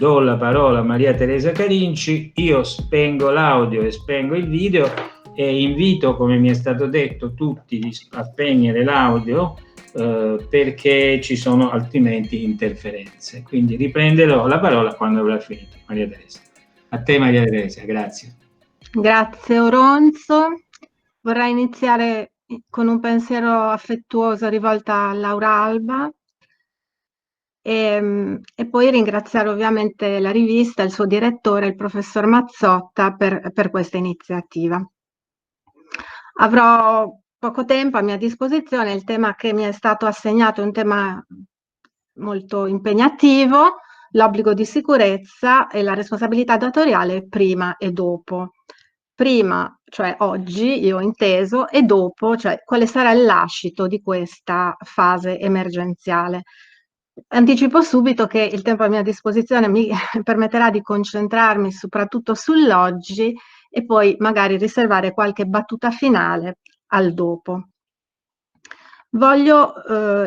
do la parola a Maria Teresa Carinci, io spengo l'audio e spengo il video e invito, come mi è stato detto, tutti a spegnere l'audio perché ci sono altrimenti interferenze. Quindi riprenderò la parola quando avrà finito. Maria Teresa. A te Maria Teresa, grazie. Grazie Oronzo. Vorrei iniziare con un pensiero affettuoso rivolto a Laura Alba e poi ringraziare ovviamente la rivista, il suo direttore, il professor Mazzotta, per questa iniziativa. Avrò poco tempo a mia disposizione, il tema che mi è stato assegnato è un tema molto impegnativo, l'obbligo di sicurezza e la responsabilità datoriale prima e dopo. Prima, cioè oggi, io ho inteso, e dopo, cioè quale sarà il lascito di questa fase emergenziale. Anticipo subito che il tempo a mia disposizione mi permetterà di concentrarmi soprattutto sull'oggi e poi magari riservare qualche battuta finale al dopo. Voglio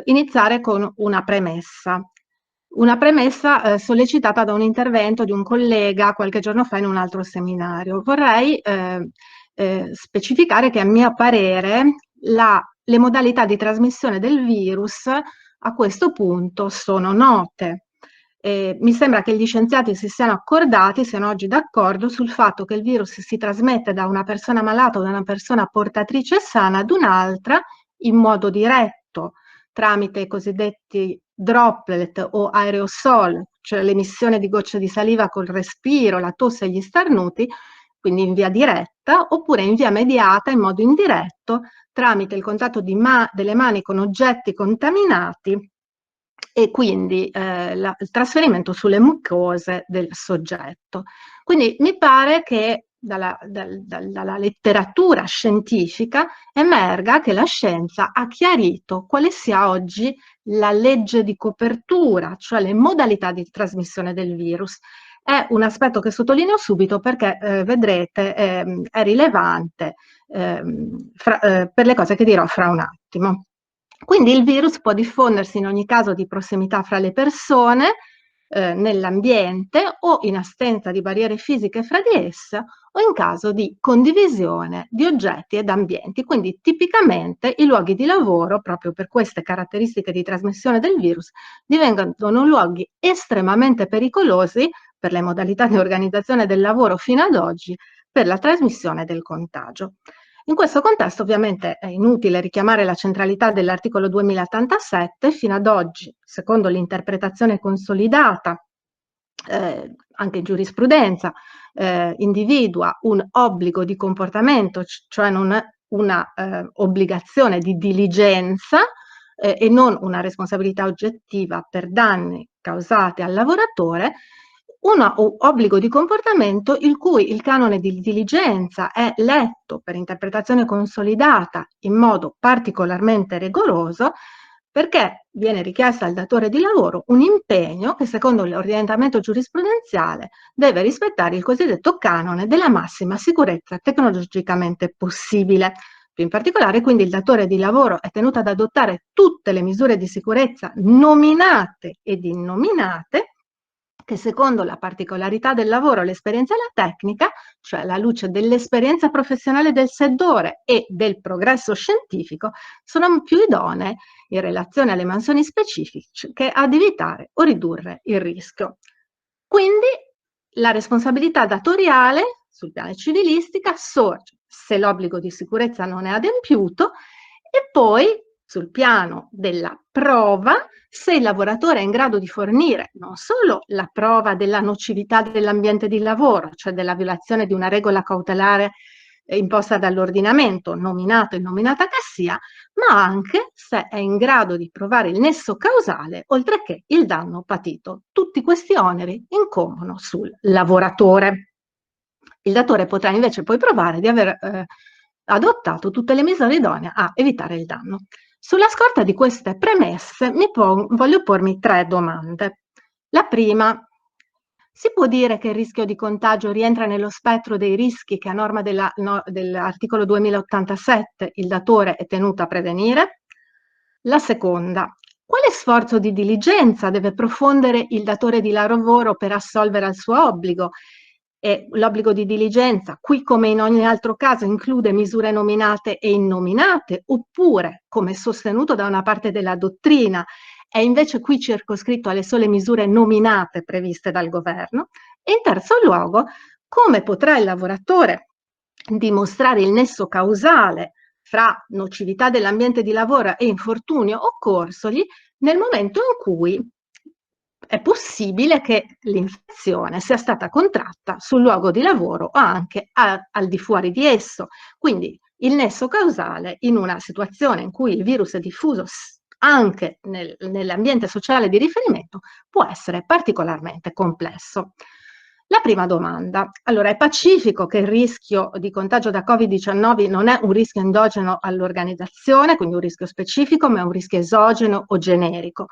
iniziare con una premessa sollecitata da un intervento di un collega qualche giorno fa in un altro seminario. Vorrei specificare che a mio parere le modalità di trasmissione del virus a questo punto sono note. Mi sembra che gli scienziati si siano accordati, siano oggi d'accordo sul fatto che il virus si trasmette da una persona malata o da una persona portatrice sana ad un'altra in modo diretto, tramite i cosiddetti droplet o aerosol, cioè l'emissione di gocce di saliva col respiro, la tosse e gli starnuti, quindi in via diretta, oppure in via mediata, in modo indiretto, tramite il contatto delle mani con oggetti contaminati e quindi il trasferimento sulle mucose del soggetto. Quindi mi pare che dalla letteratura scientifica emerga che la scienza ha chiarito quale sia oggi la legge di copertura, cioè le modalità di trasmissione del virus. È un aspetto che sottolineo subito perché vedrete è rilevante per le cose che dirò fra un attimo. Quindi il virus può diffondersi in ogni caso di prossimità fra le persone, nell'ambiente o in assenza di barriere fisiche fra di esse o in caso di condivisione di oggetti ed ambienti. Quindi tipicamente i luoghi di lavoro, proprio per queste caratteristiche di trasmissione del virus, diventano luoghi estremamente pericolosi per le modalità di organizzazione del lavoro fino ad oggi per la trasmissione del contagio. In questo contesto ovviamente è inutile richiamare la centralità dell'articolo 2087, fino ad oggi, secondo l'interpretazione consolidata, anche in giurisprudenza, individua un obbligo di comportamento, cioè non una obbligazione di diligenza e non una responsabilità oggettiva per danni causati al lavoratore, un obbligo di comportamento il cui il canone di diligenza è letto per interpretazione consolidata in modo particolarmente rigoroso perché viene richiesto al datore di lavoro un impegno che secondo l'orientamento giurisprudenziale deve rispettare il cosiddetto canone della massima sicurezza tecnologicamente possibile. Più in particolare, quindi, il datore di lavoro è tenuto ad adottare tutte le misure di sicurezza nominate ed innominate che secondo la particolarità del lavoro, l'esperienza e la tecnica, cioè alla luce dell'esperienza professionale del settore e del progresso scientifico, sono più idonee in relazione alle mansioni specifiche ad evitare o ridurre il rischio. Quindi la responsabilità datoriale sul piano civilistica sorge se l'obbligo di sicurezza non è adempiuto e poi sul piano della prova se il lavoratore è in grado di fornire non solo la prova della nocività dell'ambiente di lavoro, cioè della violazione di una regola cautelare imposta dall'ordinamento, nominato e nominata che sia, ma anche se è in grado di provare il nesso causale, oltre che il danno patito. Tutti questi oneri incombono sul lavoratore. Il datore potrà invece poi provare di aver adottato tutte le misure idonee a evitare il danno. Sulla scorta di queste premesse voglio pormi 3 domande. La prima: si può dire che il rischio di contagio rientra nello spettro dei rischi che a norma dell'articolo 2087 il datore è tenuto a prevenire? La seconda: Quale sforzo di diligenza deve profondere il datore di lavoro per assolvere al suo obbligo? E l'obbligo di diligenza, qui come in ogni altro caso, include misure nominate e innominate, oppure, come sostenuto da una parte della dottrina, è invece qui circoscritto alle sole misure nominate previste dal governo? E in terzo luogo, come potrà il lavoratore dimostrare il nesso causale fra nocività dell'ambiente di lavoro e infortunio occorsogli nel momento in cui è possibile che l'infezione sia stata contratta sul luogo di lavoro o anche al di fuori di esso. Quindi il nesso causale in una situazione in cui il virus è diffuso anche nell'ambiente sociale di riferimento può essere particolarmente complesso. La prima domanda. Allora, è pacifico che il rischio di contagio da Covid-19 non è un rischio endogeno all'organizzazione, quindi un rischio specifico, ma è un rischio esogeno o generico.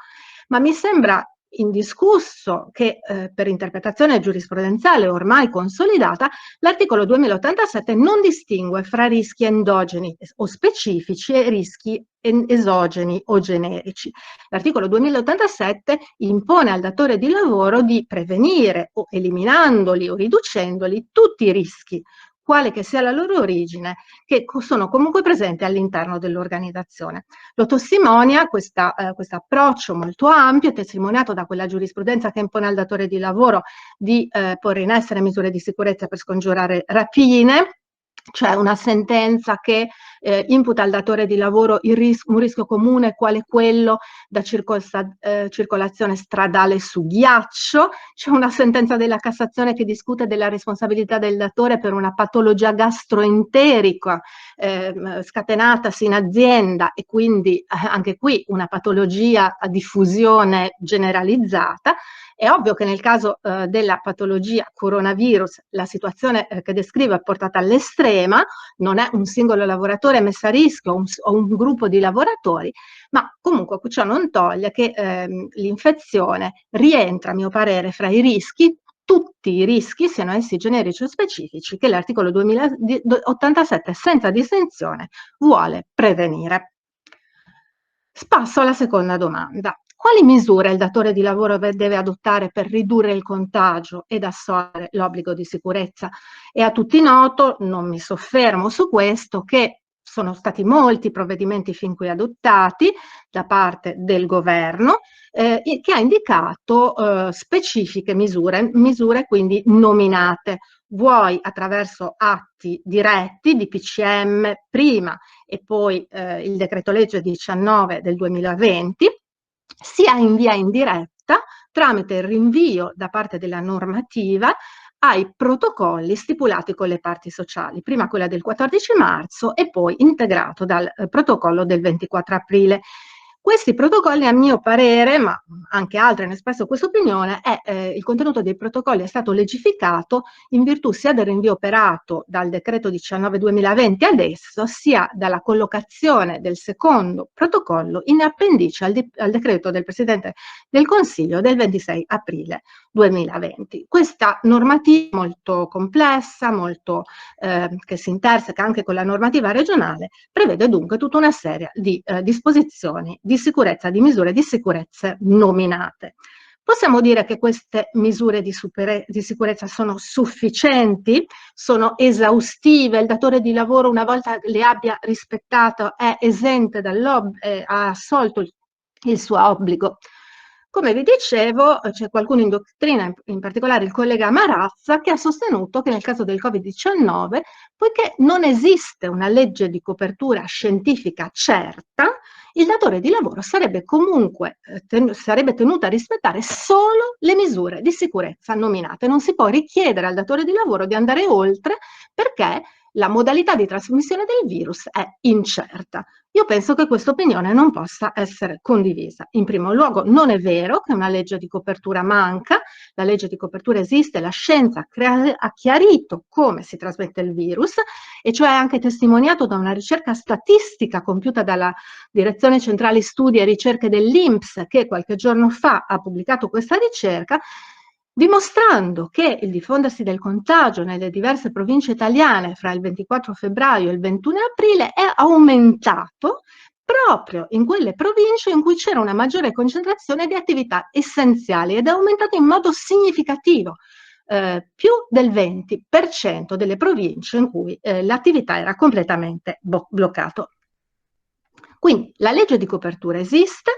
Ma mi sembra indiscusso che per interpretazione giurisprudenziale ormai consolidata, l'articolo 2087 non distingue fra rischi endogeni o specifici e rischi esogeni o generici. L'articolo 2087 impone al datore di lavoro di prevenire o eliminandoli o riducendoli tutti i rischi, quale che sia la loro origine, che sono comunque presenti all'interno dell'organizzazione. Lo testimonia questo approccio molto ampio, testimoniato da quella giurisprudenza che impone al datore di lavoro di porre in essere misure di sicurezza per scongiurare rapine, cioè una sentenza che imputa al datore di lavoro un rischio comune quale quello da circolazione stradale su ghiaccio. C'è una sentenza della Cassazione che discute della responsabilità del datore per una patologia gastroenterica scatenatasi in azienda e quindi anche qui una patologia a diffusione generalizzata. È ovvio che nel caso della patologia coronavirus la situazione che descrivo è portata all'estrema, non è un singolo lavoratore messo a rischio o un gruppo di lavoratori, ma comunque ciò non toglie che l'infezione rientra, a mio parere, fra i rischi, tutti i rischi, siano essi generici o specifici, che l'articolo 2087 senza distinzione vuole prevenire. Passo alla seconda domanda. Quali misure il datore di lavoro deve adottare per ridurre il contagio ed assolvere l'obbligo di sicurezza? È a tutti noto, non mi soffermo su questo, che sono stati molti i provvedimenti fin qui adottati da parte del governo che ha indicato specifiche misure quindi nominate, vuoi attraverso atti diretti di DPCM prima e poi il decreto legge 19 del 2020, sia in via indiretta tramite il rinvio da parte della normativa ai protocolli stipulati con le parti sociali, prima quella del 14 marzo e poi integrato dal protocollo del 24 aprile. Questi protocolli, a mio parere, ma anche altri hanno espresso questa opinione, il contenuto dei protocolli è stato legificato in virtù sia del rinvio operato dal decreto 19/2020 adesso, sia dalla collocazione del secondo protocollo in appendice al decreto del Presidente del Consiglio del 26 aprile 2020. Questa normativa molto complessa, che si interseca anche con la normativa regionale, prevede dunque tutta una serie di disposizioni di sicurezza, di misure di sicurezza nominate. Possiamo dire che queste misure di sicurezza sono sufficienti, sono esaustive, il datore di lavoro una volta le abbia rispettate è esente ha assolto il suo obbligo. Come vi dicevo, c'è qualcuno in dottrina, in particolare il collega Marazza, che ha sostenuto che nel caso del Covid-19, poiché non esiste una legge di copertura scientifica certa, il datore di lavoro sarebbe comunque sarebbe tenuto a rispettare solo le misure di sicurezza nominate. Non si può richiedere al datore di lavoro di andare oltre perché la modalità di trasmissione del virus è incerta. Io penso che questa opinione non possa essere condivisa. In primo luogo, non è vero che una legge di copertura manca, la legge di copertura esiste, la scienza ha chiarito come si trasmette il virus, e cioè anche testimoniato da una ricerca statistica compiuta dalla Direzione Centrale Studi e Ricerche dell'INPS, che qualche giorno fa ha pubblicato questa ricerca, dimostrando che il diffondersi del contagio nelle diverse province italiane fra il 24 febbraio e il 21 aprile è aumentato proprio in quelle province in cui c'era una maggiore concentrazione di attività essenziali ed è aumentato in modo significativo, più del 20% delle province in cui l'attività era completamente bloccata. Quindi la legge di copertura esiste,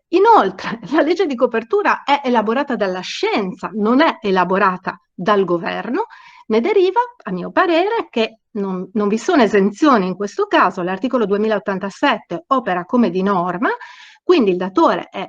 inoltre la legge di copertura è elaborata dalla scienza, non è elaborata dal governo, ne deriva, a mio parere, che non vi sono esenzioni in questo caso, l'articolo 2087 opera come di norma, quindi il datore è,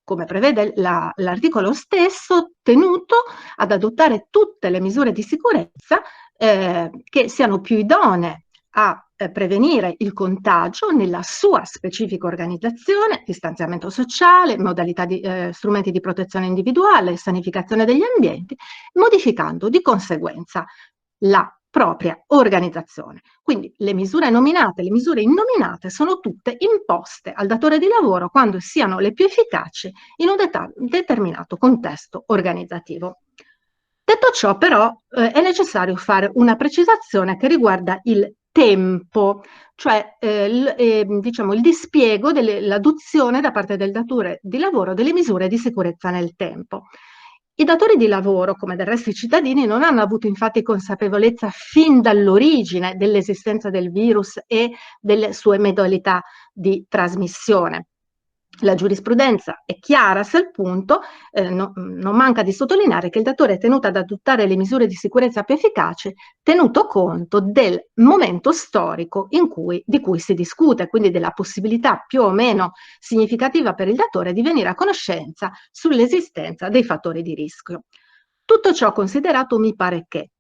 come prevede l'articolo stesso, tenuto ad adottare tutte le misure di sicurezza che siano più idonee a prevenire il contagio nella sua specifica organizzazione, distanziamento sociale, modalità di strumenti di protezione individuale, sanificazione degli ambienti, modificando di conseguenza la propria organizzazione. Quindi le misure nominate, le misure innominate sono tutte imposte al datore di lavoro quando siano le più efficaci in un determinato contesto organizzativo. Detto ciò, però, è necessario fare una precisazione che riguarda il tempo, cioè diciamo il dispiego l'adozione da parte del datore di lavoro delle misure di sicurezza nel tempo. I datori di lavoro, come del resto i cittadini, non hanno avuto infatti consapevolezza fin dall'origine dell'esistenza del virus e delle sue modalità di trasmissione. La giurisprudenza è chiara sul punto, non manca di sottolineare che il datore è tenuto ad adottare le misure di sicurezza più efficaci, tenuto conto del momento storico di cui si discute, quindi della possibilità più o meno significativa per il datore di venire a conoscenza sull'esistenza dei fattori di rischio. Tutto ciò considerato, mi pare che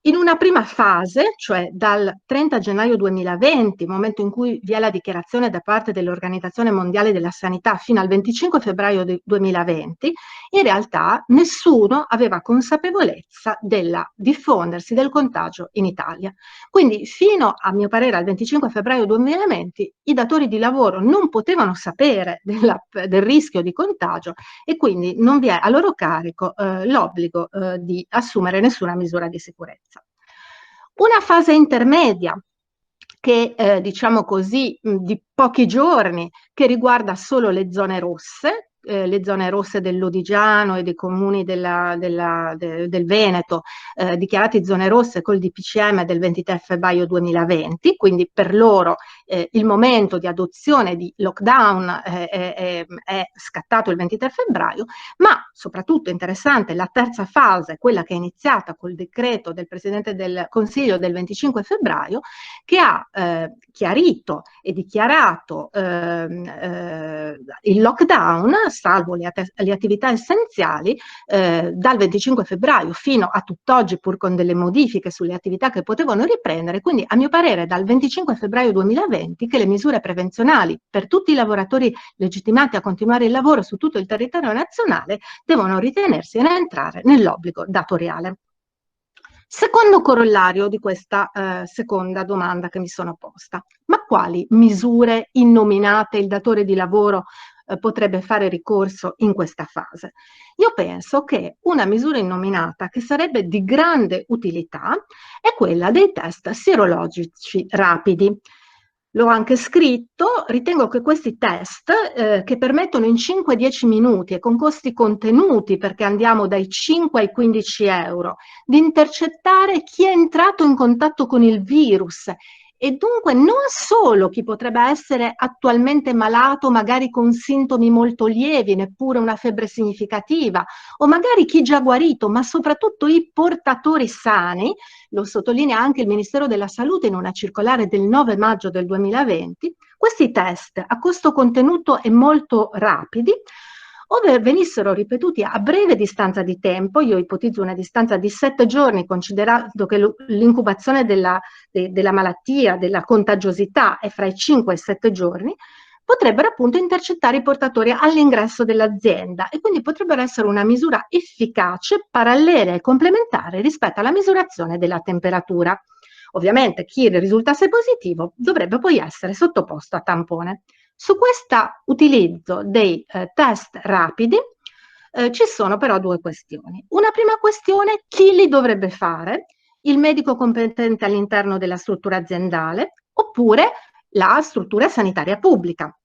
in una prima fase, cioè dal 30 gennaio 2020, momento in cui vi è la dichiarazione da parte dell'Organizzazione Mondiale della Sanità, fino al 25 febbraio 2020, in realtà nessuno aveva consapevolezza del diffondersi del contagio in Italia. Quindi fino, a mio parere, al 25 febbraio 2020, i datori di lavoro non potevano sapere del rischio di contagio e quindi non vi è a loro carico l'obbligo di assumere nessuna misura di sicurezza. Una fase intermedia che diciamo così di pochi giorni, che riguarda solo le zone rosse dell'Odigiano e dei comuni del Veneto, dichiarati zone rosse col DPCM del 23 febbraio 2020, quindi per loro il momento di adozione di lockdown è scattato il 23 febbraio, ma soprattutto interessante la terza fase, quella che è iniziata col decreto del Presidente del Consiglio del 25 febbraio, che ha chiarito e dichiarato il lockdown, salvo le attività essenziali, dal 25 febbraio fino a tutt'oggi, pur con delle modifiche sulle attività che potevano riprendere, quindi a mio parere dal 25 febbraio 2020 che le misure prevenzionali per tutti i lavoratori legittimati a continuare il lavoro su tutto il territorio nazionale devono ritenersi ed entrare nell'obbligo datoriale. Secondo corollario di questa seconda domanda che mi sono posta: ma quali misure innominate il datore di lavoro potrebbe fare ricorso in questa fase? Io penso che una misura innominata che sarebbe di grande utilità è quella dei test sierologici rapidi. L'ho anche scritto, ritengo che questi test che permettono in 5-10 minuti e con costi contenuti, perché andiamo dai 5 ai 15 euro, di intercettare chi è entrato in contatto con il virus e dunque non solo chi potrebbe essere attualmente malato, magari con sintomi molto lievi, neppure una febbre significativa, o magari chi già guarito, ma soprattutto i portatori sani. Lo sottolinea anche il Ministero della Salute in una circolare del 9 maggio del 2020, questi test a costo contenuto e molto rapidi, ove venissero ripetuti a breve distanza di tempo, io ipotizzo una distanza di 7 giorni, considerando che l'incubazione della malattia, della contagiosità è fra i 5 e i 7 giorni, potrebbero appunto intercettare i portatori all'ingresso dell'azienda e quindi potrebbero essere una misura efficace, parallela e complementare rispetto alla misurazione della temperatura. Ovviamente chi risultasse positivo dovrebbe poi essere sottoposto a tampone. Su questo utilizzo dei test rapidi ci sono però due questioni. Una prima questione: chi li dovrebbe fare? Il medico competente all'interno della struttura aziendale oppure la struttura sanitaria pubblica.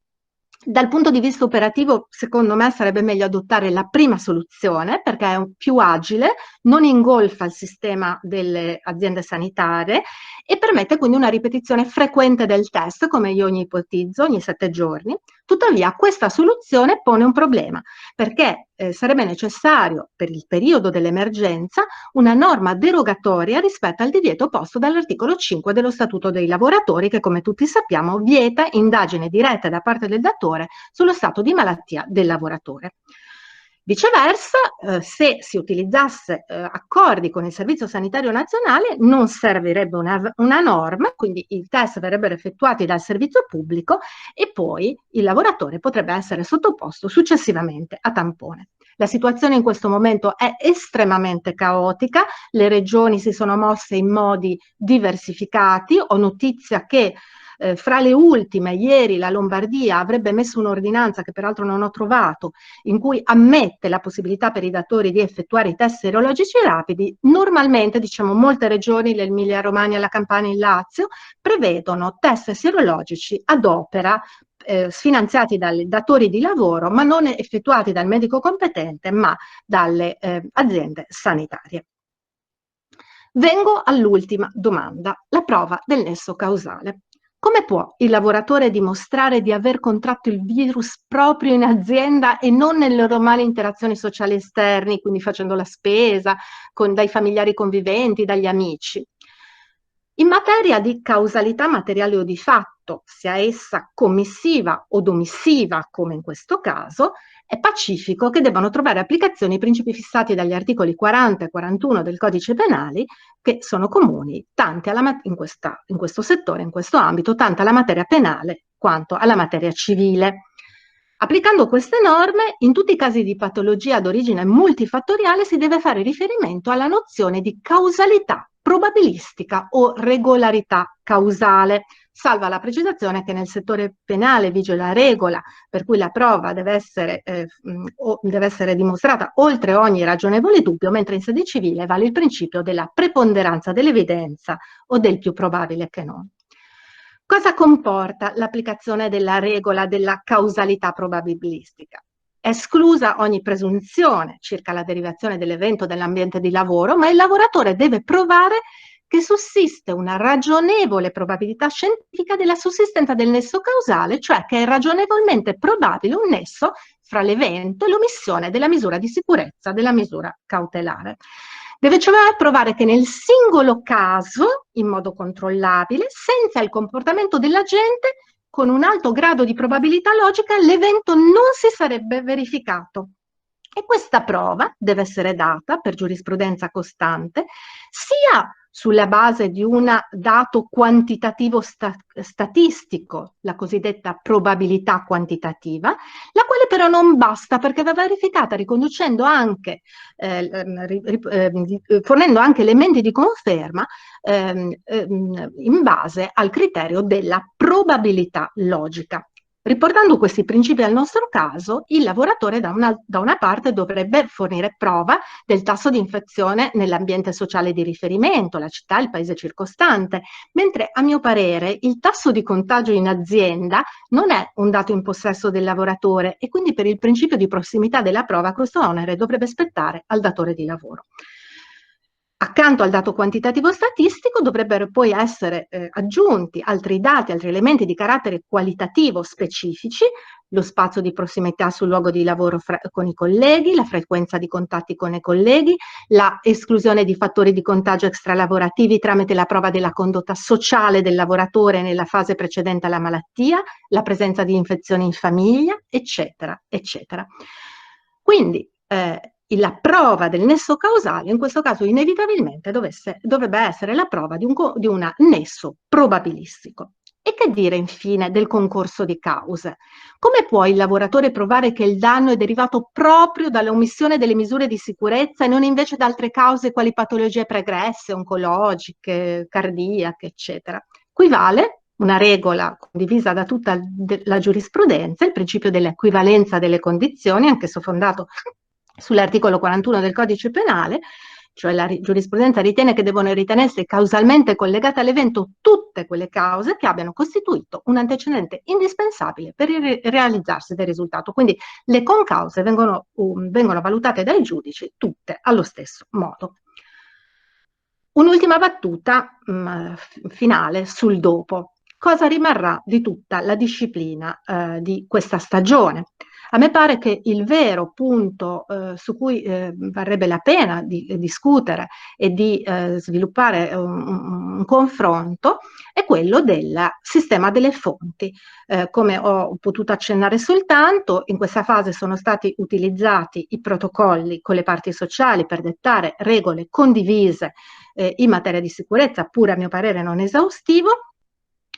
Dal punto di vista operativo, secondo me sarebbe meglio adottare la prima soluzione perché è più agile, non ingolfa il sistema delle aziende sanitarie e permette quindi una ripetizione frequente del test, come io ipotizzo, ogni 7 giorni. Tuttavia, questa soluzione pone un problema perché sarebbe necessario per il periodo dell'emergenza una norma derogatoria rispetto al divieto posto dall'articolo 5 dello Statuto dei lavoratori che, come tutti sappiamo, vieta indagini dirette da parte del datore sullo stato di malattia del lavoratore. Viceversa, se si utilizzasse accordi con il Servizio Sanitario Nazionale, non servirebbe una norma, quindi i test verrebbero effettuati dal servizio pubblico e poi il lavoratore potrebbe essere sottoposto successivamente a tampone. La situazione in questo momento è estremamente caotica, le regioni si sono mosse in modi diversificati, ho notizia che fra le ultime, ieri la Lombardia avrebbe messo un'ordinanza che peraltro non ho trovato, in cui ammette la possibilità per i datori di effettuare i test serologici rapidi. Normalmente, diciamo, molte regioni, l'Emilia Romagna, la Campania, il Lazio, prevedono test serologici ad opera sfinanziati dai datori di lavoro, ma non effettuati dal medico competente, ma dalle aziende sanitarie. Vengo all'ultima domanda, la prova del nesso causale. Come può il lavoratore dimostrare di aver contratto il virus proprio in azienda e non nelle normali interazioni sociali esterni, quindi facendo la spesa, dai familiari conviventi, dagli amici? In materia di causalità materiale o di fatto, sia essa commissiva o omissiva, come in questo caso, è pacifico che debbano trovare applicazione i principi fissati dagli articoli 40 e 41 del Codice Penale, che sono comuni tanto in questo settore, in questo ambito, tanto alla materia penale quanto alla materia civile. Applicando queste norme, in tutti i casi di patologia ad origine multifattoriale si deve fare riferimento alla nozione di causalità probabilistica o regolarità causale, salva la precisazione che nel settore penale vige la regola per cui la prova deve essere dimostrata oltre ogni ragionevole dubbio, mentre in sede civile vale il principio della preponderanza dell'evidenza o del più probabile che non. Cosa comporta l'applicazione della regola della causalità probabilistica? È esclusa ogni presunzione circa la derivazione dell'evento dall'ambiente di lavoro, ma il lavoratore deve provare che sussiste una ragionevole probabilità scientifica della sussistenza del nesso causale, cioè che è ragionevolmente probabile un nesso fra l'evento e l'omissione della misura di sicurezza, della misura cautelare. Deve cioè provare che nel singolo caso, in modo controllabile, senza il comportamento dell'agente, con un alto grado di probabilità logica, l'evento non si sarebbe verificato. E questa prova deve essere data per giurisprudenza costante, sia sulla base di un dato quantitativo statistico, la cosiddetta probabilità quantitativa, la quale però non basta perché va verificata riconducendo anche, fornendo anche elementi di conferma in base al criterio della probabilità logica. Riportando questi principi al nostro caso, il lavoratore da una parte dovrebbe fornire prova del tasso di infezione nell'ambiente sociale di riferimento, la città, il paese circostante, mentre a mio parere il tasso di contagio in azienda non è un dato in possesso del lavoratore e quindi per il principio di prossimità della prova questo onere dovrebbe spettare al datore di lavoro. Accanto al dato quantitativo statistico dovrebbero poi essere aggiunti altri dati, altri elementi di carattere qualitativo specifici, lo spazio di prossimità sul luogo di lavoro con i colleghi, la frequenza di contatti con i colleghi, la esclusione di fattori di contagio extralavorativi tramite la prova della condotta sociale del lavoratore nella fase precedente alla malattia, la presenza di infezioni in famiglia, eccetera, eccetera. Quindi la prova del nesso causale in questo caso inevitabilmente dovrebbe essere la prova di un nesso probabilistico. E che dire infine del concorso di cause? Come può il lavoratore provare che il danno è derivato proprio dall'omissione delle misure di sicurezza e non invece da altre cause quali patologie pregresse, oncologiche, cardiache, eccetera? Qui vale una regola condivisa da tutta la giurisprudenza, il principio dell'equivalenza delle condizioni, anch'esso fondato sull'articolo 41 del Codice Penale, cioè la giurisprudenza ritiene che devono ritenersi causalmente collegate all'evento tutte quelle cause che abbiano costituito un antecedente indispensabile per il realizzarsi del risultato. Quindi le concause vengono valutate dai giudici tutte allo stesso modo. Un'ultima battuta finale sul dopo. Cosa rimarrà di tutta la disciplina di questa stagione? A me pare che il vero punto su cui varrebbe la pena di discutere e di sviluppare un confronto è quello del sistema delle fonti. Come ho potuto accennare soltanto, in questa fase sono stati utilizzati i protocolli con le parti sociali per dettare regole condivise in materia di sicurezza, pure a mio parere non esaustivo.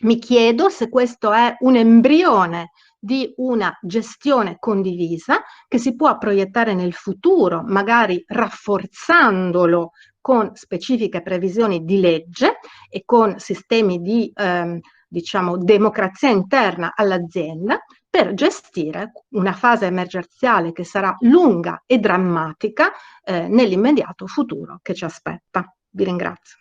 Mi chiedo se questo è un embrione di una gestione condivisa che si può proiettare nel futuro, magari rafforzandolo con specifiche previsioni di legge e con sistemi di diciamo, democrazia interna all'azienda per gestire una fase emergenziale che sarà lunga e drammatica nell'immediato futuro che ci aspetta. Vi ringrazio.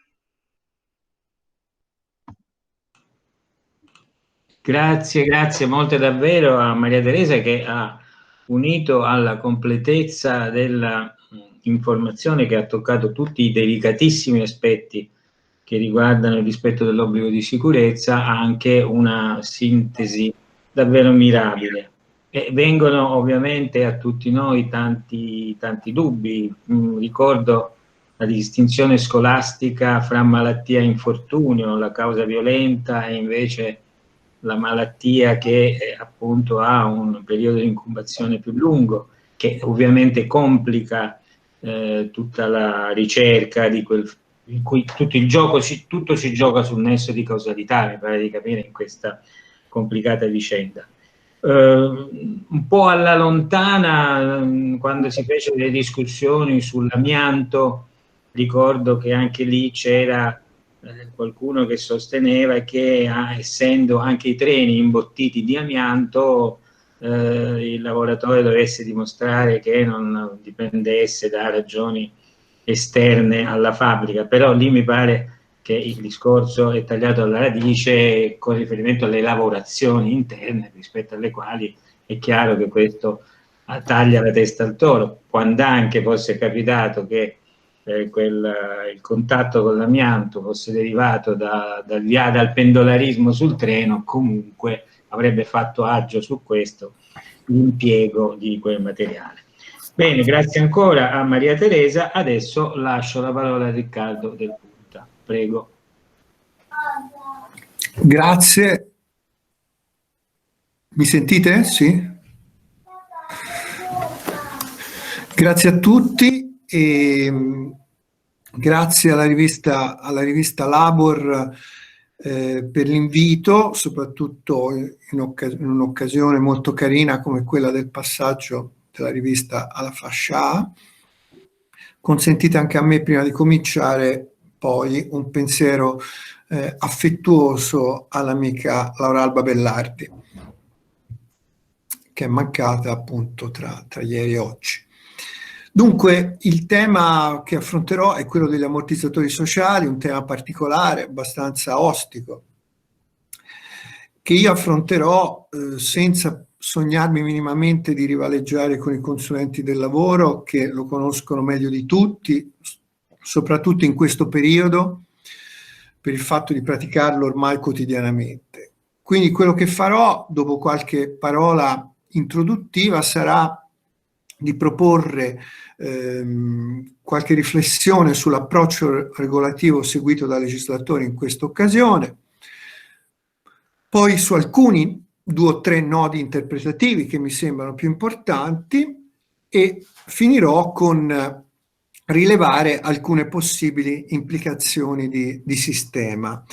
Grazie molte davvero a Maria Teresa, che ha unito alla completezza della informazione, che ha toccato tutti i delicatissimi aspetti che riguardano il rispetto dell'obbligo di sicurezza, anche una sintesi davvero mirabile. E vengono ovviamente a tutti noi tanti dubbi. Ricordo la distinzione scolastica fra malattia e infortunio, la causa violenta e invece la malattia che appunto ha un periodo di incubazione più lungo, che ovviamente complica tutta la ricerca di quel in cui tutto si gioca sul nesso di causalità, mi pare di capire, in questa complicata vicenda. Un po' alla lontana, quando si fecero le discussioni sull'amianto, ricordo che anche lì c'era qualcuno che sosteneva che essendo anche i treni imbottiti di amianto, il lavoratore dovesse dimostrare che non dipendesse da ragioni esterne alla fabbrica, però lì mi pare che il discorso è tagliato alla radice con riferimento alle lavorazioni interne, rispetto alle quali è chiaro che questo taglia la testa al toro. Quando anche fosse capitato che il contatto con l'amianto fosse derivato dal pendolarismo sul treno, comunque avrebbe fatto agio su questo l'impiego di quel materiale. Bene, grazie ancora a Maria Teresa. Adesso lascio la parola a Riccardo Del Punta. Prego. Grazie. Mi sentite? Sì. Grazie a tutti e grazie alla rivista Labor per l'invito, soprattutto in un'occasione molto carina come quella del passaggio della rivista alla fascia A. Consentite anche a me, prima di cominciare, poi un pensiero affettuoso all'amica Laura Alba Bellardi, che è mancata appunto tra ieri e oggi. Dunque, il tema che affronterò è quello degli ammortizzatori sociali, un tema particolare, abbastanza ostico, che io affronterò senza sognarmi minimamente di rivaleggiare con i consulenti del lavoro, che lo conoscono meglio di tutti, soprattutto in questo periodo, per il fatto di praticarlo ormai quotidianamente. Quindi quello che farò, dopo qualche parola introduttiva, sarà di proporre qualche riflessione sull'approccio regolativo seguito dal legislatore in questa occasione, poi su alcuni 2 o 3 nodi interpretativi che mi sembrano più importanti e finirò con rilevare alcune possibili implicazioni di sistema.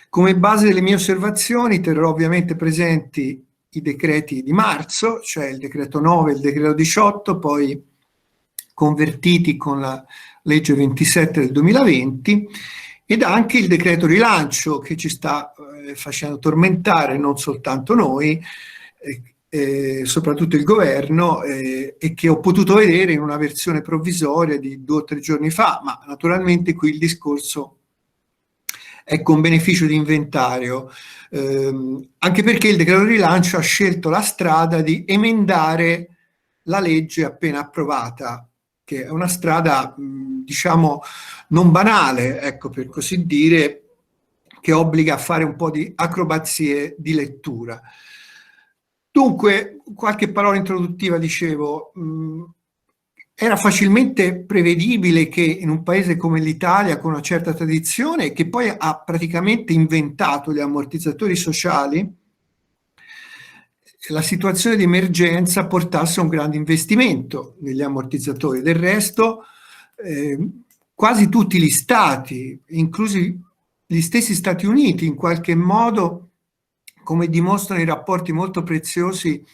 Come base delle mie osservazioni terrò ovviamente presenti i decreti di marzo, cioè il decreto 9 e il decreto 18, poi convertiti con la legge 27 del 2020, ed anche il decreto rilancio che ci sta facendo tormentare non soltanto noi, soprattutto il governo, e che ho potuto vedere in una versione provvisoria di 2 o 3 giorni fa, ma naturalmente qui il discorso è con beneficio di inventario, anche perché il decreto rilancio ha scelto la strada di emendare la legge appena approvata, che è una strada, diciamo, non banale, ecco, per così dire, che obbliga a fare un po' di acrobazie di lettura. Dunque, qualche parola introduttiva, dicevo, era facilmente prevedibile che in un paese come l'Italia, con una certa tradizione, che poi ha praticamente inventato gli ammortizzatori sociali, la situazione di emergenza portasse a un grande investimento negli ammortizzatori. Del resto, quasi tutti gli stati, inclusi gli stessi Stati Uniti, in qualche modo, come dimostrano i rapporti molto preziosi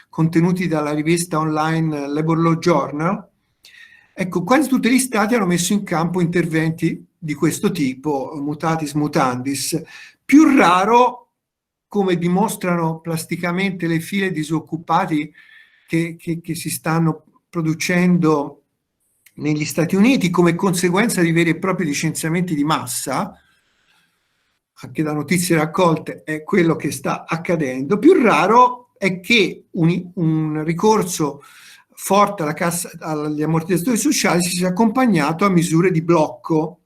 contenuti dalla rivista online Labor Law Journal, ecco, quasi tutti gli stati hanno messo in campo interventi di questo tipo, mutatis mutandis. Più raro, come dimostrano plasticamente le file di disoccupati che si stanno producendo negli Stati Uniti come conseguenza di veri e propri licenziamenti di massa, anche da notizie raccolte è quello che sta accadendo. Più raro è che un ricorso forte agli ammortizzatori sociali si sia accompagnato a misure di blocco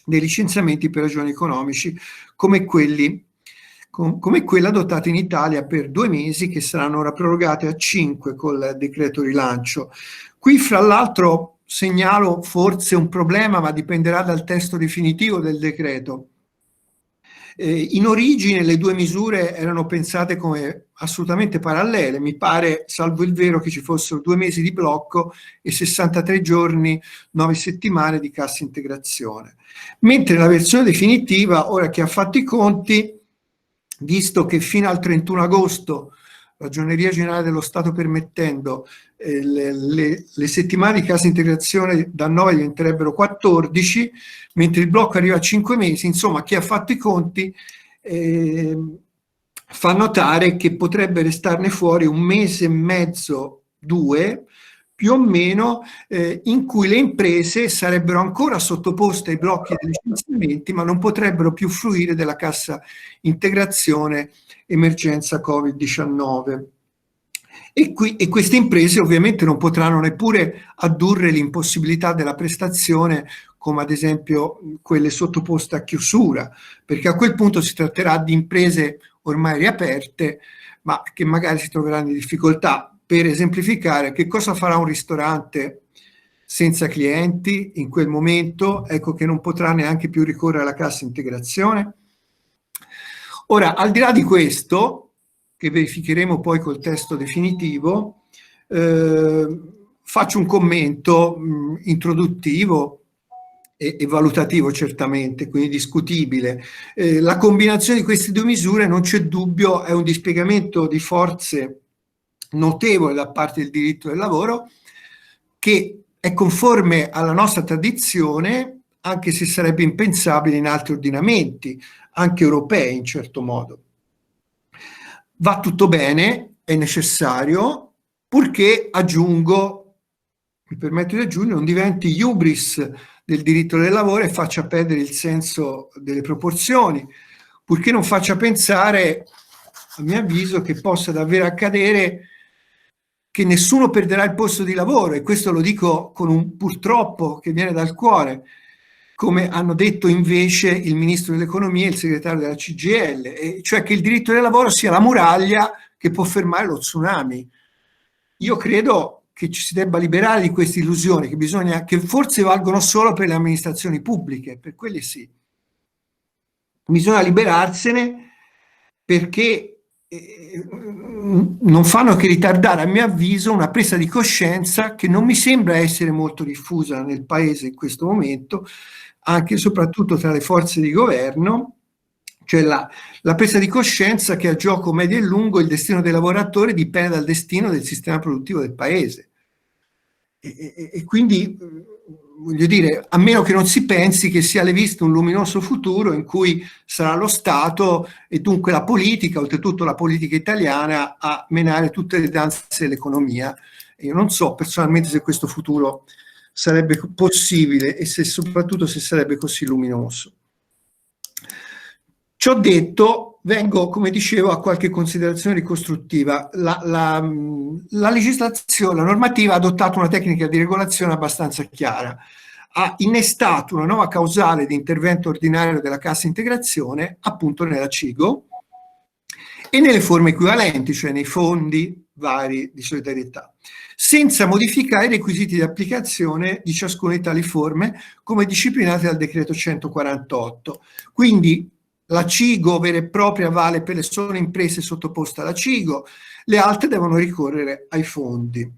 dei licenziamenti per ragioni economici, come quella adottata in Italia per 2 mesi, che saranno ora prorogate a 5 col decreto rilancio. Qui, fra l'altro, segnalo forse un problema, ma dipenderà dal testo definitivo del decreto. In origine le 2 misure erano pensate come assolutamente parallele, mi pare, salvo il vero, che ci fossero 2 mesi di blocco e 63 giorni, 9 settimane di cassa integrazione. Mentre la versione definitiva, ora che ha fatto i conti, visto che fino al 31 agosto, Ragioneria Generale dello Stato permettendo, le settimane di cassa integrazione da 9 diventerebbero 14, mentre il blocco arriva a 5 mesi, insomma, chi ha fatto i conti fa notare che potrebbe restarne fuori 1 mese e mezzo, 2, più o meno, in cui le imprese sarebbero ancora sottoposte ai blocchi dei licenziamenti, ma non potrebbero più fruire della cassa integrazione emergenza Covid-19. E queste imprese ovviamente non potranno neppure addurre l'impossibilità della prestazione, come ad esempio quelle sottoposte a chiusura, perché a quel punto si tratterà di imprese ormai riaperte, ma che magari si troveranno in difficoltà. Per esemplificare, che cosa farà un ristorante senza clienti in quel momento? Ecco che non potrà neanche più ricorrere alla cassa integrazione. Ora, al di là di questo, che verificheremo poi col testo definitivo, faccio un commento introduttivo e valutativo, certamente, quindi discutibile. La combinazione di queste 2 misure, non c'è dubbio, è un dispiegamento di forze notevole da parte del diritto del lavoro, che è conforme alla nostra tradizione, anche se sarebbe impensabile in altri ordinamenti, anche europei in certo modo. Va tutto bene, è necessario, purché, aggiungo, mi permetto di aggiungere, non diventi hubris del diritto del lavoro e faccia perdere il senso delle proporzioni, purché non faccia pensare, a mio avviso, che possa davvero accadere che nessuno perderà il posto di lavoro, e questo lo dico con un purtroppo che viene dal cuore, come hanno detto invece il Ministro dell'Economia e il Segretario della CGIL, e cioè che il diritto del lavoro sia la muraglia che può fermare lo tsunami. Io credo che ci si debba liberare di queste illusioni, che forse valgono solo per le amministrazioni pubbliche, per quelle sì. Bisogna liberarsene, perché non fanno che ritardare, a mio avviso, una presa di coscienza che non mi sembra essere molto diffusa nel Paese in questo momento, anche e soprattutto tra le forze di governo, cioè la presa di coscienza che a gioco medio e lungo il destino dei lavoratori dipende dal destino del sistema produttivo del Paese. E quindi voglio dire, a meno che non si pensi che sia alle viste un luminoso futuro in cui sarà lo Stato e dunque la politica, oltretutto la politica italiana, a menare tutte le danze dell'economia. Io non so personalmente se questo futuro sarebbe possibile e soprattutto se sarebbe così luminoso. Ciò detto, vengo, come dicevo, a qualche considerazione ricostruttiva. La legislazione, la normativa ha adottato una tecnica di regolazione abbastanza chiara. Ha innestato una nuova causale di intervento ordinario della cassa integrazione, appunto nella CIGO, e nelle forme equivalenti, cioè nei fondi vari di solidarietà, senza modificare i requisiti di applicazione di ciascuna di tali forme, come disciplinate dal decreto 148. Quindi la CIGO vera e propria vale per le sole imprese sottoposte alla CIGO, le altre devono ricorrere ai fondi.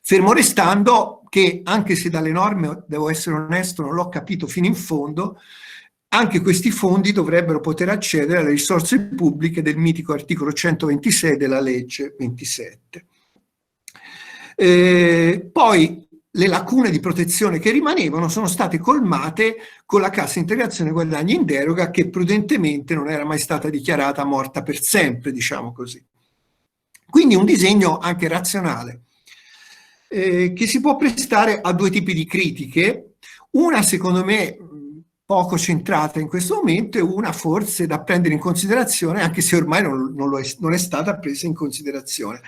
Fermo restando che, anche se dalle norme, devo essere onesto, non l'ho capito fino in fondo, anche questi fondi dovrebbero poter accedere alle risorse pubbliche del mitico articolo 126 della legge 27. Poi le lacune di protezione che rimanevano sono state colmate con la cassa integrazione guadagni in deroga, che prudentemente non era mai stata dichiarata morta per sempre, diciamo così. Quindi un disegno anche razionale, che si può prestare a due tipi di critiche, una secondo me poco centrata in questo momento e una forse da prendere in considerazione, anche se ormai non è stata presa in considerazione.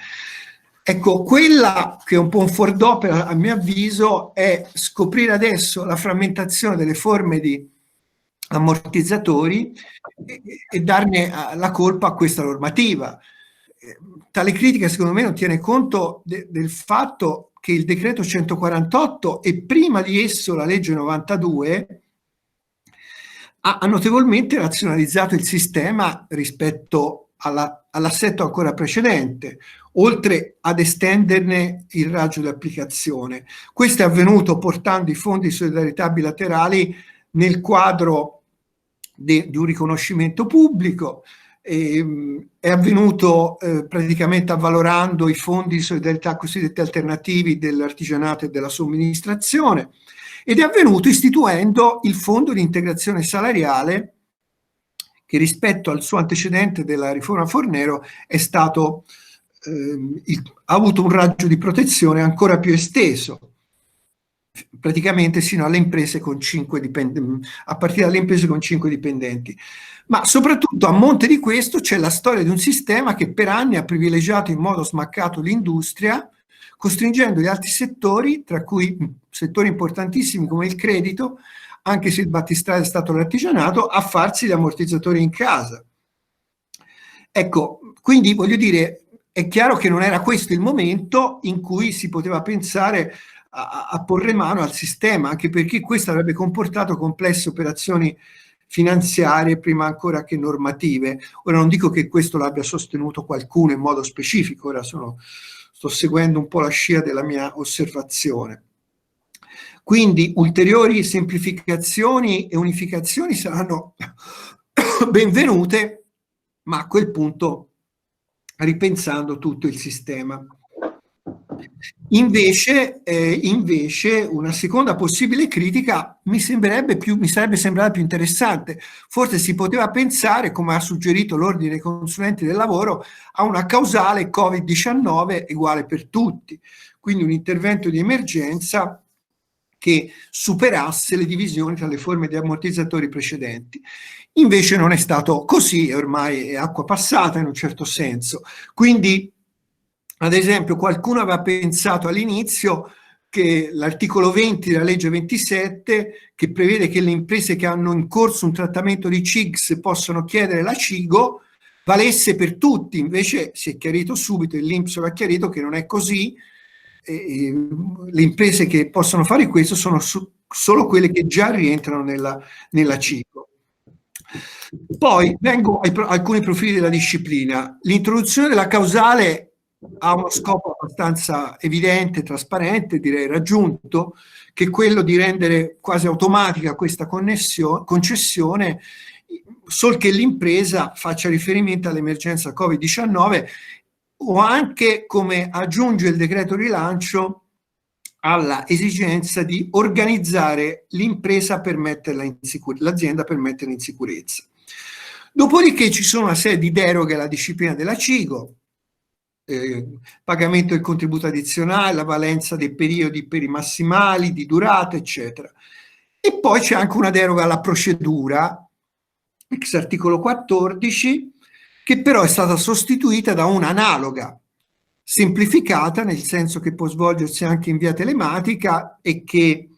Ecco, quella che è un po' un fuor d'opera, a mio avviso, è scoprire adesso la frammentazione delle forme di ammortizzatori e darne la colpa a questa normativa. Tale critica, secondo me, non tiene conto del fatto che il decreto 148 e prima di esso la legge 92 ha notevolmente razionalizzato il sistema rispetto all'assetto ancora precedente, oltre ad estenderne il raggio di applicazione. Questo è avvenuto portando i fondi di solidarietà bilaterali nel quadro di un riconoscimento pubblico, è avvenuto praticamente avvalorando i fondi di solidarietà cosiddetti alternativi dell'artigianato e della somministrazione, ed è avvenuto istituendo il fondo di integrazione salariale, che rispetto al suo antecedente della riforma Fornero è stato, ha avuto un raggio di protezione ancora più esteso, praticamente sino alle imprese con 5 dipendenti, a partire dalle imprese con 5 dipendenti. Ma soprattutto a monte di questo c'è la storia di un sistema che per anni ha privilegiato in modo smaccato l'industria, costringendo gli altri settori, tra cui settori importantissimi come il credito, anche se il battistrada è stato l'artigianato, a farsi gli ammortizzatori in casa. Ecco, quindi voglio dire, è chiaro che non era questo il momento in cui si poteva pensare a porre mano al sistema, anche perché questo avrebbe comportato complesse operazioni finanziarie prima ancora che normative. Ora non dico che questo l'abbia sostenuto qualcuno in modo specifico, ora sto seguendo un po' la scia della mia osservazione. Quindi ulteriori semplificazioni e unificazioni saranno benvenute, ma a quel punto ripensando tutto il sistema. Invece una seconda possibile critica mi sarebbe sembrata più interessante. Forse si poteva pensare, come ha suggerito l'Ordine dei Consulenti del Lavoro, a una causale Covid-19 uguale per tutti, quindi un intervento di emergenza che superasse le divisioni tra le forme di ammortizzatori precedenti. Invece non è stato così e ormai è acqua passata in un certo senso. Quindi, ad esempio, qualcuno aveva pensato all'inizio che l'articolo 20 della legge 27, che prevede che le imprese che hanno in corso un trattamento di CIGS possono chiedere la CIGO, valesse per tutti. Invece si è chiarito subito, l'INPS ha chiarito che non è così. Le imprese che possono fare questo sono solo quelle che già rientrano nella CIGO. Poi vengo a alcuni profili della disciplina. L'introduzione della causale ha uno scopo abbastanza evidente, trasparente, direi raggiunto, che è quello di rendere quasi automatica questa concessione, sol che l'impresa faccia riferimento all'emergenza Covid-19 o anche, come aggiunge il decreto rilancio, alla esigenza di organizzare l'impresa per metterla l'azienda per metterla in sicurezza. Dopodiché ci sono una serie di deroghe alla disciplina della CIGO, pagamento del contributo addizionale, la valenza dei periodi per i massimali di durata, eccetera. E poi c'è anche una deroga alla procedura, ex articolo 14, che però è stata sostituita da un'analoga, semplificata, nel senso che può svolgersi anche in via telematica e che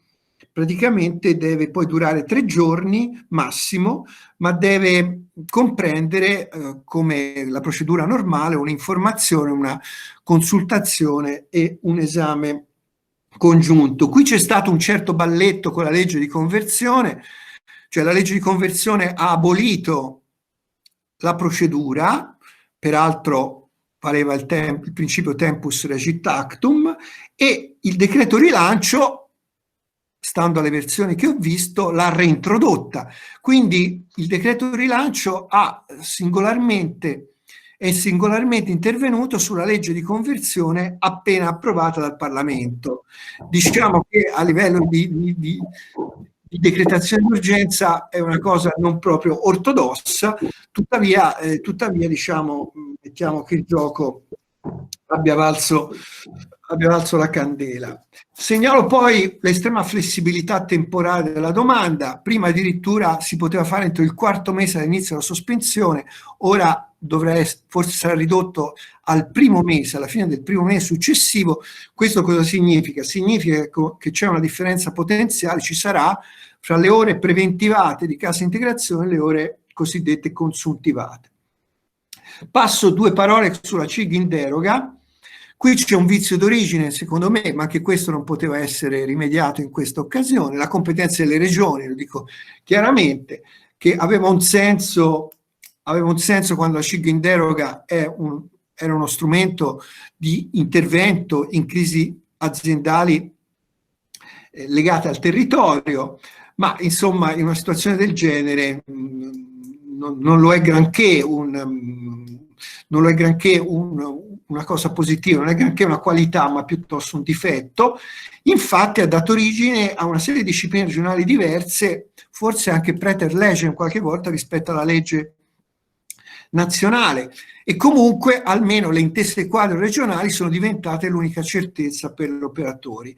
praticamente deve poi durare 3 giorni massimo, ma deve comprendere, come la procedura normale, un'informazione, una consultazione e un esame congiunto. Qui c'è stato un certo balletto con la legge di conversione, cioè la legge di conversione ha abolito la procedura, peraltro valeva il principio tempus regit actum, e il decreto rilancio, stando alle versioni che ho visto, l'ha reintrodotta. Quindi il decreto rilancio è singolarmente intervenuto sulla legge di conversione appena approvata dal Parlamento. Diciamo che a livello di decretazione d'urgenza è una cosa non proprio ortodossa, tuttavia diciamo, mettiamo che il gioco abbia valso la candela. Segnalo poi l'estrema flessibilità temporale della domanda. Prima addirittura si poteva fare entro il 4º mese dall'inizio della sospensione, ora forse sarà ridotto al 1° mese, alla fine del 1° mese successivo. Questo cosa significa? Significa che c'è una differenza potenziale, ci sarà, fra le ore preventivate di cassa integrazione e le ore cosiddette consuntivate. Passo 2 parole sulla CIG in deroga. Qui c'è un vizio d'origine, secondo me, ma anche questo non poteva essere rimediato in questa occasione. La competenza delle regioni, lo dico chiaramente, che aveva un senso quando la CIG in deroga era uno strumento di intervento in crisi aziendali legate al territorio, ma insomma in una situazione del genere non lo è granché una cosa positiva, non è granché una qualità, ma piuttosto un difetto. Infatti ha dato origine a una serie di discipline regionali diverse, forse anche praeter legem qualche volta rispetto alla legge nazionale, e comunque almeno le intese quadro regionali sono diventate l'unica certezza per gli operatori.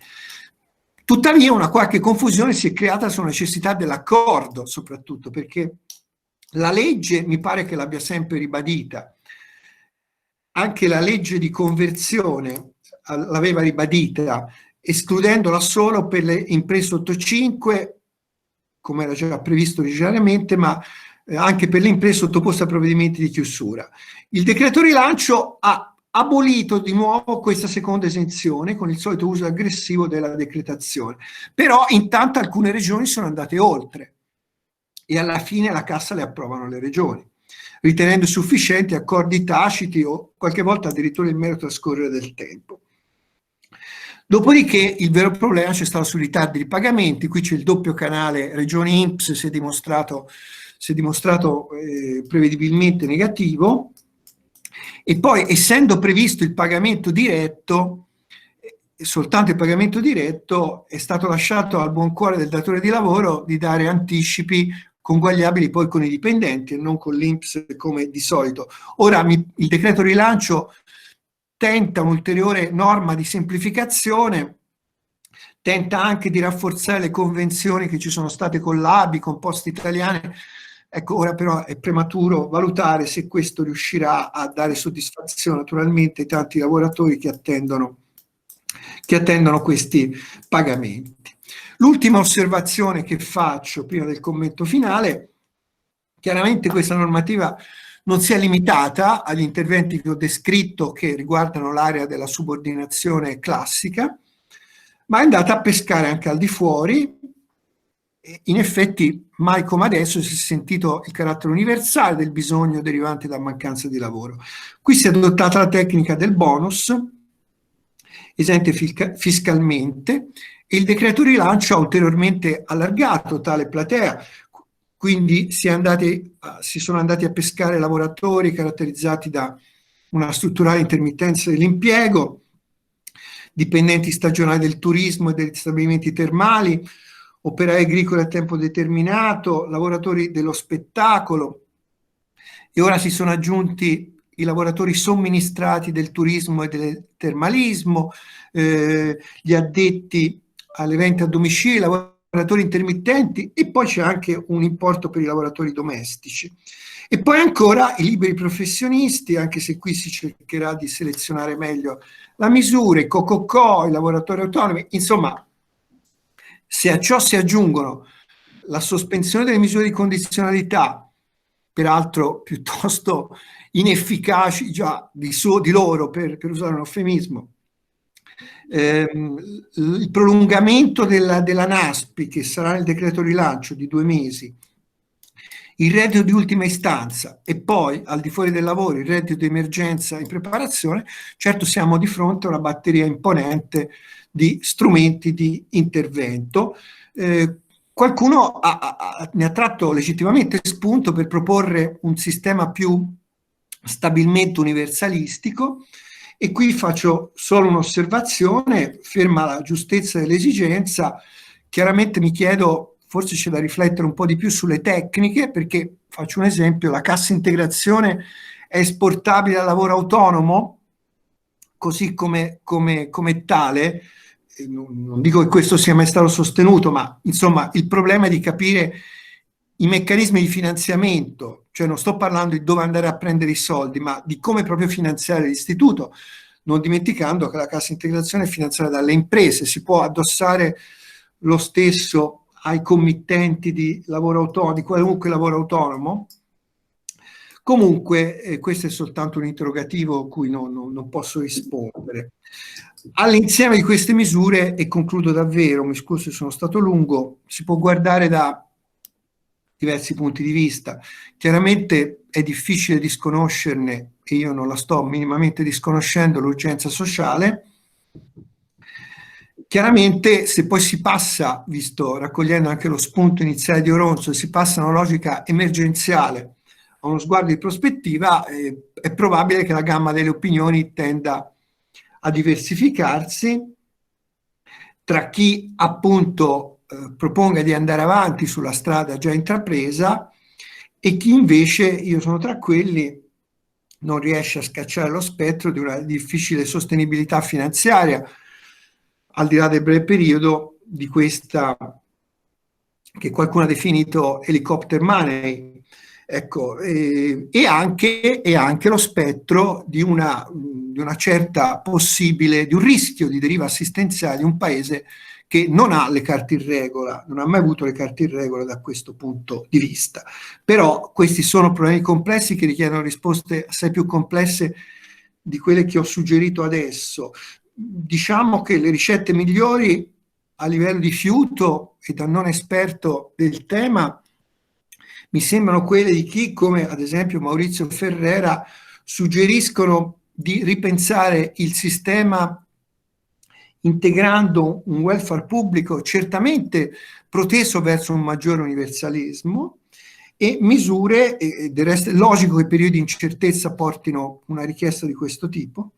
Tuttavia una qualche confusione si è creata sulla necessità dell'accordo, soprattutto perché la legge mi pare che l'abbia sempre ribadita. Anche la legge di conversione l'aveva ribadita, escludendola solo per le imprese sotto 5, come era già previsto originariamente, ma anche per le imprese sottoposte a provvedimenti di chiusura. Il decreto rilancio ha abolito di nuovo questa seconda esenzione con il solito uso aggressivo della decretazione. Però intanto alcune regioni sono andate oltre e alla fine la cassa le approvano le regioni, ritenendo sufficienti accordi taciti o qualche volta addirittura il mero trascorrere del tempo. Dopodiché il vero problema c'è stato sui ritardi di pagamenti. Qui c'è il doppio canale regioni INPS, si è dimostrato prevedibilmente negativo, e poi essendo previsto il pagamento diretto, soltanto il pagamento diretto, è stato lasciato al buon cuore del datore di lavoro di dare anticipi conguagliabili poi con i dipendenti e non con l'INPS come di solito. Ora il decreto rilancio tenta un'ulteriore norma di semplificazione, tenta anche di rafforzare le convenzioni che ci sono state con l'ABI, con Poste Italiane. Ecco, ora però è prematuro valutare se questo riuscirà a dare soddisfazione naturalmente ai tanti lavoratori che attendono questi pagamenti. L'ultima osservazione che faccio prima del commento finale: chiaramente questa normativa non si è limitata agli interventi che ho descritto che riguardano l'area della subordinazione classica, ma è andata a pescare anche al di fuori. In effetti mai come adesso si è sentito il carattere universale del bisogno derivante da mancanza di lavoro. Qui si è adottata la tecnica del bonus, esente fiscalmente, e il decreto rilancio ha ulteriormente allargato tale platea. Quindi si sono andati a pescare lavoratori caratterizzati da una strutturale intermittenza dell'impiego, dipendenti stagionali del turismo e degli stabilimenti termali, operai agricoli a tempo determinato, lavoratori dello spettacolo, e ora si sono aggiunti i lavoratori somministrati del turismo e del termalismo, gli addetti alle vendite a domicilio, i lavoratori intermittenti, e poi c'è anche un importo per i lavoratori domestici. E poi ancora i liberi professionisti, anche se qui si cercherà di selezionare meglio la misura, i co-co-co, i lavoratori autonomi. Insomma, se a ciò si aggiungono la sospensione delle misure di condizionalità, peraltro piuttosto inefficaci già di loro, per usare un eufemismo, il prolungamento della NASPI, che sarà nel decreto rilancio di 2 mesi, il reddito di ultima istanza e poi, al di fuori del lavoro, il reddito di emergenza in preparazione, certo siamo di fronte a una batteria imponente di strumenti di intervento. Qualcuno ne ha tratto legittimamente spunto per proporre un sistema più stabilmente universalistico, e qui faccio solo un'osservazione, ferma la giustezza dell'esigenza. Chiaramente mi chiedo, forse c'è da riflettere un po' di più sulle tecniche, perché faccio un esempio: la cassa integrazione è esportabile al lavoro autonomo così come tale. Non dico che questo sia mai stato sostenuto, ma insomma il problema è di capire i meccanismi di finanziamento, cioè non sto parlando di dove andare a prendere i soldi, ma di come proprio finanziare l'istituto, non dimenticando che la cassa integrazione è finanziata dalle imprese, si può addossare lo stesso ai committenti di lavoro autonomo, di qualunque lavoro autonomo. Comunque questo è soltanto un interrogativo a cui non posso rispondere. All'insieme di queste misure, e concludo davvero, mi scuso se sono stato lungo, si può guardare da diversi punti di vista. Chiaramente è difficile disconoscerne, e io non la sto minimamente disconoscendo, l'urgenza sociale. Chiaramente se poi si passa, visto raccogliendo anche lo spunto iniziale di Oronzo, si passa a una logica emergenziale, a uno sguardo di prospettiva, è probabile che la gamma delle opinioni tenda a diversificarsi tra chi appunto proponga di andare avanti sulla strada già intrapresa e chi invece, io sono tra quelli, non riesce a scacciare lo spettro di una difficile sostenibilità finanziaria al di là del breve periodo di questa che qualcuno ha definito helicopter money, ecco, e anche lo spettro di una certa possibile, di un rischio di deriva assistenziale di un paese che non ha le carte in regola, non ha mai avuto le carte in regola da questo punto di vista. Però questi sono problemi complessi che richiedono risposte assai più complesse di quelle che ho suggerito adesso. Diciamo che le ricette migliori a livello di fiuto e da non esperto del tema mi sembrano quelle di chi, come ad esempio Maurizio Ferrera, suggeriscono di ripensare il sistema integrando un welfare pubblico certamente proteso verso un maggiore universalismo e misure, e del resto è logico che periodi di incertezza portino una richiesta di questo tipo,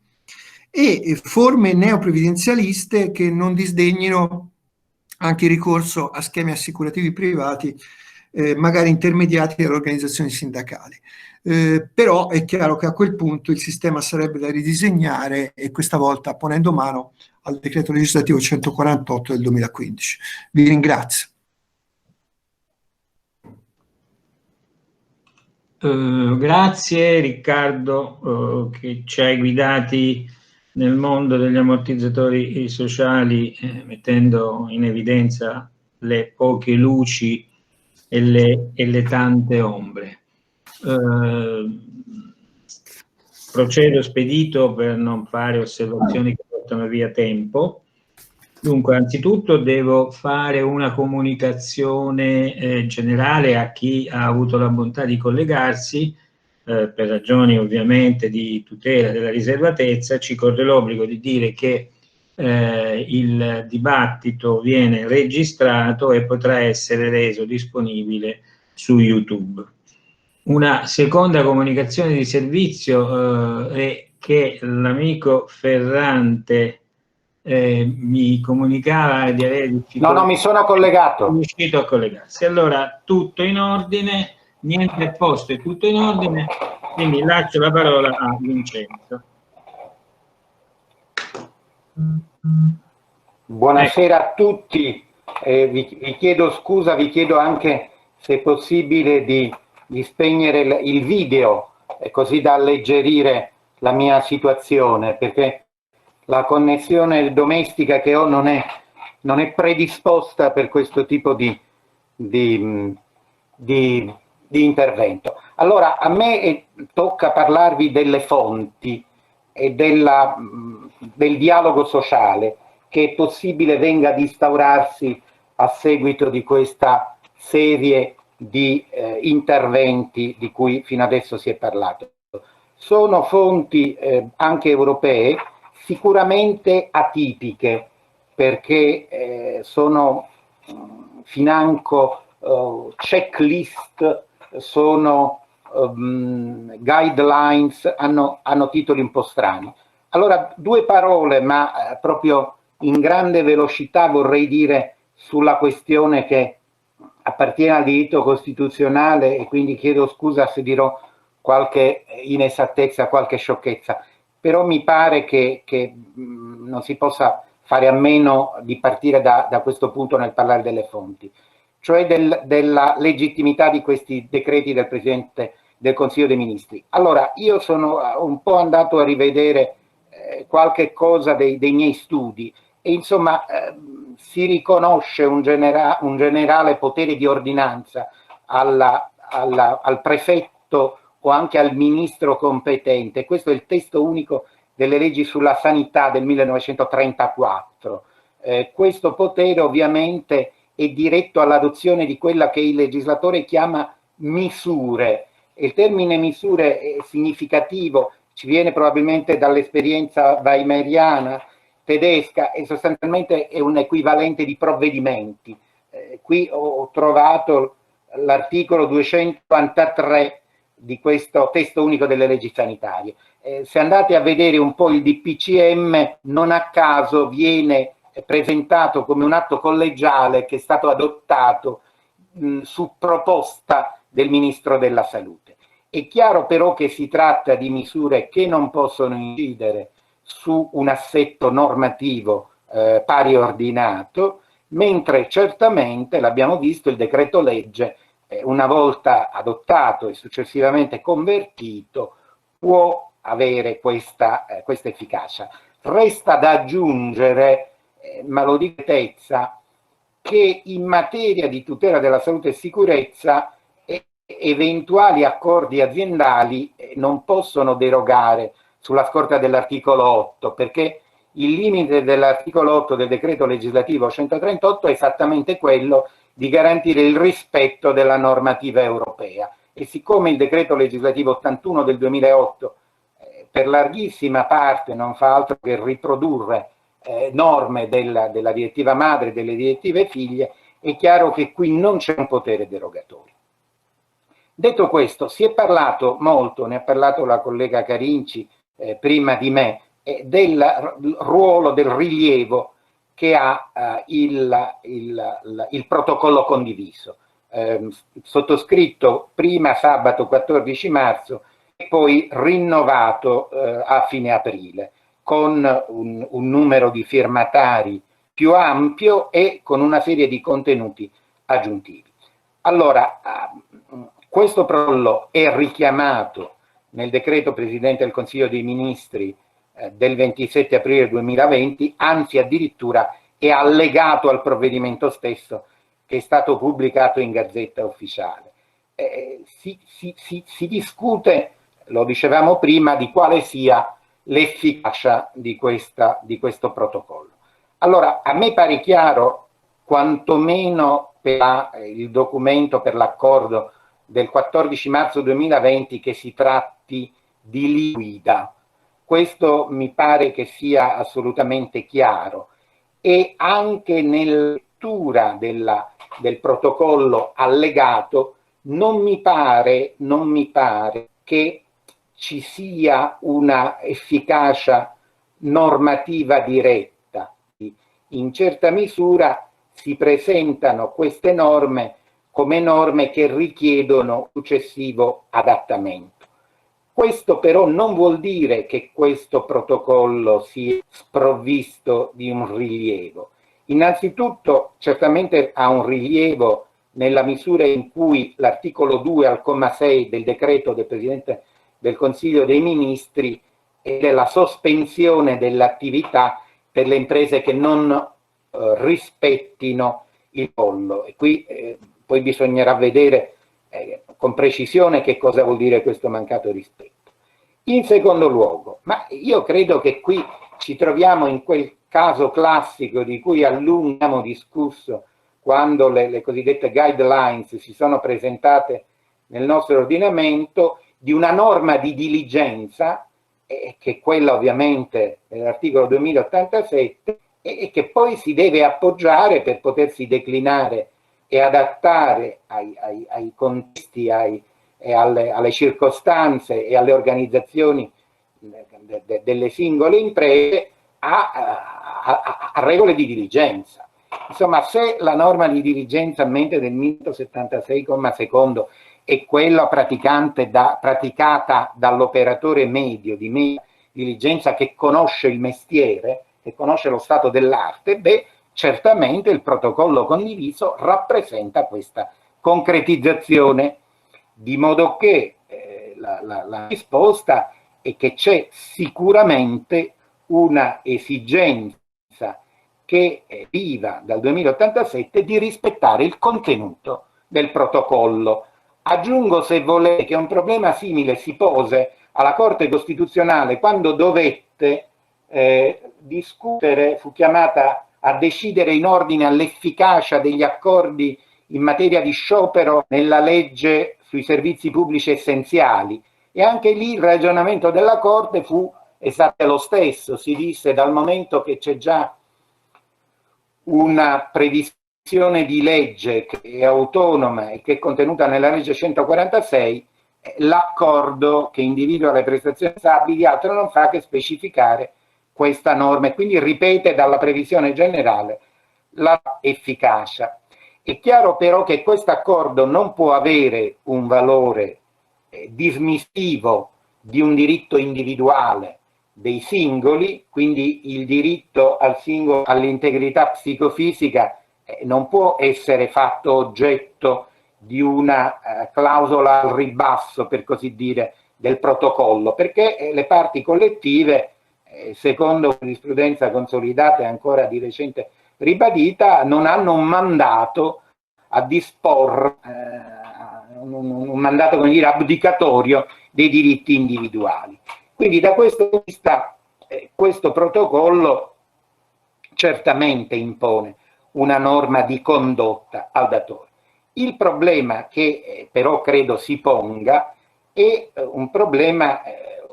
e forme neoprevidenzialiste che non disdegnino anche il ricorso a schemi assicurativi privati, magari intermediati dalle organizzazioni sindacali. Però è chiaro che a quel punto il sistema sarebbe da ridisegnare, e questa volta ponendo mano al decreto legislativo 148 del 2015. Vi ringrazio. Grazie Riccardo, che ci hai guidati nel mondo degli ammortizzatori sociali, mettendo in evidenza le poche luci e le tante ombre. Procedo spedito per non fare osservazioni che portano via tempo. Dunque, anzitutto devo fare una comunicazione generale a chi ha avuto la bontà di collegarsi, per ragioni ovviamente di tutela della riservatezza. Ci corre l'obbligo di dire che il dibattito viene registrato e potrà essere reso disponibile su YouTube. Una seconda comunicazione di servizio è che l'amico Ferrante mi comunicava di avere difficoltà. No, mi sono collegato. È riuscito a collegarsi. Allora, tutto in ordine, niente a posto, è tutto in ordine, quindi lascio la parola a Vincenzo. Buonasera a tutti, vi chiedo scusa, vi chiedo anche se è possibile di spegnere il video, così da alleggerire la mia situazione, perché la connessione domestica che ho non è predisposta per questo tipo di intervento. Allora, a me tocca parlarvi delle fonti e del dialogo sociale che è possibile venga ad instaurarsi a seguito di questa serie di interventi di cui fino adesso si è parlato. Sono fonti anche europee, sicuramente atipiche, perché sono financo checklist, sono guidelines, hanno titoli un po' strani. Allora, due parole, ma proprio in grande velocità vorrei dire sulla questione che appartiene al diritto costituzionale, e quindi chiedo scusa se dirò qualche inesattezza, qualche sciocchezza, però mi pare che non si possa fare a meno di partire da questo punto nel parlare delle fonti, cioè della legittimità di questi decreti del Presidente del Consiglio dei Ministri. Allora, io sono un po' andato a rivedere qualche cosa dei miei studi e insomma si riconosce un generale potere di ordinanza al prefetto o anche al ministro competente. Questo è il testo unico delle leggi sulla sanità del 1934. Questo potere ovviamente è diretto all'adozione di quella che il legislatore chiama misure. Il termine misure è significativo, ci viene probabilmente dall'esperienza weimariana tedesca e sostanzialmente è un equivalente di provvedimenti. Qui ho trovato l'articolo 293 di questo testo unico delle leggi sanitarie. Se andate a vedere un po' il DPCM, non a caso viene presentato come un atto collegiale che è stato adottato su proposta del Ministro della Salute. È chiaro però che si tratta di misure che non possono incidere su un assetto normativo pari ordinato, mentre certamente, l'abbiamo visto, il decreto legge, una volta adottato e successivamente convertito, può avere questa efficacia. Resta da aggiungere, ma lo dico con certezza, che in materia di tutela della salute e sicurezza eventuali accordi aziendali non possono derogare sulla scorta dell'articolo 8, perché il limite dell'articolo 8 del decreto legislativo 138 è esattamente quello di garantire il rispetto della normativa europea. E siccome il decreto legislativo 81 del 2008 per larghissima parte non fa altro che riprodurre norme della direttiva madre e delle direttive figlie, è chiaro che qui non c'è un potere derogatorio. Detto questo, si è parlato molto, ne ha parlato la collega Carinci prima di me, del ruolo, del rilievo che ha il protocollo condiviso, sottoscritto prima sabato 14 marzo e poi rinnovato a fine aprile, con un numero di firmatari più ampio e con una serie di contenuti aggiuntivi. Allora, questo protocollo è richiamato nel decreto Presidente del Consiglio dei Ministri del 27 aprile 2020, anzi addirittura è allegato al provvedimento stesso che è stato pubblicato in Gazzetta Ufficiale. Si discute, lo dicevamo prima, di quale sia l'efficacia di questo protocollo. Allora, a me pare chiaro, quantomeno per il documento, per l'accordo del 14 marzo 2020, che si tratti di linee guida. Questo mi pare che sia assolutamente chiaro, e anche nella lettura del protocollo allegato non mi pare che ci sia una efficacia normativa diretta. in certa misura si presentano queste norme come norme che richiedono successivo adattamento. Questo però non vuol dire che questo protocollo sia sprovvisto di un rilievo. Innanzitutto certamente ha un rilievo nella misura in cui l'articolo 2 al comma 6 del decreto del Presidente del Consiglio dei Ministri è della sospensione dell'attività per le imprese che non rispettino il protocollo. E qui poi bisognerà vedere con precisione che cosa vuol dire questo mancato rispetto. In secondo luogo, ma io credo che qui ci troviamo in quel caso classico di cui a lungo abbiamo discusso quando le cosiddette guidelines si sono presentate nel nostro ordinamento, di una norma di diligenza, che è quella ovviamente dell'articolo 2087, e che poi si deve appoggiare per potersi declinare e adattare ai contesti, e alle circostanze e alle organizzazioni delle singole imprese a regole di diligenza. Insomma, se la norma di diligenza a mente del 1176, secondo, è quella praticata dall'operatore medio di media diligenza che conosce il mestiere, che conosce lo stato dell'arte, beh, certamente il protocollo condiviso rappresenta questa concretizzazione, di modo che la risposta è che c'è sicuramente una esigenza che deriva dal 2087 di rispettare il contenuto del protocollo. Aggiungo, se volete, che un problema simile si pose alla Corte Costituzionale quando dovette discutere, fu chiamata a decidere in ordine all'efficacia degli accordi in materia di sciopero nella legge sui servizi pubblici essenziali, e anche lì il ragionamento della Corte fu esattamente lo stesso. Si disse: dal momento che c'è già una previsione di legge che è autonoma e che è contenuta nella legge 146, l'accordo che individua le prestazioni stabili altro non fa che specificare questa norma e quindi ripete dalla previsione generale la efficacia. È chiaro però che questo accordo non può avere un valore dismissivo di un diritto individuale dei singoli, quindi il diritto al singolo all'integrità psicofisica non può essere fatto oggetto di una clausola al ribasso, per così dire, del protocollo, perché le parti collettive, secondo giurisprudenza consolidata e ancora di recente ribadita, non hanno un mandato a disporre, un mandato, come dire, abdicatorio dei diritti individuali. Quindi da questo punto di vista questo protocollo certamente impone una norma di condotta al datore. Il problema che però credo si ponga è un problema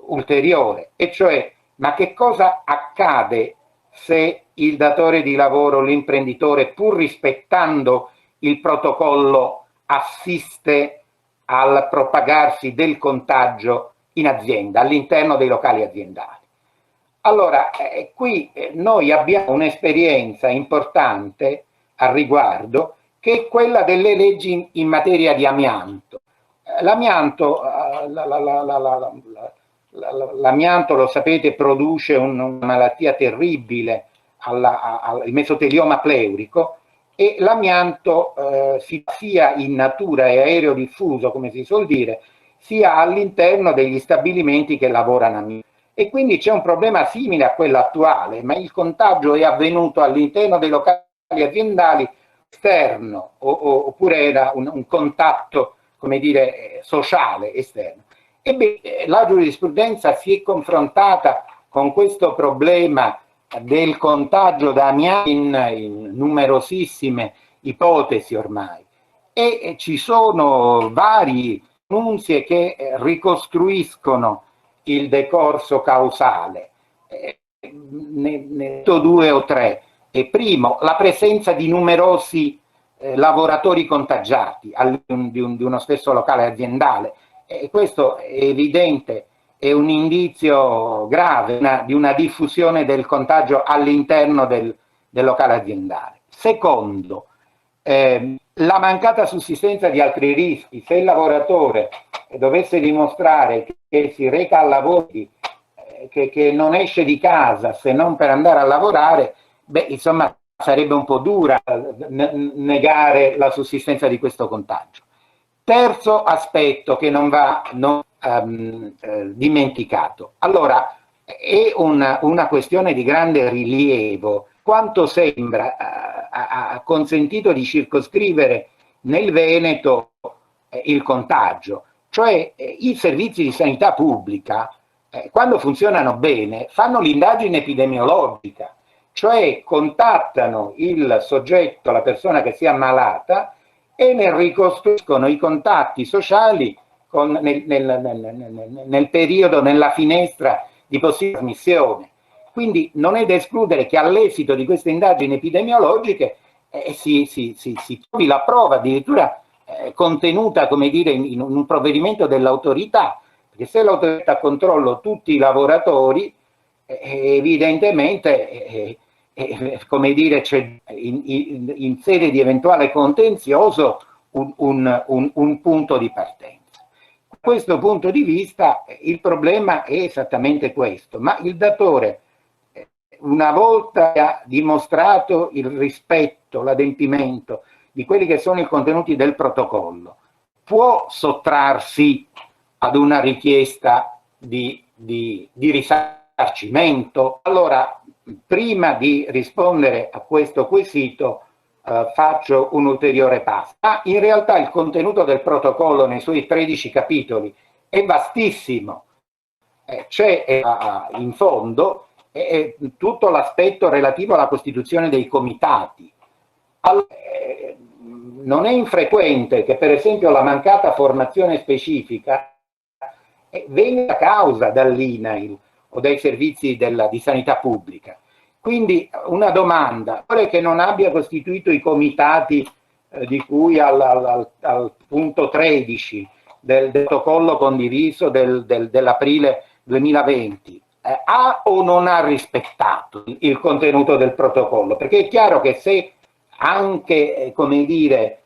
ulteriore, e cioè: ma che cosa accade se il datore di lavoro, l'imprenditore, pur rispettando il protocollo, assiste al propagarsi del contagio in azienda, all'interno dei locali aziendali? Allora, qui noi abbiamo un'esperienza importante al riguardo, che è quella delle leggi in materia di amianto. L'amianto, lo sapete, produce una malattia terribile, il mesotelioma pleurico, e l'amianto sia in natura e aereo diffuso, come si suol dire, sia all'interno degli stabilimenti che lavorano a amianto. E quindi c'è un problema simile a quello attuale, ma il contagio è avvenuto all'interno dei locali aziendali, esterno, oppure era un contatto, come dire, sociale esterno. Ebbene, la giurisprudenza si è confrontata con questo problema del contagio da amianto in numerosissime ipotesi ormai, e ci sono varie pronunzie che ricostruiscono il decorso causale. Ne ho due o tre. E primo, la presenza di numerosi lavoratori contagiati di uno stesso locale aziendale. E questo è evidente, è un indizio grave di una diffusione del contagio all'interno del locale aziendale. Secondo, la mancata sussistenza di altri rischi. Se il lavoratore dovesse dimostrare che si reca al lavoro, che non esce di casa se non per andare a lavorare, beh, insomma, sarebbe un po' dura negare la sussistenza di questo contagio. Terzo aspetto che non va dimenticato. Allora, è una questione di grande rilievo. Quanto sembra ha consentito di circoscrivere nel Veneto il contagio, cioè i servizi di sanità pubblica, quando funzionano bene, fanno l'indagine epidemiologica, cioè contattano il soggetto, la persona che si è ammalata, e ne ricostruiscono i contatti sociali nel periodo, nella finestra di possibile trasmissione. Quindi non è da escludere che all'esito di queste indagini epidemiologiche si trovi la prova addirittura contenuta, come dire, in un provvedimento dell'autorità, perché se l'autorità controlla tutti i lavoratori, evidentemente come dire, c'è in sede di eventuale contenzioso un punto di partenza. Da questo punto di vista il problema è esattamente questo, ma il datore, una volta che ha dimostrato il rispetto, l'adempimento di quelli che sono i contenuti del protocollo, può sottrarsi ad una richiesta di risarcimento? Allora, prima di rispondere a questo quesito faccio un ulteriore passo. In realtà il contenuto del protocollo nei suoi 13 capitoli è vastissimo. C'è in fondo tutto l'aspetto relativo alla costituzione dei comitati. Allora, non è infrequente che per esempio la mancata formazione specifica venga a causa dall'INAIL o dai servizi di sanità pubblica. Quindi una domanda, che non abbia costituito i comitati di cui al punto 13 del protocollo condiviso dell'aprile 2020, ha o non ha rispettato il contenuto del protocollo? Perché è chiaro che se anche, come dire,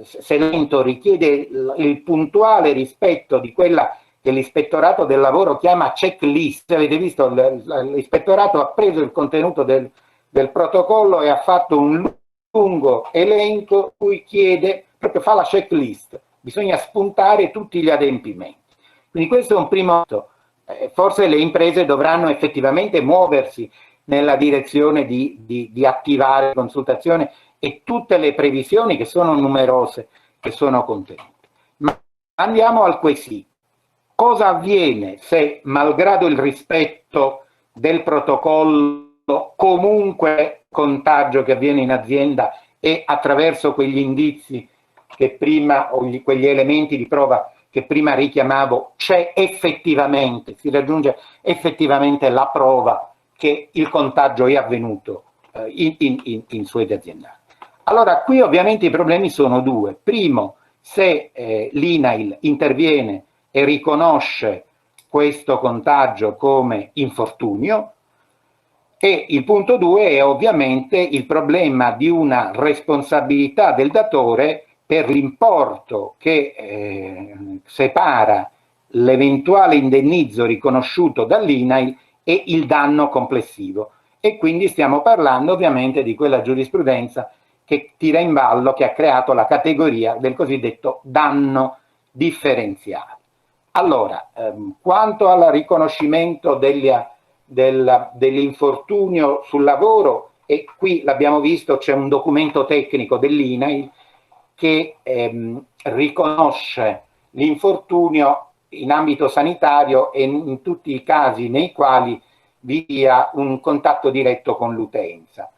se l'evento richiede il puntuale rispetto di quella che l'ispettorato del lavoro chiama checklist, avete visto, l'ispettorato ha preso il contenuto del protocollo e ha fatto un lungo elenco cui chiede, proprio fa la checklist, bisogna spuntare tutti gli adempimenti. Quindi questo è un primo atto. Forse le imprese dovranno effettivamente muoversi nella direzione di attivare consultazione e tutte le previsioni che sono numerose, che sono contenute. Ma andiamo al quesito. Cosa avviene se, malgrado il rispetto del protocollo, comunque contagio che avviene in azienda e attraverso quegli indizi che prima, o quegli elementi di prova che prima richiamavo, c'è effettivamente, si raggiunge effettivamente la prova che il contagio è avvenuto in sede aziendale? Allora, qui ovviamente i problemi sono due. Primo, se l'INAIL interviene e riconosce questo contagio come infortunio, e il punto 2 è ovviamente il problema di una responsabilità del datore per l'importo che separa l'eventuale indennizzo riconosciuto dall'INAIL e il danno complessivo. E quindi stiamo parlando ovviamente di quella giurisprudenza che tira in ballo, che ha creato la categoria del cosiddetto danno differenziale. Allora, quanto al riconoscimento dell'infortunio sul lavoro, e qui l'abbiamo visto, c'è un documento tecnico dell'INAIL che riconosce l'infortunio in ambito sanitario e in tutti i casi nei quali vi sia un contatto diretto con l'utenza.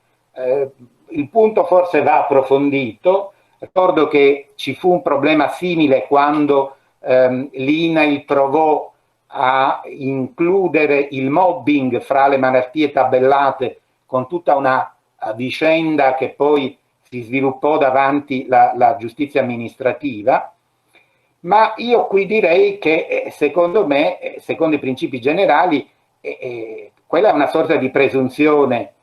Il punto forse va approfondito. Ricordo che ci fu un problema simile quando l'INAIL provò a includere il mobbing fra le malattie tabellate, con tutta una vicenda che poi si sviluppò davanti la giustizia amministrativa. Ma io qui direi che secondo me, secondo i principi generali, quella è una sorta di presunzione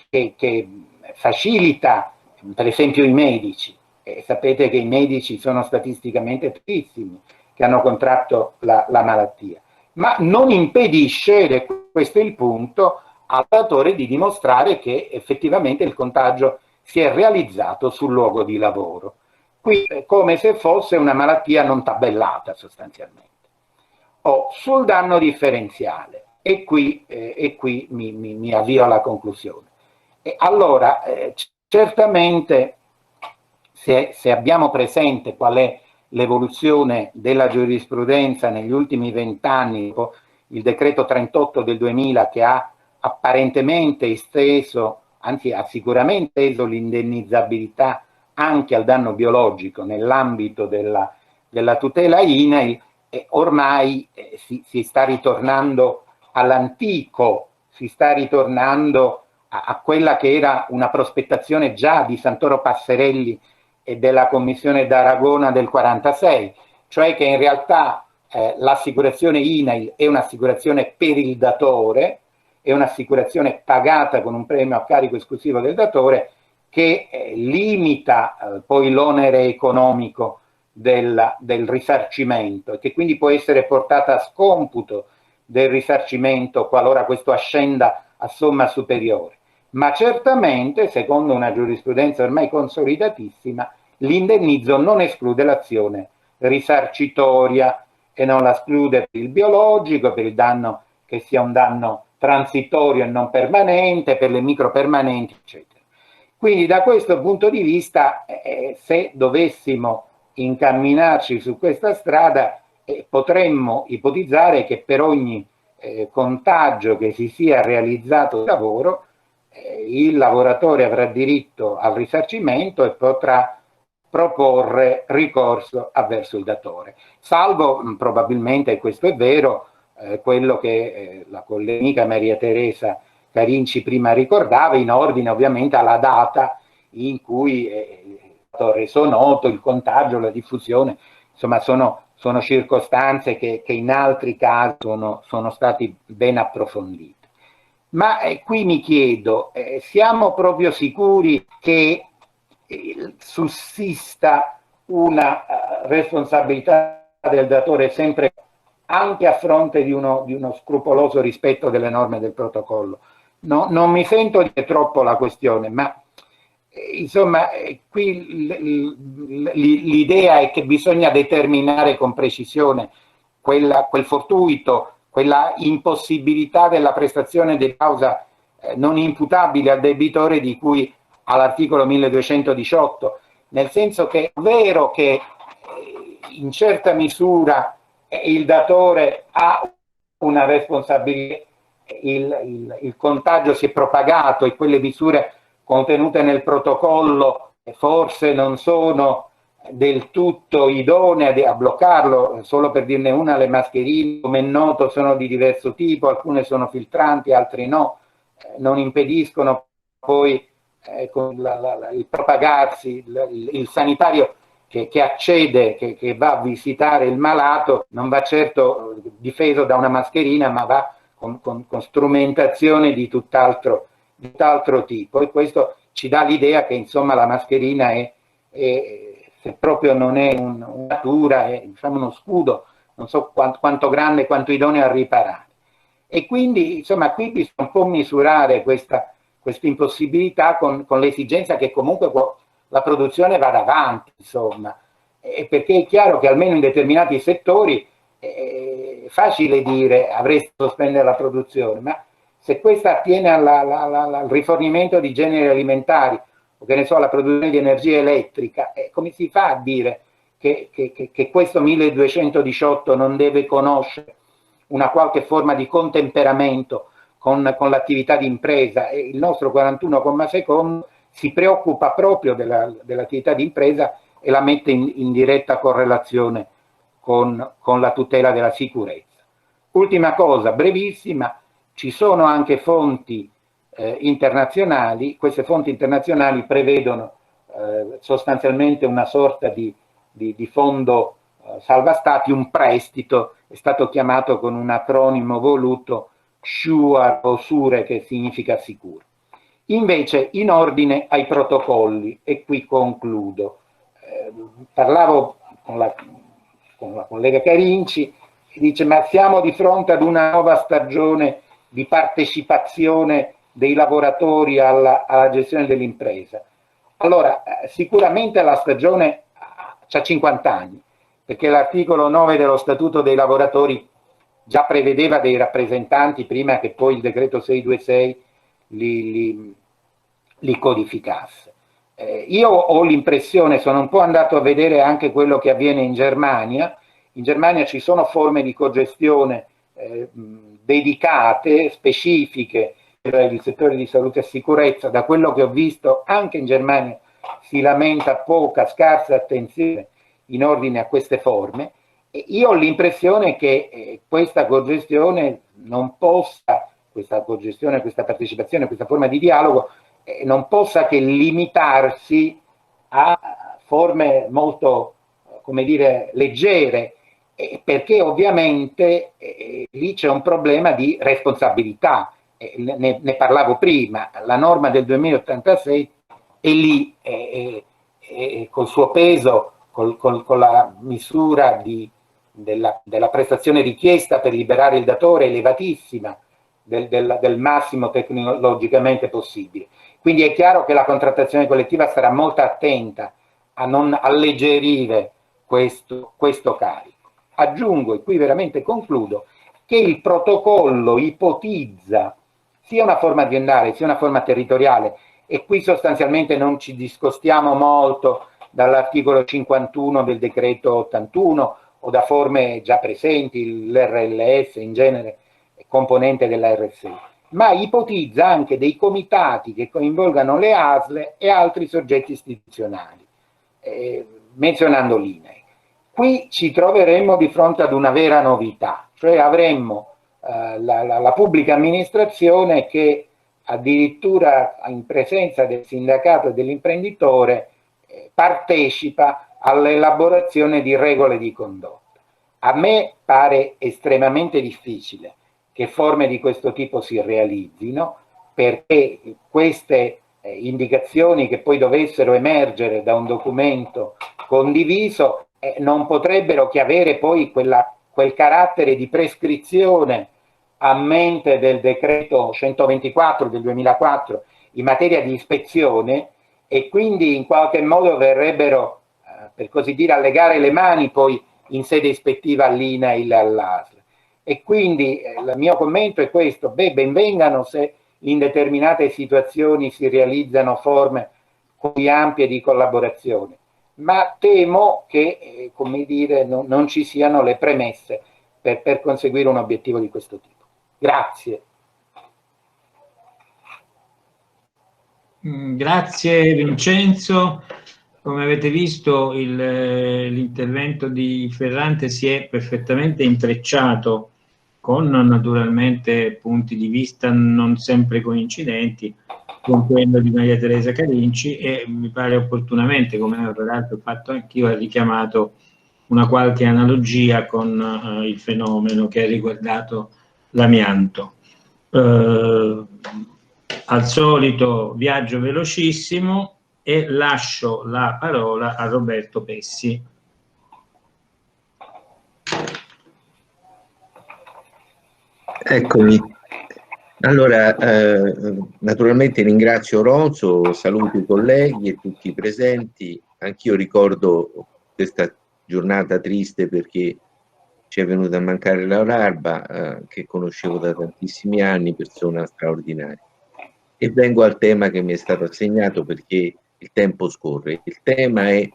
che facilita per esempio i medici. Sapete che i medici sono statisticamente pochissimi che hanno contratto la malattia, ma non impedisce, ed è questo il punto, al datore di dimostrare che effettivamente il contagio si è realizzato sul luogo di lavoro. Qui è come se fosse una malattia non tabellata sostanzialmente. Sul danno differenziale, e qui mi avvio alla conclusione. Allora, certamente se abbiamo presente qual è l'evoluzione della giurisprudenza negli ultimi 20 anni, il decreto 38 del 2000 che ha apparentemente esteso, anzi ha sicuramente esteso l'indennizzabilità anche al danno biologico nell'ambito della tutela INAIL, ormai si sta ritornando all'antico, si sta ritornando a quella che era una prospettazione già di Santoro Passerelli e della Commissione d'Aragona del 46, cioè che in realtà l'assicurazione INAIL è un'assicurazione per il datore, è un'assicurazione pagata con un premio a carico esclusivo del datore che limita poi l'onere economico del risarcimento e che quindi può essere portata a scomputo del risarcimento qualora questo ascenda a somma superiore. Ma certamente, secondo una giurisprudenza ormai consolidatissima, l'indennizzo non esclude l'azione risarcitoria e non la esclude per il biologico, per il danno che sia un danno transitorio e non permanente, per le micropermanenti, eccetera. Quindi da questo punto di vista, se dovessimo incamminarci su questa strada, potremmo ipotizzare che per ogni contagio che si sia realizzato sul lavoro, il lavoratore avrà diritto al risarcimento e potrà proporre ricorso avverso il datore, salvo probabilmente, e questo è vero, quello che la collega Maria Teresa Carinci prima ricordava, in ordine ovviamente alla data in cui è stato reso noto il contagio, la diffusione, insomma sono circostanze che in altri casi sono stati ben approfondite. Ma qui mi chiedo, siamo proprio sicuri che sussista una responsabilità del datore sempre anche a fronte di uno scrupoloso rispetto delle norme del protocollo? No, non mi sento di troppo la questione, ma insomma qui l'idea è che bisogna determinare con precisione quel fortuito, quella impossibilità della prestazione di causa non imputabile al debitore di cui all'articolo 1218, nel senso che è vero che in certa misura il datore ha una responsabilità, il contagio si è propagato e quelle misure contenute nel protocollo forse non sono del tutto idonee a bloccarlo. Solo per dirne una, le mascherine, come è noto, sono di diverso tipo, alcune sono filtranti, altre no, non impediscono poi con il propagarsi. Il sanitario che accede, che va a visitare il malato, non va certo difeso da una mascherina, ma va con strumentazione di tutt'altro tipo, e questo ci dà l'idea che insomma la mascherina è se proprio non è un'armatura, è diciamo uno scudo, non so quanto grande, quanto idoneo a riparare. E quindi insomma qui bisogna un po' misurare questa impossibilità con l'esigenza che comunque la produzione vada avanti, insomma, perché è chiaro che almeno in determinati settori è facile dire avreste sospendere la produzione, ma se questa attiene al rifornimento di generi alimentari o che ne so, alla produzione di energia elettrica, come si fa a dire che questo 1218 non deve conoscere una qualche forma di contemperamento con l'attività di impresa? E il nostro 41,2 si preoccupa proprio dell'attività di impresa e la mette in diretta correlazione con la tutela della sicurezza. Ultima cosa, brevissima, ci sono anche fonti internazionali. Queste fonti internazionali prevedono sostanzialmente una sorta di fondo salva stati, un prestito, è stato chiamato con un acronimo voluto SURE, che significa sicuro. Invece in ordine ai protocolli, e qui concludo, parlavo con la collega Carinci, che dice ma siamo di fronte ad una nuova stagione di partecipazione dei lavoratori alla gestione dell'impresa. Allora, sicuramente la stagione ha 50 anni, perché l'articolo 9 dello Statuto dei lavoratori già prevedeva dei rappresentanti prima che poi il decreto 626 li codificasse. Io ho l'impressione, sono un po' andato a vedere anche quello che avviene in Germania ci sono forme di cogestione dedicate, specifiche per il settore di salute e sicurezza. Da quello che ho visto anche in Germania si lamenta poca, scarsa attenzione in ordine a queste forme. E io ho l'impressione che questa cogestione non possa, questa partecipazione, questa forma di dialogo non possa che limitarsi a forme molto, come dire, leggere, perché ovviamente lì c'è un problema di responsabilità. Ne parlavo prima, la norma del 2086 è lì col suo peso, con la misura della prestazione richiesta per liberare il datore elevatissima, del massimo tecnologicamente possibile. Quindi è chiaro che la contrattazione collettiva sarà molto attenta a non alleggerire questo carico. Aggiungo, e qui veramente concludo, che il protocollo ipotizza sia una forma aziendale sia una forma territoriale, e qui sostanzialmente non ci discostiamo molto dall'articolo 51 del decreto 81 o da forme già presenti, l'RLS in genere è componente della RSI, ma ipotizza anche dei comitati che coinvolgano le ASL e altri soggetti istituzionali, menzionando l'INAIL. Qui ci troveremmo di fronte ad una vera novità, cioè avremmo la pubblica amministrazione che addirittura in presenza del sindacato e dell'imprenditore partecipa all'elaborazione di regole di condotta. A me pare estremamente difficile che forme di questo tipo si realizzino, perché queste indicazioni che poi dovessero emergere da un documento condiviso non potrebbero che avere poi quel carattere di prescrizione a mente del decreto 124 del 2004 in materia di ispezione, e quindi in qualche modo verrebbero, per così dire, a legare le mani poi in sede ispettiva all'INAIL e all'ASL. E quindi il mio commento è questo: benvengano se in determinate situazioni si realizzano forme così ampie di collaborazione, ma temo che come dire, non ci siano le premesse per conseguire un obiettivo di questo tipo. Grazie. Grazie Vincenzo. Come avete visto, l'intervento di Ferrante si è perfettamente intrecciato con naturalmente punti di vista non sempre coincidenti con quello di Maria Teresa Carinci, e mi pare opportunamente, come peraltro ho fatto anch'io, ha richiamato una qualche analogia con il fenomeno che ha riguardato l'amianto. Al solito viaggio velocissimo e lascio la parola a Roberto Pessi. Eccomi. Allora, naturalmente ringrazio Ronzo, saluto i colleghi e tutti i presenti. Anch'io ricordo questa giornata triste perché ci è venuta a mancare Laura Arba, che conoscevo da tantissimi anni, persona straordinaria. E vengo al tema che mi è stato assegnato perché il tempo scorre. Il tema è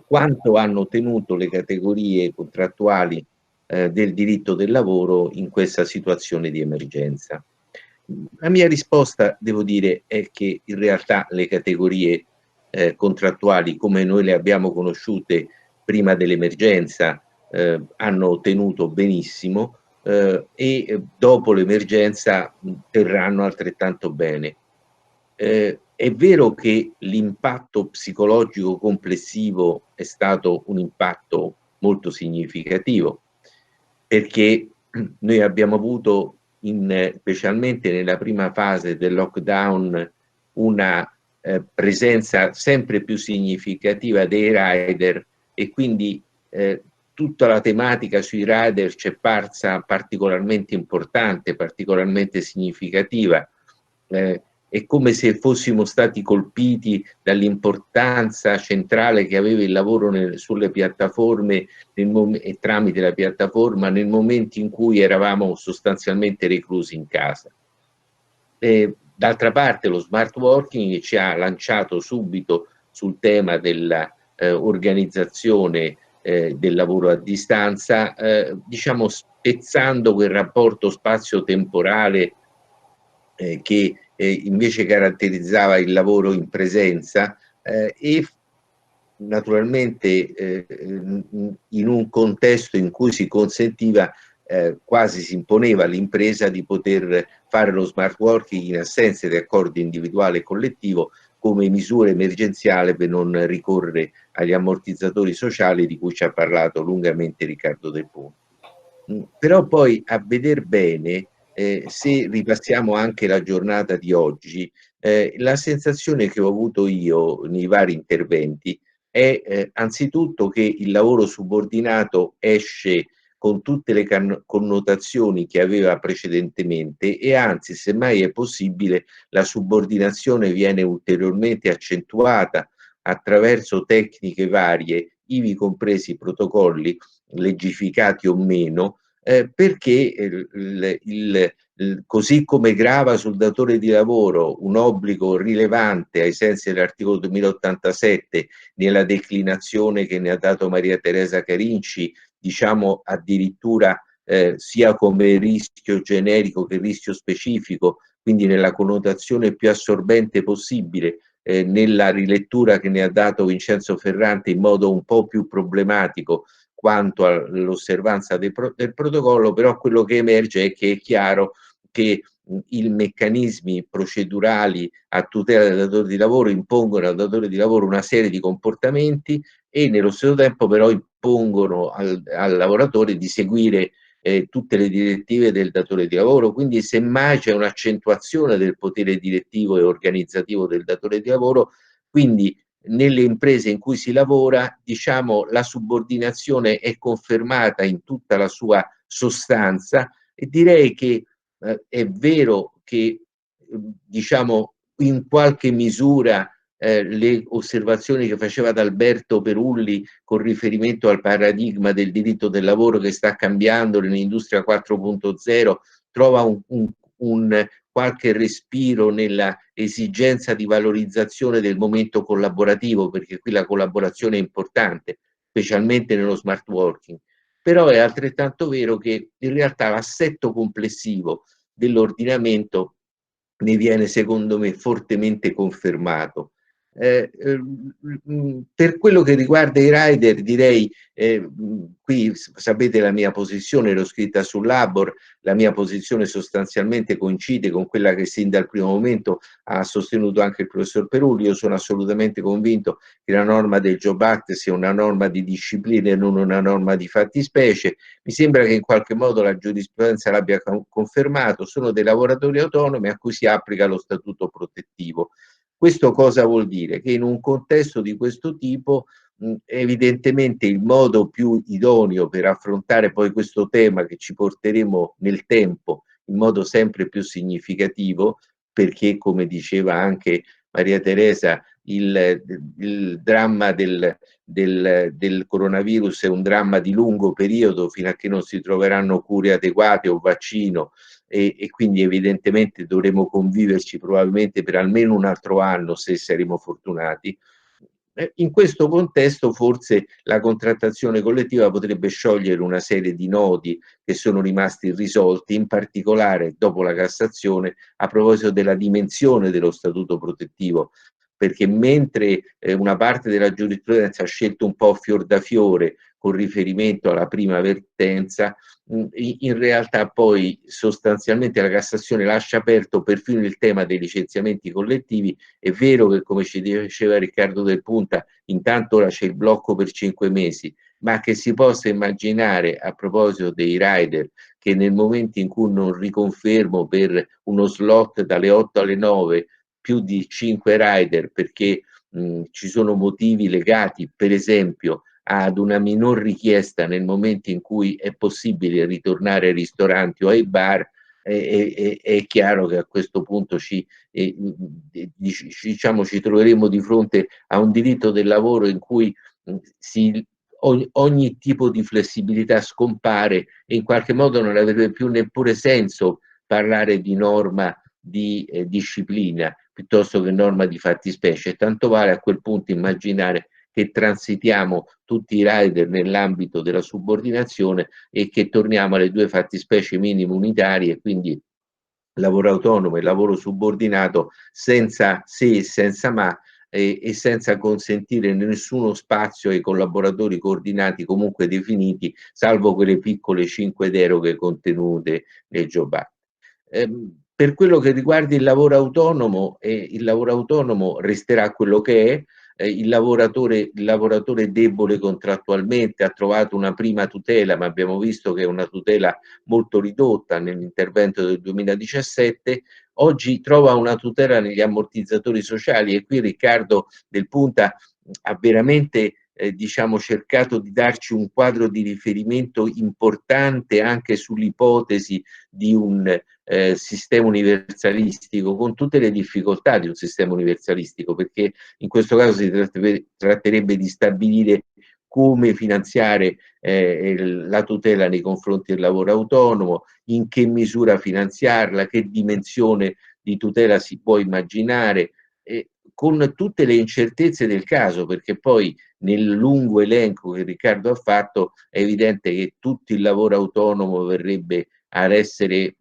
quanto hanno tenuto le categorie contrattuali del diritto del lavoro in questa situazione di emergenza. La mia risposta, devo dire, è che in realtà le categorie contrattuali come noi le abbiamo conosciute prima dell'emergenza hanno tenuto benissimo e dopo l'emergenza terranno altrettanto bene. È vero che l'impatto psicologico complessivo è stato un impatto molto significativo, perché noi abbiamo avuto, specialmente nella prima fase del lockdown, una presenza sempre più significativa dei rider, e quindi tutta la tematica sui rider ci è parsa particolarmente importante, particolarmente significativa. È come se fossimo stati colpiti dall'importanza centrale che aveva il lavoro sulle piattaforme e tramite la piattaforma nel momento in cui eravamo sostanzialmente reclusi in casa. D'altra parte lo smart working ci ha lanciato subito sul tema dell'organizzazione del lavoro a distanza, diciamo spezzando quel rapporto spazio-temporale che invece caratterizzava il lavoro in presenza, e naturalmente in un contesto in cui si consentiva, quasi si imponeva all'impresa di poter fare lo smart working in assenza di accordo individuale e collettivo come misura emergenziale per non ricorrere agli ammortizzatori sociali di cui ci ha parlato lungamente Riccardo Del Ponte. Però poi, a veder bene, se ripassiamo anche la giornata di oggi, la sensazione che ho avuto io nei vari interventi è anzitutto che il lavoro subordinato esce con tutte le connotazioni che aveva precedentemente, e anzi, semmai è possibile, la subordinazione viene ulteriormente accentuata attraverso tecniche varie, ivi compresi protocolli legificati o meno, perché così come grava sul datore di lavoro un obbligo rilevante ai sensi dell'articolo 2087 nella declinazione che ne ha dato Maria Teresa Carinci, diciamo addirittura sia come rischio generico che rischio specifico, quindi nella connotazione più assorbente possibile, nella rilettura che ne ha dato Vincenzo Ferrante in modo un po' più problematico quanto all'osservanza del protocollo, però quello che emerge è che è chiaro che i meccanismi procedurali a tutela del datore di lavoro impongono al datore di lavoro una serie di comportamenti, e nello stesso tempo però impongono al lavoratore di seguire tutte le direttive del datore di lavoro. Quindi semmai c'è un'accentuazione del potere direttivo e organizzativo del datore di lavoro. Quindi nelle imprese in cui si lavora, diciamo, la subordinazione è confermata in tutta la sua sostanza, e direi che è vero che diciamo in qualche misura le osservazioni che faceva Adalberto Perulli con riferimento al paradigma del diritto del lavoro che sta cambiando nell'industria 4.0 trova un qualche respiro nella esigenza di valorizzazione del momento collaborativo, perché qui la collaborazione è importante, specialmente nello smart working. Però è altrettanto vero che in realtà l'assetto complessivo dell'ordinamento ne viene, secondo me, fortemente confermato. Per quello che riguarda i rider, direi, qui sapete la mia posizione, l'ho scritta sul Labor, la mia posizione sostanzialmente coincide con quella che sin dal primo momento ha sostenuto anche il professor Perulli. Io sono assolutamente convinto che la norma del Job Act sia una norma di disciplina e non una norma di fattispecie. Mi sembra che in qualche modo la giurisprudenza l'abbia confermato. Sono dei lavoratori autonomi a cui si applica lo statuto protettivo. Questo cosa vuol dire? Che in un contesto di questo tipo evidentemente il modo più idoneo per affrontare poi questo tema, che ci porteremo nel tempo in modo sempre più significativo, perché come diceva anche Maria Teresa, il dramma del coronavirus è un dramma di lungo periodo fino a che non si troveranno cure adeguate o vaccino, e quindi evidentemente dovremo conviverci probabilmente per almeno un altro anno, se saremo fortunati. In questo contesto forse la contrattazione collettiva potrebbe sciogliere una serie di nodi che sono rimasti irrisolti, in particolare dopo la Cassazione, a proposito della dimensione dello statuto protettivo, perché mentre una parte della giurisprudenza ha scelto un po' fior da fiore con riferimento alla prima vertenza, in realtà poi sostanzialmente la Cassazione lascia aperto perfino il tema dei licenziamenti collettivi. È vero che, come ci diceva Riccardo Del Punta, intanto ora c'è il blocco per 5 mesi, ma che si possa immaginare, a proposito dei rider, che nel momento in cui non riconfermo per uno slot dalle 8 alle 9 più di 5 rider perché ci sono motivi legati, per esempio, ad una minor richiesta nel momento in cui è possibile ritornare ai ristoranti o ai bar, è chiaro che a questo punto diciamo, ci troveremo di fronte a un diritto del lavoro in cui ogni tipo di flessibilità scompare e in qualche modo non avrebbe più neppure senso parlare di norma di disciplina piuttosto che norma di fattispecie. Tanto vale a quel punto immaginare che transitiamo tutti i rider nell'ambito della subordinazione e che torniamo alle due fattispecie minime unitarie, quindi lavoro autonomo e lavoro subordinato, senza se e senza ma, e senza consentire nessuno spazio ai collaboratori coordinati comunque definiti, salvo quelle piccole 5 deroghe contenute nel Job Act. Per quello che riguarda il lavoro autonomo resterà quello che è. Il lavoratore debole contrattualmente ha trovato una prima tutela, ma abbiamo visto che è una tutela molto ridotta nell'intervento del 2017, oggi trova una tutela negli ammortizzatori sociali, e qui Riccardo Del Punta ha veramente diciamo, cercato di darci un quadro di riferimento importante anche sull'ipotesi di un sistema universalistico, con tutte le difficoltà di un sistema universalistico, perché in questo caso si tratterebbe di stabilire come finanziare la tutela nei confronti del lavoro autonomo, in che misura finanziarla, che dimensione di tutela si può immaginare, con tutte le incertezze del caso, perché poi nel lungo elenco che Riccardo ha fatto è evidente che tutto il lavoro autonomo verrebbe ad essere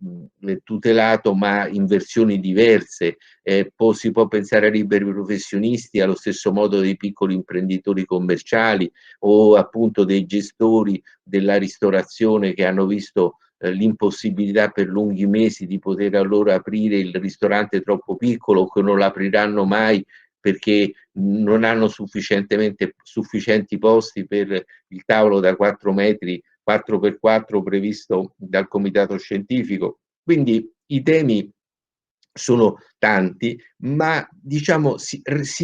tutelato, ma in versioni diverse. Si può pensare a liberi professionisti allo stesso modo dei piccoli imprenditori commerciali o appunto dei gestori della ristorazione che hanno visto l'impossibilità per lunghi mesi di poter allora aprire il ristorante troppo piccolo, o che non l'apriranno mai perché non hanno sufficienti posti per il tavolo da 4 metri 4x4 previsto dal comitato scientifico. Quindi i temi sono tanti, ma diciamo si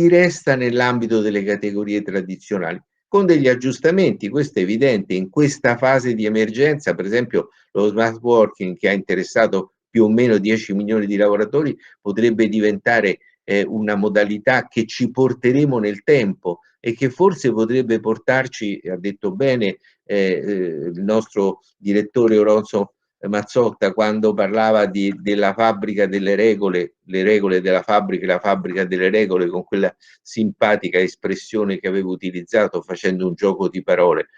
resta nell'ambito delle categorie tradizionali, con degli aggiustamenti. Questo è evidente. In questa fase di emergenza, per esempio, lo smart working, che ha interessato più o meno 10 milioni di lavoratori, potrebbe diventare una modalità che ci porteremo nel tempo e che forse potrebbe portarci, ha detto bene il nostro direttore Oronzo Mazzotta quando parlava della fabbrica delle regole, le regole della fabbrica e la fabbrica delle regole, con quella simpatica espressione che avevo utilizzato facendo un gioco di parole.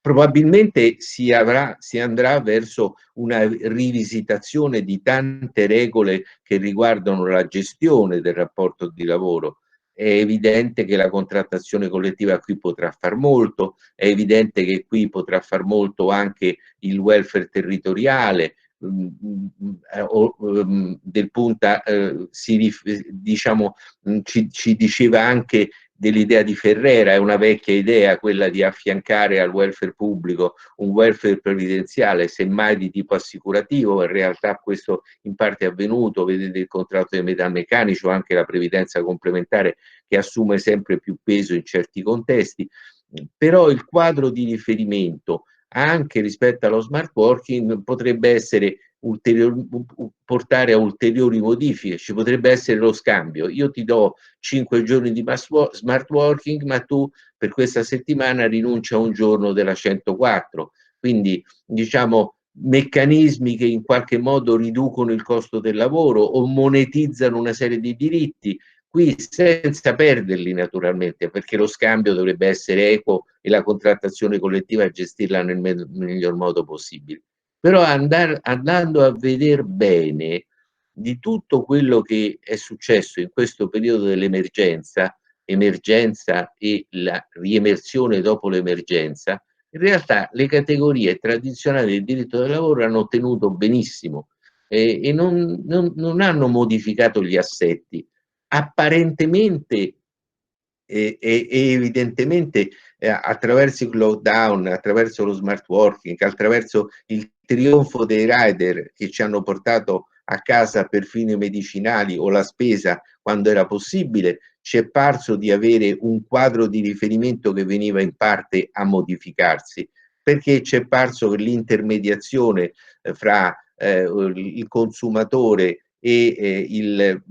Probabilmente si andrà verso una rivisitazione di tante regole che riguardano la gestione del rapporto di lavoro. È evidente che la contrattazione collettiva qui potrà far molto, è evidente che qui potrà far molto anche il welfare territoriale. Del Punta diciamo, ci diceva anche dell'idea di Ferrera, è una vecchia idea quella di affiancare al welfare pubblico un welfare previdenziale, semmai di tipo assicurativo. In realtà questo in parte è avvenuto, vedete il contratto dei metalmeccanici o anche la previdenza complementare che assume sempre più peso in certi contesti, però il quadro di riferimento anche rispetto allo smart working potrebbe essere portare a ulteriori modifiche. Ci potrebbe essere lo scambio: io ti do 5 giorni di smart working, ma tu per questa settimana rinunci a un giorno della 104. Quindi diciamo meccanismi che in qualche modo riducono il costo del lavoro o monetizzano una serie di diritti, qui senza perderli naturalmente, perché lo scambio dovrebbe essere equo e la contrattazione collettiva gestirla nel miglior modo possibile. Però andando a vedere bene di tutto quello che è successo in questo periodo dell'emergenza e la riemersione dopo l'emergenza, in realtà le categorie tradizionali del diritto del lavoro hanno ottenuto benissimo e non hanno modificato gli assetti. Apparentemente e evidentemente attraverso il lockdown, attraverso lo smart working, attraverso il trionfo dei rider che ci hanno portato a casa perfino i medicinali o la spesa quando era possibile, ci è parso di avere un quadro di riferimento che veniva in parte a modificarsi, perché ci è parso che l'intermediazione fra il consumatore e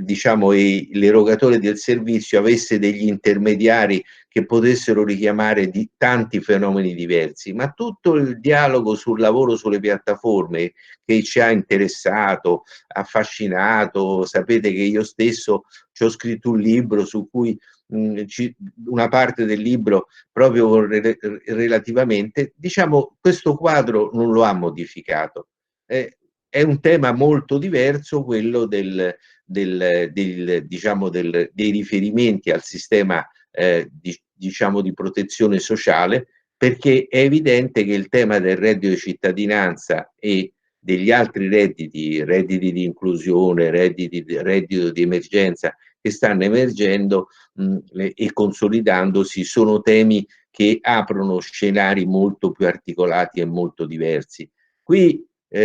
diciamo l'erogatore del servizio avesse degli intermediari che potessero richiamare di tanti fenomeni diversi, ma tutto il dialogo sul lavoro sulle piattaforme che ci ha interessato, affascinato. Sapete che io stesso ci ho scritto un libro su cui una parte del libro proprio relativamente, diciamo, questo quadro non lo ha modificato. È un tema molto diverso quello dei riferimenti al sistema diciamo di protezione sociale, perché è evidente che il tema del reddito di cittadinanza e degli altri redditi di inclusione, reddito di emergenza che stanno emergendo e consolidandosi, sono temi che aprono scenari molto più articolati e molto diversi. Qui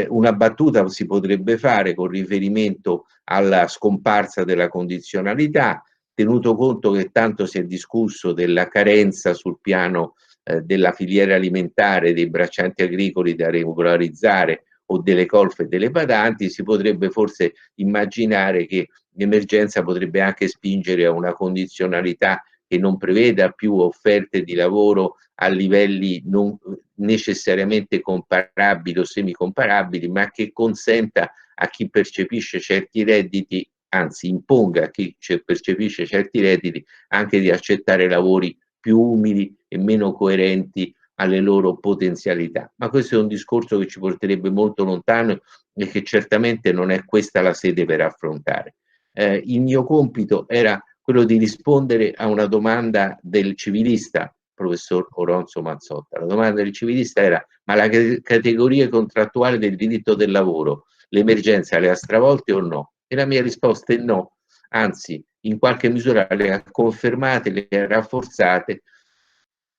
una battuta si potrebbe fare con riferimento alla scomparsa della condizionalità, tenuto conto che tanto si è discusso della carenza sul piano della filiera alimentare, dei braccianti agricoli da regolarizzare o delle colf e delle badanti, si potrebbe forse immaginare che l'emergenza potrebbe anche spingere a una condizionalità che non preveda più offerte di lavoro a livelli non necessariamente comparabili o semicomparabili, ma che consenta a chi percepisce certi redditi, anzi imponga a chi percepisce certi redditi, anche di accettare lavori più umili e meno coerenti alle loro potenzialità. Ma questo è un discorso che ci porterebbe molto lontano e che certamente non è questa la sede per affrontare. Il mio compito era quello di rispondere a una domanda del civilista, professor Oronzo Mazzotta. La domanda del civilista era: ma la categoria contrattuale del diritto del lavoro, l'emergenza le ha stravolte o no? E la mia risposta è no, anzi in qualche misura le ha confermate, le ha rafforzate,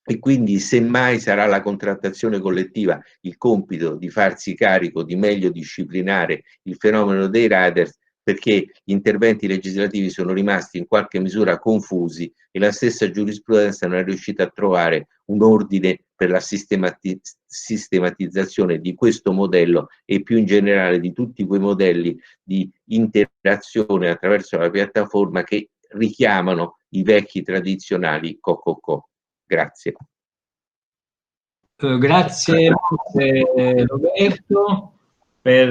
e quindi semmai sarà la contrattazione collettiva il compito di farsi carico di meglio disciplinare il fenomeno dei riders, perché gli interventi legislativi sono rimasti in qualche misura confusi e la stessa giurisprudenza non è riuscita a trovare un ordine per la sistematizzazione di questo modello e più in generale di tutti quei modelli di interazione attraverso la piattaforma che richiamano i vecchi tradizionali co-co-co. Grazie. Grazie Roberto per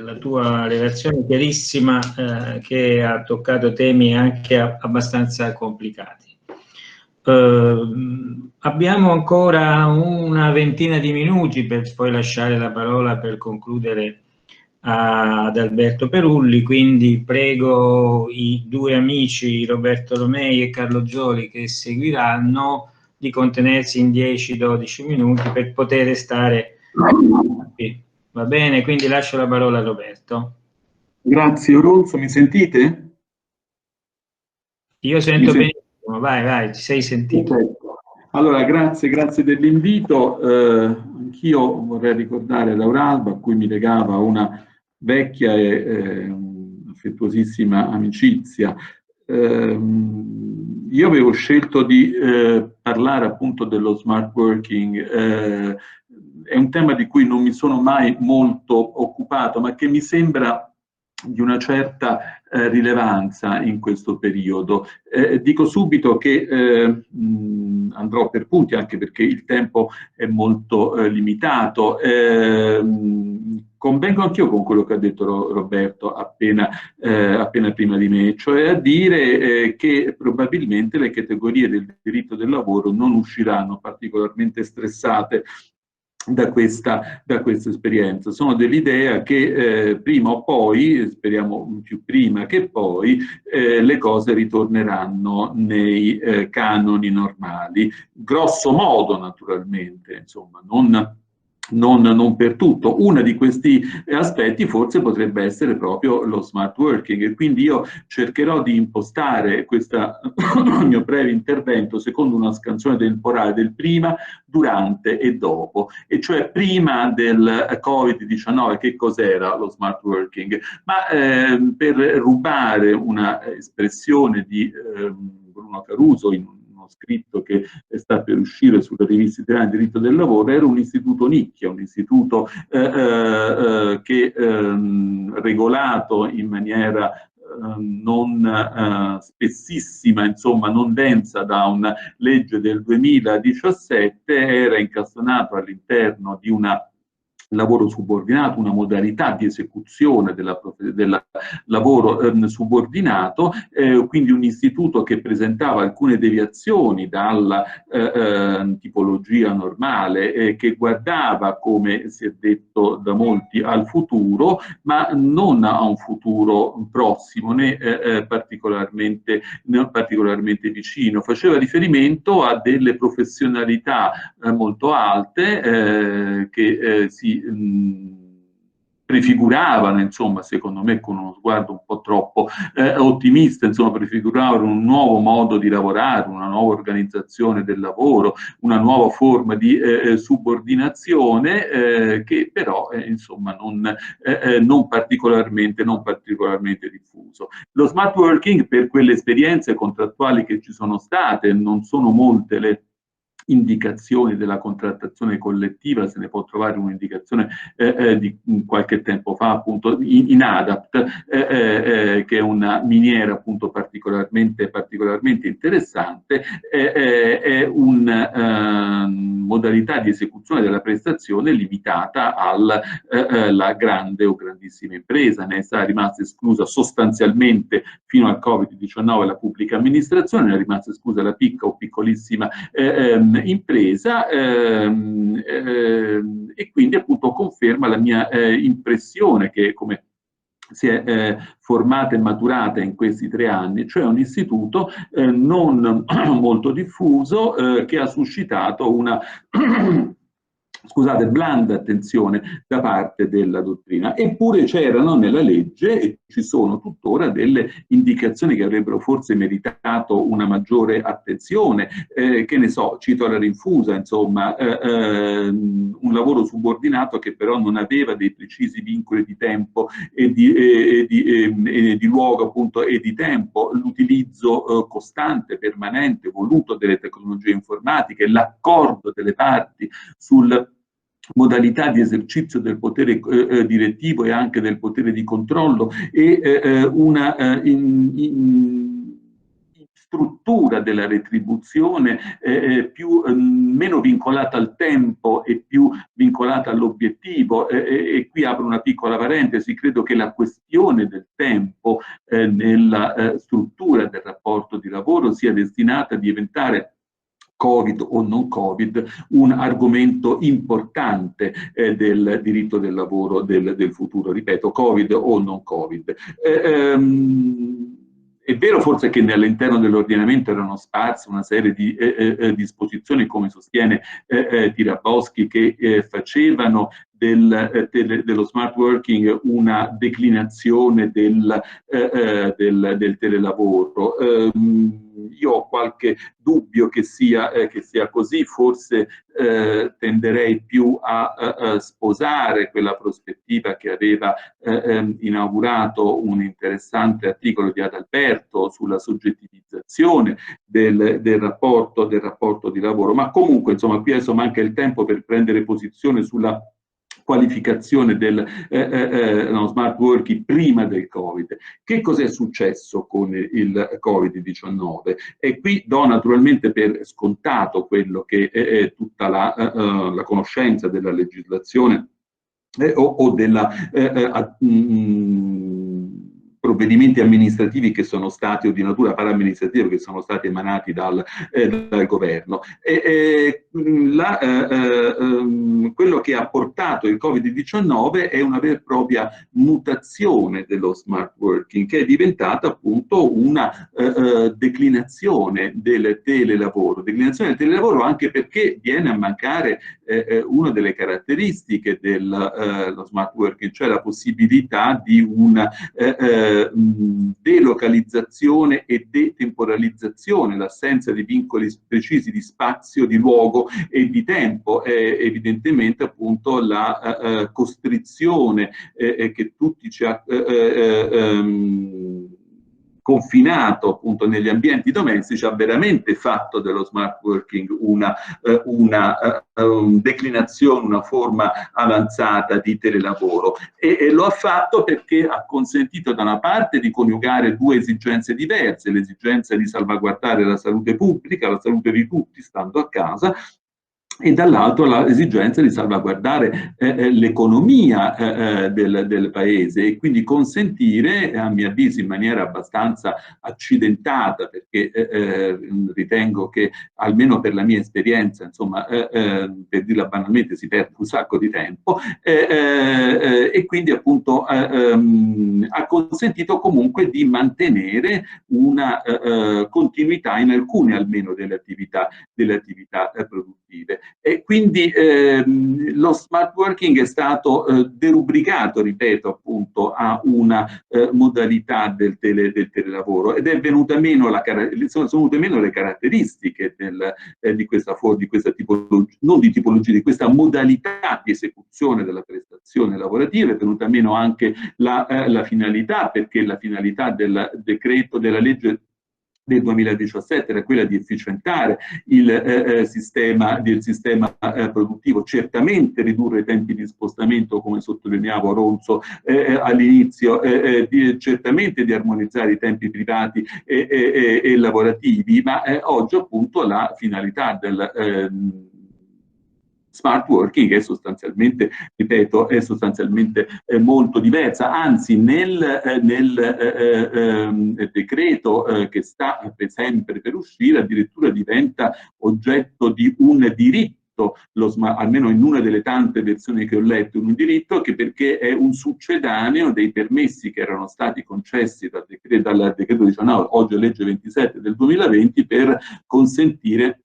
la tua relazione chiarissima che ha toccato temi anche abbastanza complicati. Abbiamo ancora una ventina di minuti per poi lasciare la parola per concludere ad Alberto Perulli, quindi prego i due amici Roberto Romei e Carlo Gioli che seguiranno di contenersi in 10-12 minuti per poter stare qui. Va bene, quindi lascio la parola a Roberto. Grazie Oronzo, mi sentite? Io sento benissimo, vai, ti sei sentito. Perfetto. Allora, grazie dell'invito. Anch'io vorrei ricordare Laura Alba, a cui mi legava una vecchia e affettuosissima amicizia. Io avevo scelto di parlare appunto dello smart working. È un tema di cui non mi sono mai molto occupato, ma che mi sembra di una certa rilevanza in questo periodo. Dico subito che andrò per punti, anche perché il tempo è molto limitato. Convengo anch'io con quello che ha detto Roberto appena prima di me, cioè a dire che probabilmente le categorie del diritto del lavoro non usciranno particolarmente stressate da questa esperienza. Sono dell'idea che prima o poi, speriamo più prima che poi, le cose ritorneranno nei canoni normali, grosso modo naturalmente, insomma, non non per tutto. Uno di questi aspetti forse potrebbe essere proprio lo smart working, e quindi io cercherò di impostare questo mio breve intervento secondo una scansione temporale del prima, durante e dopo, e cioè prima del Covid-19 che cos'era lo smart working? Ma per rubare una espressione di Bruno Caruso in uno scritto che sta per uscire sulla rivista italiana di diritto del lavoro, era un istituto nicchia, un istituto che regolato in maniera non spessissima, insomma non densa, da una legge del 2017, era incastonato all'interno di una lavoro subordinato, una modalità di esecuzione del lavoro subordinato, quindi un istituto che presentava alcune deviazioni dalla tipologia normale, che guardava, come si è detto da molti, al futuro, ma non a un futuro prossimo né particolarmente vicino. Faceva riferimento a delle professionalità molto alte che si prefiguravano, insomma, secondo me con uno sguardo un po' troppo ottimista, insomma, prefiguravano un nuovo modo di lavorare, una nuova organizzazione del lavoro, una nuova forma di subordinazione, che però insomma non particolarmente diffuso. Lo smart working, per quelle esperienze contrattuali che ci sono state, non sono molte le indicazioni della contrattazione collettiva, se ne può trovare un'indicazione di qualche tempo fa, appunto, in ADAPT, che è una miniera appunto particolarmente interessante, è una modalità di esecuzione della prestazione limitata alla grande o grandissima impresa. Ne è rimasta esclusa sostanzialmente fino al Covid-19 la pubblica amministrazione, ne è rimasta esclusa la piccola o piccolissima impresa, e quindi appunto conferma la mia impressione che, come si è formata e maturata in questi 3 anni, cioè un istituto non molto diffuso, che ha suscitato una blanda attenzione da parte della dottrina. Eppure c'erano nella legge, e ci sono tuttora, delle indicazioni che avrebbero forse meritato una maggiore attenzione, che ne so, cito la rinfusa, insomma, un lavoro subordinato che però non aveva dei precisi vincoli di tempo e di luogo, appunto, e di tempo, l'utilizzo costante, permanente, voluto delle tecnologie informatiche, l'accordo delle parti sul modalità di esercizio del potere direttivo e anche del potere di controllo, e una struttura della retribuzione meno vincolata al tempo e più vincolata all'obiettivo. E qui apro una piccola parentesi: credo che la questione del tempo nella struttura del rapporto di lavoro sia destinata a diventare, Covid o non Covid, un argomento importante del diritto del lavoro del futuro. Ripeto, Covid o non Covid. È vero forse che all'interno dell'ordinamento erano sparse una serie di disposizioni, come sostiene Tiraboschi, che facevano dello smart working una declinazione del telelavoro. Io ho qualche dubbio che sia così, forse tenderei più a sposare quella prospettiva che aveva inaugurato un interessante articolo di Adalberto sulla soggettivizzazione del rapporto di lavoro. Ma comunque, insomma, qui adesso manca il tempo per prendere posizione sulla qualificazione del smart working prima del Covid. Che cos'è successo con il Covid-19? E qui do naturalmente per scontato quello che è tutta la conoscenza della legislazione o della provvedimenti amministrativi che sono stati, o di natura paraamministrativa, che sono stati emanati dal governo. quello che ha portato il Covid-19 è una vera e propria mutazione dello smart working, che è diventata appunto una declinazione del telelavoro. Declinazione del telelavoro anche perché viene a mancare una delle caratteristiche dello smart working, cioè la possibilità di una delocalizzazione e detemporalizzazione, l'assenza di vincoli precisi di spazio, di luogo e di tempo. Evidentemente appunto la costrizione che tutti ci ha confinato appunto negli ambienti domestici ha veramente fatto dello smart working una declinazione, una forma avanzata di telelavoro, e lo ha fatto perché ha consentito da una parte di coniugare due esigenze diverse: l'esigenza di salvaguardare la salute pubblica, la salute di tutti stando a casa, e dall'altro l'esigenza di salvaguardare l'economia del paese, e quindi consentire, a mio avviso in maniera abbastanza accidentata, perché ritengo che almeno per la mia esperienza, insomma, per dirla banalmente, si perde un sacco di tempo, e quindi appunto ha consentito comunque di mantenere una continuità in alcune almeno delle attività produttive. E quindi lo smart working è stato derubricato, ripeto, appunto a una modalità del telelavoro, ed è venuta meno sono venute meno le caratteristiche di questa tipologia, non di tipologia, di questa modalità di esecuzione della prestazione lavorativa. È venuta meno anche la finalità, perché la finalità del decreto, della legge del 2017 era quella di efficientare il sistema produttivo, certamente ridurre i tempi di spostamento, come sottolineavo Ronzo all'inizio, certamente di armonizzare i tempi privati e lavorativi, ma oggi appunto la finalità del smart working è sostanzialmente, ripeto, è sostanzialmente molto diversa. Anzi, nel decreto che sta sempre per uscire, addirittura diventa oggetto di un diritto, almeno in una delle tante versioni che ho letto, un diritto perché è un succedaneo dei permessi che erano stati concessi dal decreto 19, oggi è legge 27 del 2020, per consentire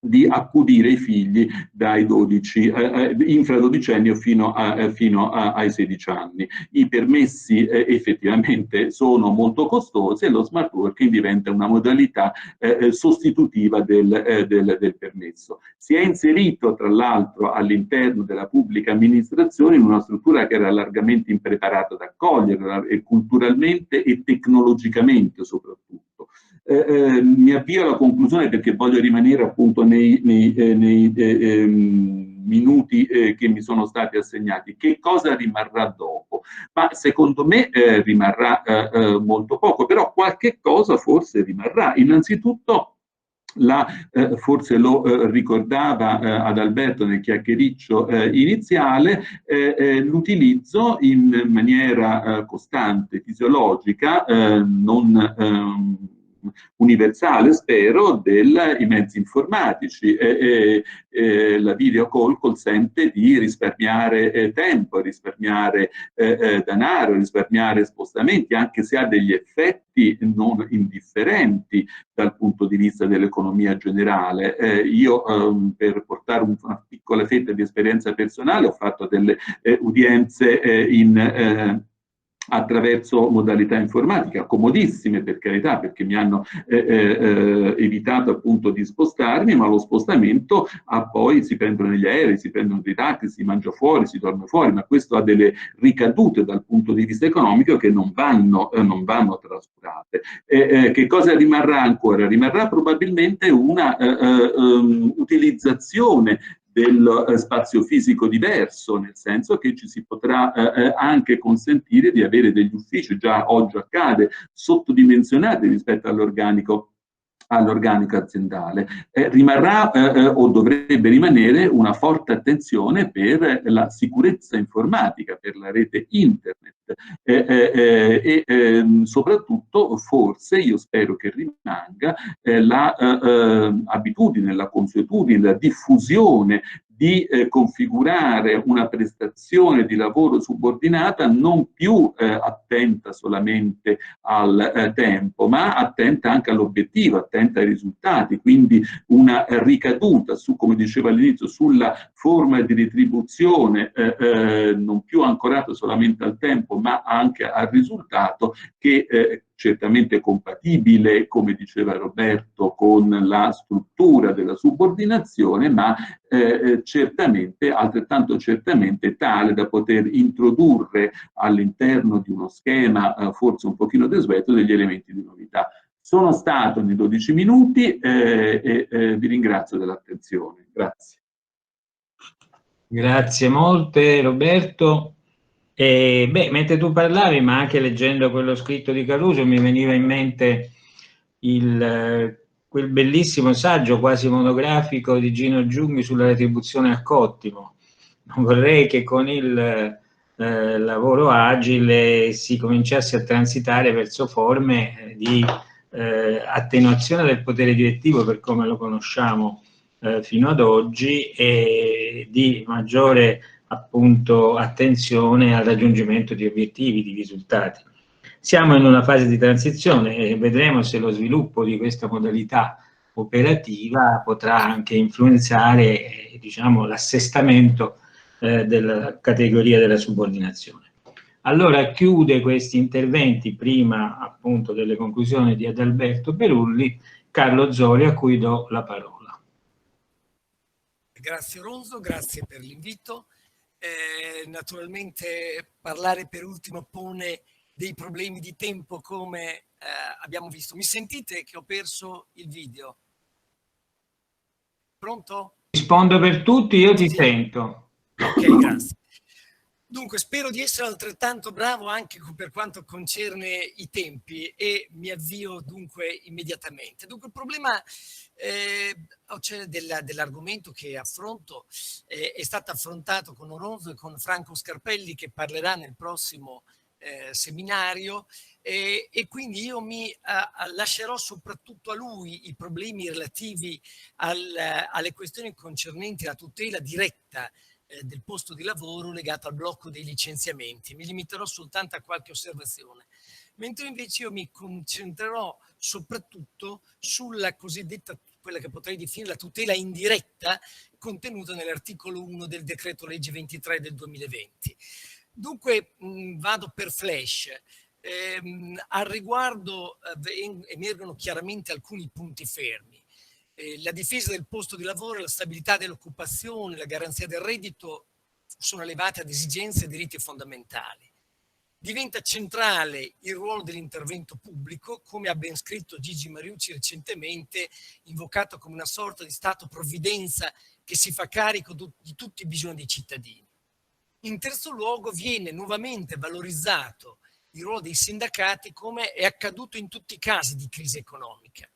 di accudire i figli dai 12, infradodicenni o fino ai 16 anni. I permessi effettivamente sono molto costosi, e lo smart working diventa una modalità sostitutiva del permesso. Si è inserito tra l'altro all'interno della pubblica amministrazione in una struttura che era largamente impreparata ad accoglierla, culturalmente e tecnologicamente soprattutto. Mi avvio alla conclusione, perché voglio rimanere appunto nei minuti che mi sono stati assegnati. Che cosa rimarrà dopo? Ma secondo me rimarrà molto poco, però qualche cosa forse rimarrà. Innanzitutto, forse lo ricordava ad Alberto nel chiacchiericcio iniziale, l'utilizzo in maniera costante, fisiologica, non universale, spero, dei mezzi informatici. La video call consente di risparmiare tempo, risparmiare denaro, risparmiare spostamenti, anche se ha degli effetti non indifferenti dal punto di vista dell'economia generale. Io, per portare una piccola fetta di esperienza personale, ho fatto delle udienze attraverso modalità informatica, comodissime per carità, perché mi hanno evitato appunto di spostarmi, ma lo spostamento poi si prendono negli aerei, si prendono dei taxi, si mangia fuori, si dorme fuori, ma questo ha delle ricadute dal punto di vista economico che non vanno trascurate. Che cosa rimarrà ancora? Rimarrà probabilmente una utilizzazione del spazio fisico diverso, nel senso che ci si potrà anche consentire di avere degli uffici, già oggi accade, sottodimensionati rispetto all'organico all'organico aziendale. Rimarrà o dovrebbe rimanere una forte attenzione per la sicurezza informatica, per la rete internet e soprattutto forse, io spero che rimanga, l'abitudine, la consuetudine, la diffusione di configurare una prestazione di lavoro subordinata non più attenta solamente al tempo, ma attenta anche all'obiettivo, attenta ai risultati, quindi una ricaduta su, come dicevo all'inizio, sulla forma di retribuzione non più ancorata solamente al tempo, ma anche al risultato, che certamente compatibile, come diceva Roberto, con la struttura della subordinazione, ma certamente, altrettanto certamente, tale da poter introdurre all'interno di uno schema forse un pochino desueto degli elementi di novità. Sono stato nei 12 minuti e vi ringrazio dell'attenzione. Grazie. Grazie molte Roberto. Mentre tu parlavi, ma anche leggendo quello scritto di Caruso, mi veniva in mente quel bellissimo saggio quasi monografico di Gino Giugni sulla retribuzione a cottimo. Non vorrei che con il lavoro agile si cominciasse a transitare verso forme di attenuazione del potere direttivo per come lo conosciamo fino ad oggi, e di maggiore appunto attenzione al raggiungimento di obiettivi, di risultati. Siamo in una fase di transizione e vedremo se lo sviluppo di questa modalità operativa potrà anche influenzare diciamo, l'assestamento della categoria della subordinazione. Allora chiude questi interventi, prima appunto delle conclusioni di Adalberto Berulli, Carlo Zoli, a cui do la parola. Grazie Ronzo, grazie per l'invito. Naturalmente parlare per ultimo pone dei problemi di tempo, come abbiamo visto. Mi sentite che ho perso il video? Pronto? Rispondo per tutti, io ti sento. Ok, grazie. Dunque, spero di essere altrettanto bravo anche per quanto concerne i tempi e mi avvio dunque immediatamente. Dunque, il problema dell'argomento che affronto è stato affrontato con Oronzo e con Franco Scarpelli, che parlerà nel prossimo seminario, e quindi io mi lascerò soprattutto a lui i problemi relativi alle questioni concernenti la tutela diretta del posto di lavoro legato al blocco dei licenziamenti. Mi limiterò soltanto a qualche osservazione, mentre invece io mi concentrerò soprattutto sulla cosiddetta, quella che potrei definire la tutela indiretta, contenuta nell'articolo 1 del decreto legge 23 del 2020. Dunque vado per flash. Al riguardo emergono chiaramente alcuni punti fermi. La difesa del posto di lavoro, la stabilità dell'occupazione, la garanzia del reddito sono elevate ad esigenze e diritti fondamentali. Diventa centrale il ruolo dell'intervento pubblico, come ha ben scritto Gigi Mariucci recentemente, invocato come una sorta di Stato provvidenza che si fa carico di tutti i bisogni dei cittadini. In terzo luogo viene nuovamente valorizzato il ruolo dei sindacati, come è accaduto in tutti i casi di crisi economica.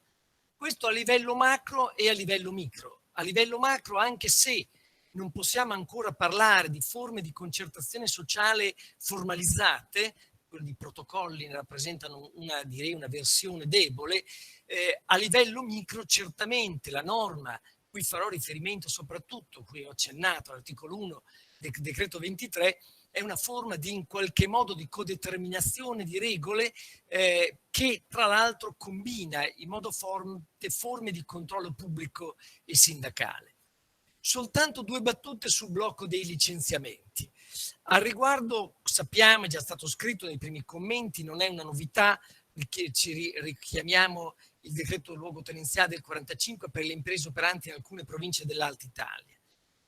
Questo a livello macro e a livello micro. A livello macro, anche se non possiamo ancora parlare di forme di concertazione sociale formalizzate, quelli di protocolli ne rappresentano direi una versione debole, a livello micro certamente la norma, qui farò riferimento soprattutto, qui ho accennato all'articolo 1 del decreto 23, è una forma di in qualche modo di codeterminazione di regole che tra l'altro combina in modo forte forme di controllo pubblico e sindacale. Soltanto due battute sul blocco dei licenziamenti. Al riguardo sappiamo, è già stato scritto nei primi commenti, non è una novità, perché ci richiamiamo il decreto luogotenenziale del 45 per le imprese operanti in alcune province dell'Alta Italia.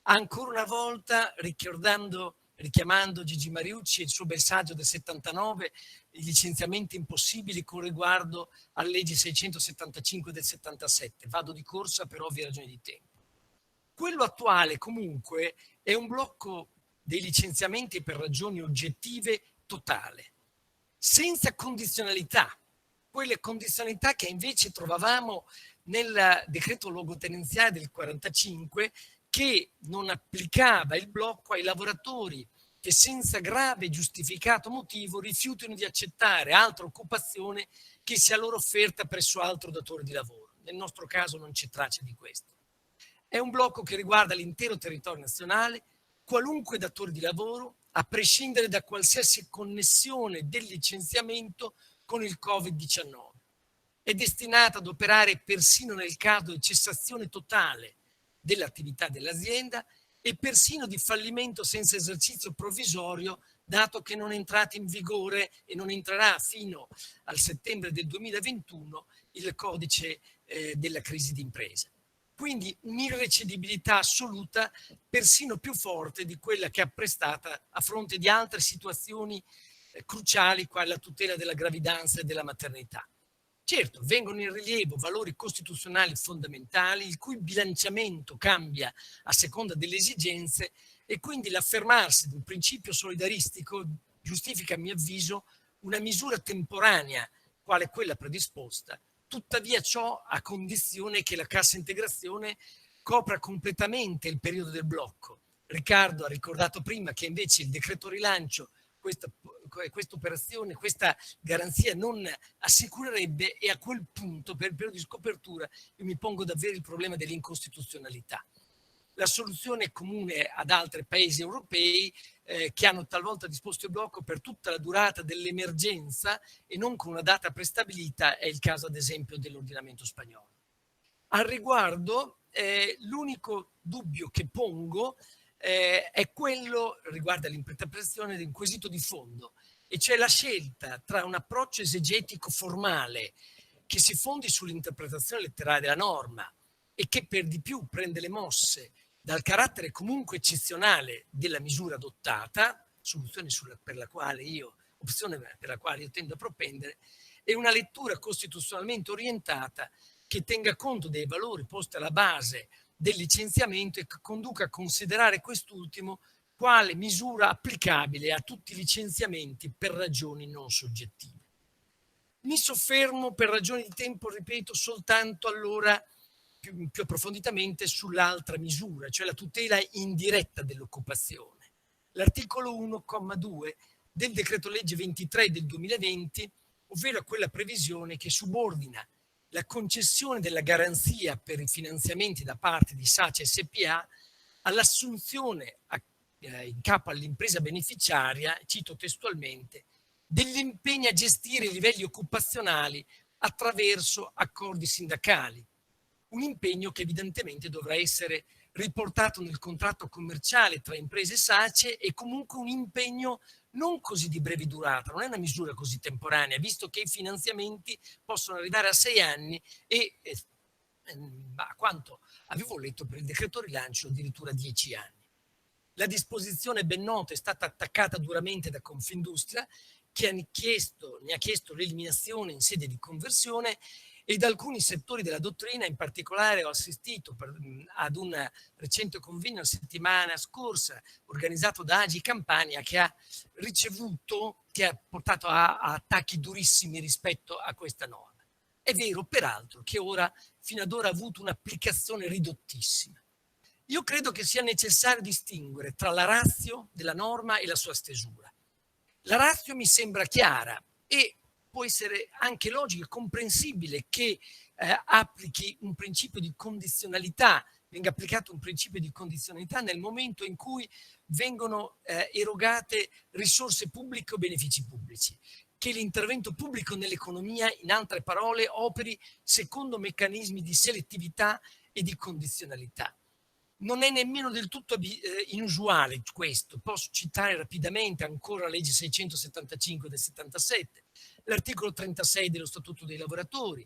Ancora una volta richiamando Gigi Mariucci e il suo bel saggio del 79, i licenziamenti impossibili con riguardo alle leggi 675 del 77. Vado di corsa per ovvie ragioni di tempo. Quello attuale comunque è un blocco dei licenziamenti per ragioni oggettive totale, senza condizionalità. Quelle condizionalità che invece trovavamo nel decreto luogotenenziale del 45 che non applicava il blocco ai lavoratori che senza grave e giustificato motivo rifiutino di accettare altra occupazione che sia loro offerta presso altro datore di lavoro. Nel nostro caso non c'è traccia di questo. È un blocco che riguarda l'intero territorio nazionale, qualunque datore di lavoro, a prescindere da qualsiasi connessione del licenziamento con il Covid-19. È destinata ad operare persino nel caso di cessazione totale dell'attività dell'azienda e persino di fallimento senza esercizio provvisorio, dato che non è entrato in vigore e non entrerà fino al settembre del 2021 il codice della crisi d'impresa. Quindi un'irrecedibilità assoluta, persino più forte di quella che è apprestata a fronte di altre situazioni cruciali, quali la tutela della gravidanza e della maternità. Certo, vengono in rilievo valori costituzionali fondamentali, il cui bilanciamento cambia a seconda delle esigenze, e quindi l'affermarsi di un principio solidaristico giustifica, a mio avviso, una misura temporanea, quale quella predisposta. Tuttavia ciò a condizione che la cassa integrazione copra completamente il periodo del blocco. Riccardo ha ricordato prima che invece il decreto rilancio questa operazione, questa garanzia non assicurerebbe, e a quel punto per il periodo di scopertura io mi pongo davvero il problema dell'incostituzionalità. La soluzione è comune ad altri paesi europei che hanno talvolta disposto il blocco per tutta la durata dell'emergenza e non con una data prestabilita, è il caso ad esempio dell'ordinamento spagnolo. Al riguardo l'unico dubbio che pongo è quello riguardo all'interpretazione del quesito di fondo, e cioè la scelta tra un approccio esegetico formale che si fondi sull'interpretazione letterale della norma e che per di più prende le mosse dal carattere comunque eccezionale della misura adottata, opzione per la quale io tendo a propendere, e una lettura costituzionalmente orientata che tenga conto dei valori posti alla base del licenziamento e che conduca a considerare quest'ultimo quale misura applicabile a tutti i licenziamenti per ragioni non soggettive. Mi soffermo per ragioni di tempo, ripeto, soltanto allora più approfonditamente sull'altra misura, cioè la tutela indiretta dell'occupazione. L'articolo 1,2 del decreto legge 23 del 2020, ovvero quella previsione che subordina la concessione della garanzia per i finanziamenti da parte di SACE SPA all'assunzione in capo all'impresa beneficiaria, cito testualmente, degli impegni a gestire i livelli occupazionali attraverso accordi sindacali. Un impegno che evidentemente dovrà essere riportato nel contratto commerciale tra imprese e SACE, e comunque un impegno non così di breve durata, non è una misura così temporanea, visto che i finanziamenti possono arrivare a 6 anni e, a quanto avevo letto per il decreto rilancio, addirittura 10 anni. La disposizione ben nota è stata attaccata duramente da Confindustria, che ne ha chiesto l'eliminazione in sede di conversione, e da alcuni settori della dottrina. In particolare ho assistito ad un recente convegno la settimana scorsa organizzato da AGI Campania, che ha portato a attacchi durissimi rispetto a questa norma. È vero peraltro che fino ad ora ha avuto un'applicazione ridottissima. Io credo che sia necessario distinguere tra la ratio della norma e la sua stesura. La ratio mi sembra chiara e può essere anche logico e comprensibile che applichi un principio di condizionalità, venga applicato un principio di condizionalità nel momento in cui vengono erogate risorse pubbliche o benefici pubblici, che l'intervento pubblico nell'economia, in altre parole, operi secondo meccanismi di selettività e di condizionalità. Non è nemmeno del tutto inusuale questo. Posso citare rapidamente ancora la legge 675 del 77, l'articolo 36 dello Statuto dei lavoratori,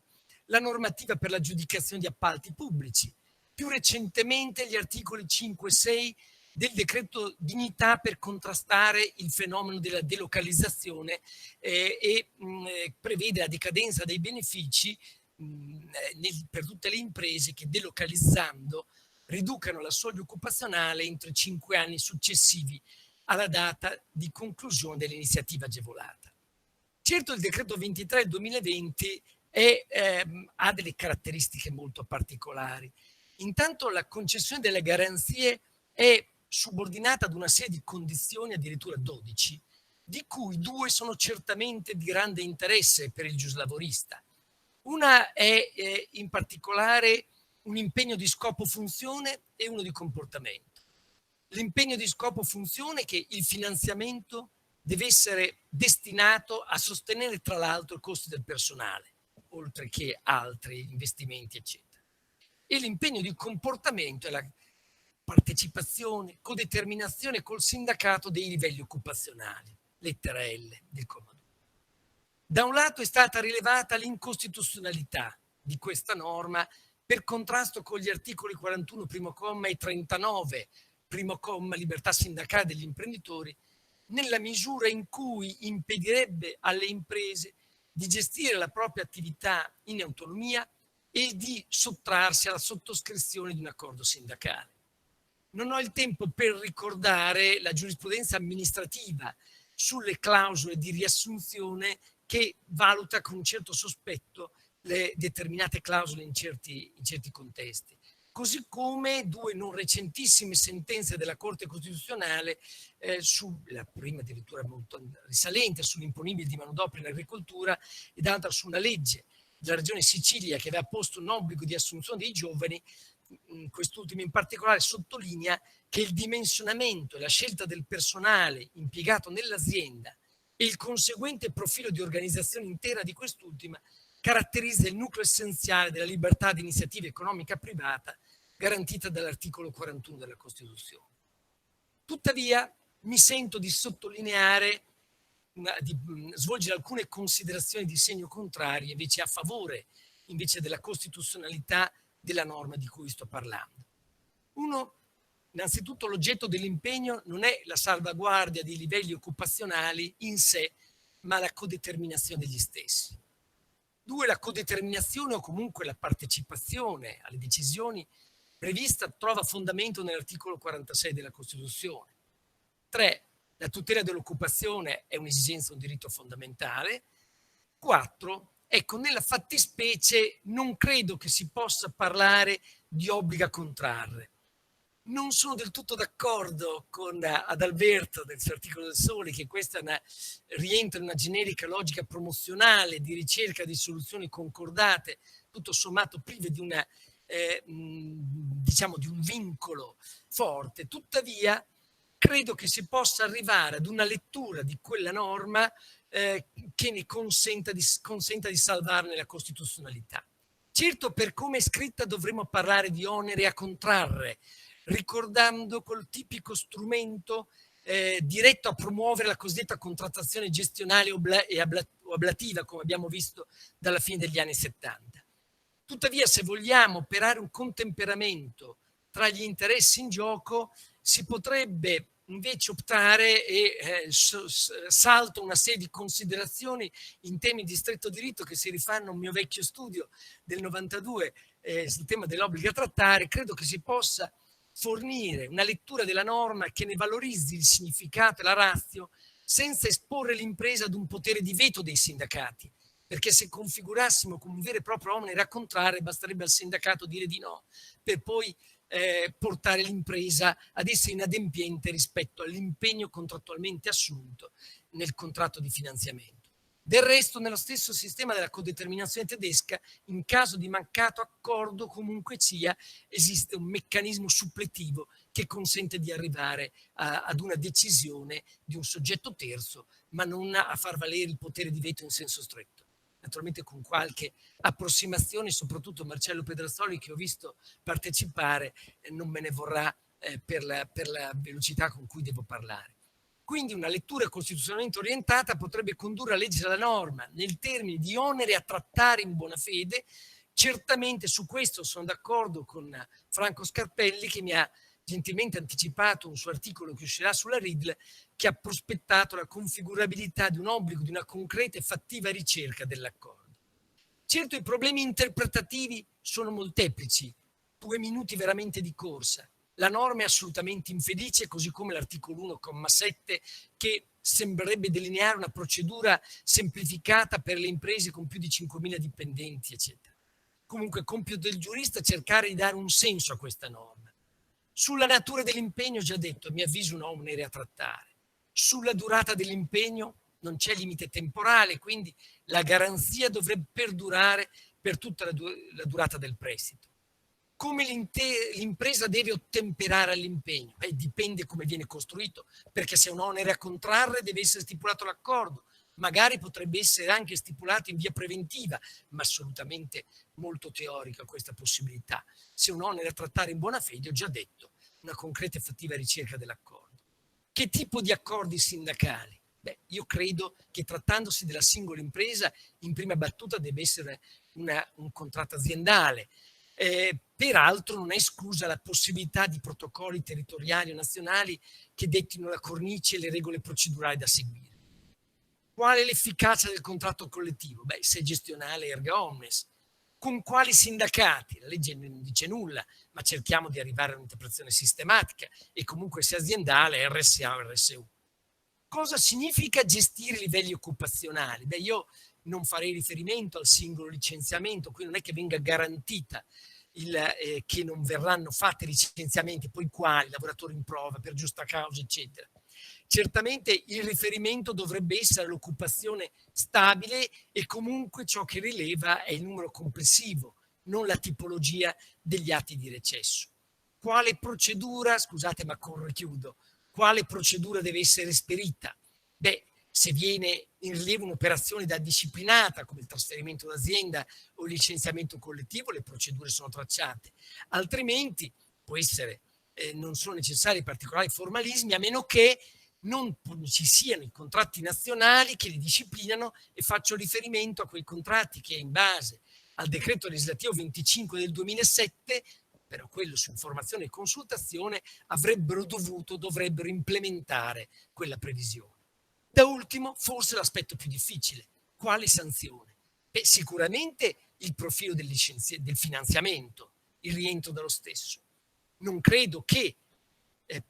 la normativa per l'aggiudicazione di appalti pubblici, più recentemente gli articoli 5 e 6 del decreto dignità per contrastare il fenomeno della delocalizzazione e prevede la decadenza dei benefici per tutte le imprese che, delocalizzando, riducano la soglia occupazionale entro i 5 anni successivi alla data di conclusione dell'iniziativa agevolata. Certo, il decreto 23 del 2020 ha delle caratteristiche molto particolari. Intanto la concessione delle garanzie è subordinata ad una serie di condizioni, addirittura 12, di cui 2 sono certamente di grande interesse per il giuslavorista. Una è in particolare un impegno di scopo-funzione e uno di comportamento. L'impegno di scopo-funzione è che il finanziamento deve essere destinato a sostenere tra l'altro i costi del personale, oltre che altri investimenti, eccetera. E l'impegno di comportamento è la partecipazione, codeterminazione col sindacato dei livelli occupazionali, lettera L del comma 2. Da un lato è stata rilevata l'incostituzionalità di questa norma per contrasto con gli articoli 41 primo comma e 39 primo comma libertà sindacale degli imprenditori, nella misura in cui impedirebbe alle imprese di gestire la propria attività in autonomia e di sottrarsi alla sottoscrizione di un accordo sindacale. Non ho il tempo per ricordare la giurisprudenza amministrativa sulle clausole di riassunzione che valuta con un certo sospetto le determinate clausole in certi contesti. Così come 2 non recentissime sentenze della Corte Costituzionale, la prima addirittura molto risalente sull'imponibile di manodopera in agricoltura e l'altra su una legge della Regione Sicilia che aveva posto un obbligo di assunzione dei giovani. Quest'ultimo in particolare sottolinea che il dimensionamento e la scelta del personale impiegato nell'azienda e il conseguente profilo di organizzazione intera di quest'ultima caratterizza il nucleo essenziale della libertà di iniziativa economica privata garantita dall'articolo 41 della Costituzione. Tuttavia mi sento di sottolineare, di svolgere alcune considerazioni di segno contrario invece a favore della costituzionalità della norma di cui sto parlando. Uno, innanzitutto l'oggetto dell'impegno non è la salvaguardia dei livelli occupazionali in sé, ma la codeterminazione degli stessi. 2, la codeterminazione o comunque la partecipazione alle decisioni prevista trova fondamento nell'articolo 46 della Costituzione. 3, la tutela dell'occupazione è un'esigenza, un diritto fondamentale. 4, ecco, nella fattispecie non credo che si possa parlare di obbligo a contrarre. Non sono del tutto d'accordo con Adalberto del suo articolo del Sole che questa rientra in una generica logica promozionale di ricerca di soluzioni concordate, tutto sommato prive di una diciamo di un vincolo forte. Tuttavia credo che si possa arrivare ad una lettura di quella norma che ne consenta di salvarne la costituzionalità. Certo, per come è scritta dovremmo parlare di onere a contrarre, ricordando quel tipico strumento diretto a promuovere la cosiddetta contrattazione gestionale o ablativa, come abbiamo visto dalla fine degli anni 70. Tuttavia, se vogliamo operare un contemperamento tra gli interessi in gioco, si potrebbe invece optare e salto una serie di considerazioni in temi di stretto diritto che si rifanno a un mio vecchio studio del 92 sul tema dell'obbligo a trattare. Credo che si possa fornire una lettura della norma che ne valorizzi il significato e la ratio senza esporre l'impresa ad un potere di veto dei sindacati, perché se configurassimo come un vero e proprio onere a contrarre basterebbe al sindacato dire di no per poi portare l'impresa ad essere inadempiente rispetto all'impegno contrattualmente assunto nel contratto di finanziamento. Del resto, nello stesso sistema della codeterminazione tedesca, in caso di mancato accordo, comunque sia, esiste un meccanismo suppletivo che consente di arrivare ad una decisione di un soggetto terzo, ma non a far valere il potere di veto in senso stretto. Naturalmente con qualche approssimazione, soprattutto Marcello Pedrazzoli, che ho visto partecipare, non me ne vorrà per la velocità con cui devo parlare. Quindi una lettura costituzionalmente orientata potrebbe condurre a leggere la norma nel termine di onere a trattare in buona fede. Certamente su questo sono d'accordo con Franco Scarpelli, che mi ha gentilmente anticipato un suo articolo che uscirà sulla RIDL, che ha prospettato la configurabilità di un obbligo di una concreta e fattiva ricerca dell'accordo. Certo, i problemi interpretativi sono molteplici, 2 minuti veramente di corsa. La norma è assolutamente infelice, così come l'articolo 1,7 che sembrerebbe delineare una procedura semplificata per le imprese con più di 5.000 dipendenti, eccetera. Comunque, compito del giurista è cercare di dare un senso a questa norma. Sulla natura dell'impegno, già detto, a mio avviso un onere a trattare. Sulla durata dell'impegno non c'è limite temporale, quindi la garanzia dovrebbe perdurare per tutta la durata del prestito. Come l'impresa deve ottemperare all'impegno? Dipende come viene costruito, perché se è un onere a contrarre deve essere stipulato l'accordo. Magari potrebbe essere anche stipulato in via preventiva, ma assolutamente molto teorica questa possibilità. Se un onere a trattare in buona fede, ho già detto, una concreta e fattiva ricerca dell'accordo. Che tipo di accordi sindacali? Io credo che trattandosi della singola impresa, in prima battuta deve essere un contratto aziendale. Peraltro non è esclusa la possibilità di protocolli territoriali o nazionali che dettino la cornice e le regole procedurali da seguire. Qual è l'efficacia del contratto collettivo? Se è gestionale erga omnes. Con quali sindacati? La legge non dice nulla, ma cerchiamo di arrivare a un'interpretazione sistematica e comunque se aziendale, RSA o RSU. Cosa significa gestire i livelli occupazionali? Io non farei riferimento al singolo licenziamento, qui non è che venga garantita che non verranno fatti licenziamenti, poi quali, lavoratori in prova, per giusta causa, eccetera. Certamente il riferimento dovrebbe essere l'occupazione stabile e comunque ciò che rileva è il numero complessivo, non la tipologia degli atti di recesso. Quale procedura, scusate ma chiudo, quale procedura deve essere esperita? Se viene in rilievo un'operazione da disciplinata come il trasferimento d'azienda o il licenziamento collettivo, le procedure sono tracciate, altrimenti può essere, non sono necessari particolari formalismi a meno che non ci siano i contratti nazionali che li disciplinano, e faccio riferimento a quei contratti che in base al decreto legislativo 25 del 2007, però quello su informazione e consultazione, dovrebbero implementare quella previsione. Da ultimo, forse l'aspetto più difficile, quale sanzione? Sicuramente il profilo del finanziamento, il rientro dallo stesso. Non credo che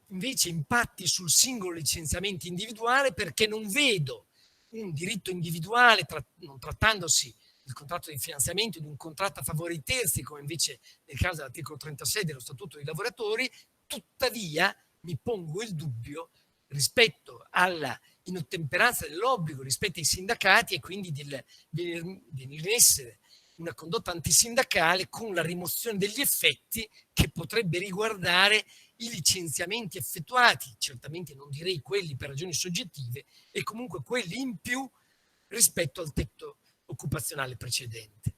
invece impatti sul singolo licenziamento individuale, perché non vedo un diritto individuale, non trattandosi il contratto di finanziamento di un contratto a favore dei terzi, come invece nel caso dell'articolo 36 dello Statuto dei lavoratori. Tuttavia mi pongo il dubbio rispetto alla inottemperanza dell'obbligo rispetto ai sindacati e quindi del venire in essere una condotta antisindacale con la rimozione degli effetti che potrebbe riguardare i licenziamenti effettuati, certamente non direi quelli per ragioni soggettive, e comunque quelli in più rispetto al tetto occupazionale precedente.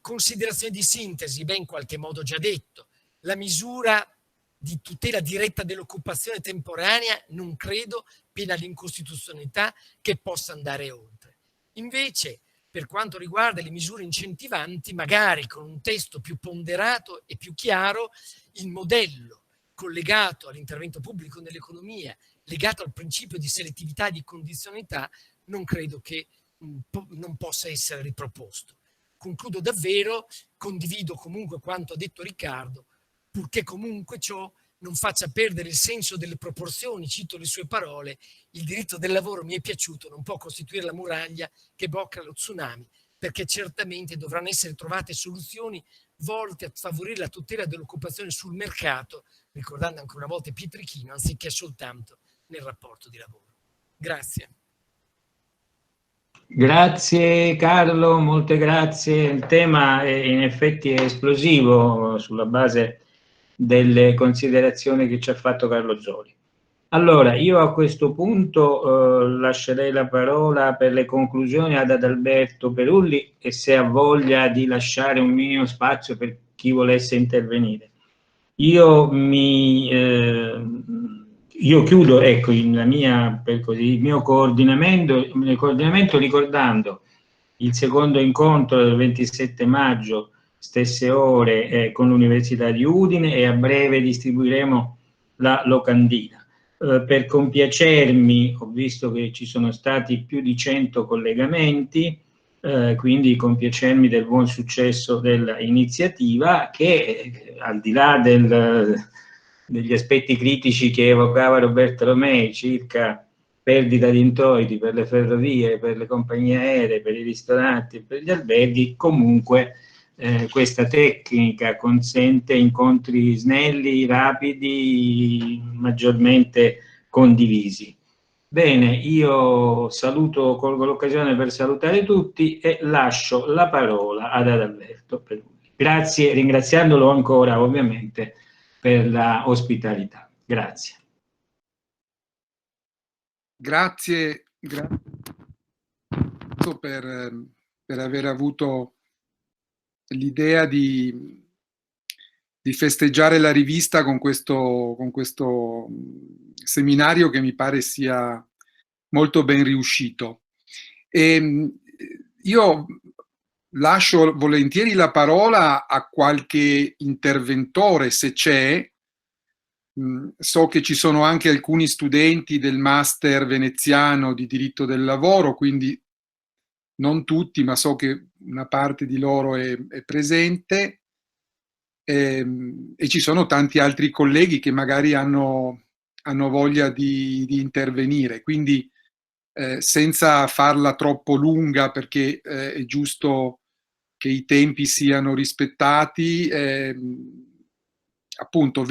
Considerazione di sintesi, in qualche modo già detto, la misura di tutela diretta dell'occupazione temporanea non credo, pena l'incostituzionalità, che possa andare oltre. Invece, per quanto riguarda le misure incentivanti, magari con un testo più ponderato e più chiaro, il modello collegato all'intervento pubblico nell'economia, legato al principio di selettività e di condizionalità, non credo che non possa essere riproposto. Concludo davvero, condivido comunque quanto ha detto Riccardo, purché comunque ciò non faccia perdere il senso delle proporzioni, cito le sue parole, il diritto del lavoro mi è piaciuto, non può costituire la muraglia che blocca lo tsunami, perché certamente dovranno essere trovate soluzioni volte a favorire la tutela dell'occupazione sul mercato, ricordando ancora una volta Pietrechino, anziché soltanto nel rapporto di lavoro. Grazie. Grazie Carlo, molte grazie. Il tema in effetti è esplosivo sulla base delle considerazioni che ci ha fatto Carlo Zoli. Allora, io a questo punto lascerei la parola per le conclusioni ad Adalberto Perulli, e se ha voglia di lasciare un minimo spazio per chi volesse intervenire. Io chiudo, ecco, il mio coordinamento ricordando il secondo incontro del 27 maggio, stesse ore, con l'Università di Udine, e a breve distribuiremo la locandina. Per compiacermi, ho visto che ci sono stati più di 100 collegamenti, quindi compiacermi del buon successo dell'iniziativa, che al di là degli aspetti critici che evocava Roberto Romei circa perdita di introiti per le ferrovie, per le compagnie aeree, per i ristoranti, per gli alberghi, comunque questa tecnica consente incontri snelli, rapidi, maggiormente condivisi. Bene, io saluto, colgo l'occasione per salutare tutti e lascio la parola ad Adalberto per lui. Grazie, ringraziandolo ancora ovviamente per la ospitalità. Grazie. Grazie per aver avuto l'idea di festeggiare la rivista con questo seminario che mi pare sia molto ben riuscito. E io lascio volentieri la parola a qualche interventore, se c'è. So che ci sono anche alcuni studenti del master veneziano di diritto del lavoro, quindi non tutti, ma so che una parte di loro è presente, e ci sono tanti altri colleghi che magari hanno voglia di intervenire, quindi senza farla troppo lunga, perché è giusto che i tempi siano rispettati, appunto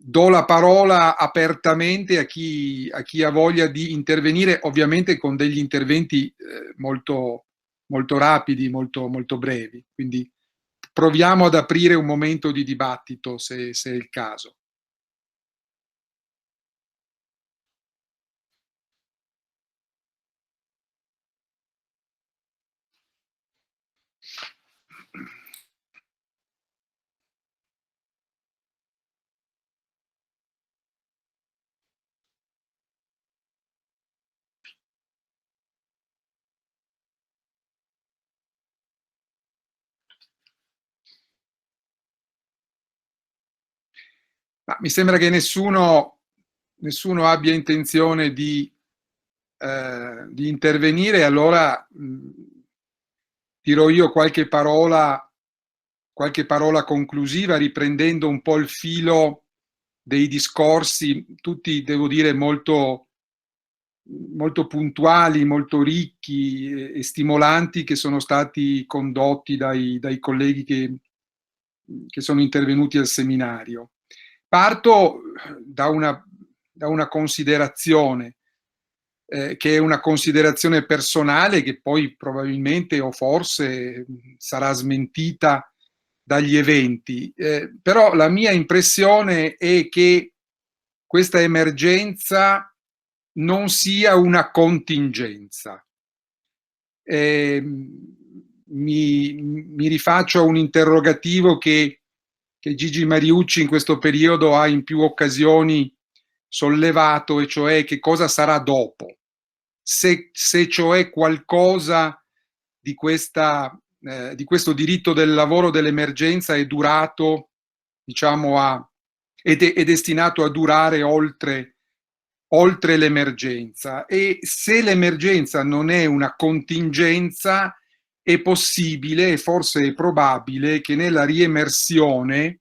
do la parola apertamente a chi ha voglia di intervenire, ovviamente con degli interventi molto, molto rapidi, molto, molto brevi. Quindi proviamo ad aprire un momento di dibattito, se è il caso. Ma mi sembra che nessuno abbia intenzione di intervenire, allora dirò io qualche parola conclusiva, riprendendo un po' il filo dei discorsi, tutti, devo dire, molto, molto puntuali, molto ricchi e stimolanti, che sono stati condotti dai colleghi che sono intervenuti al seminario. Parto da una considerazione, che è una considerazione personale, che poi probabilmente o forse sarà smentita dagli eventi, però la mia impressione è che questa emergenza non sia una contingenza. Mi rifaccio a un interrogativo che Gigi Mariucci in questo periodo ha in più occasioni sollevato, e cioè che cosa sarà dopo, se cioè qualcosa di questo diritto del lavoro dell'emergenza è durato, diciamo, è destinato a durare oltre l'emergenza, e se l'emergenza non è una contingenza, è possibile e forse è probabile che nella riemersione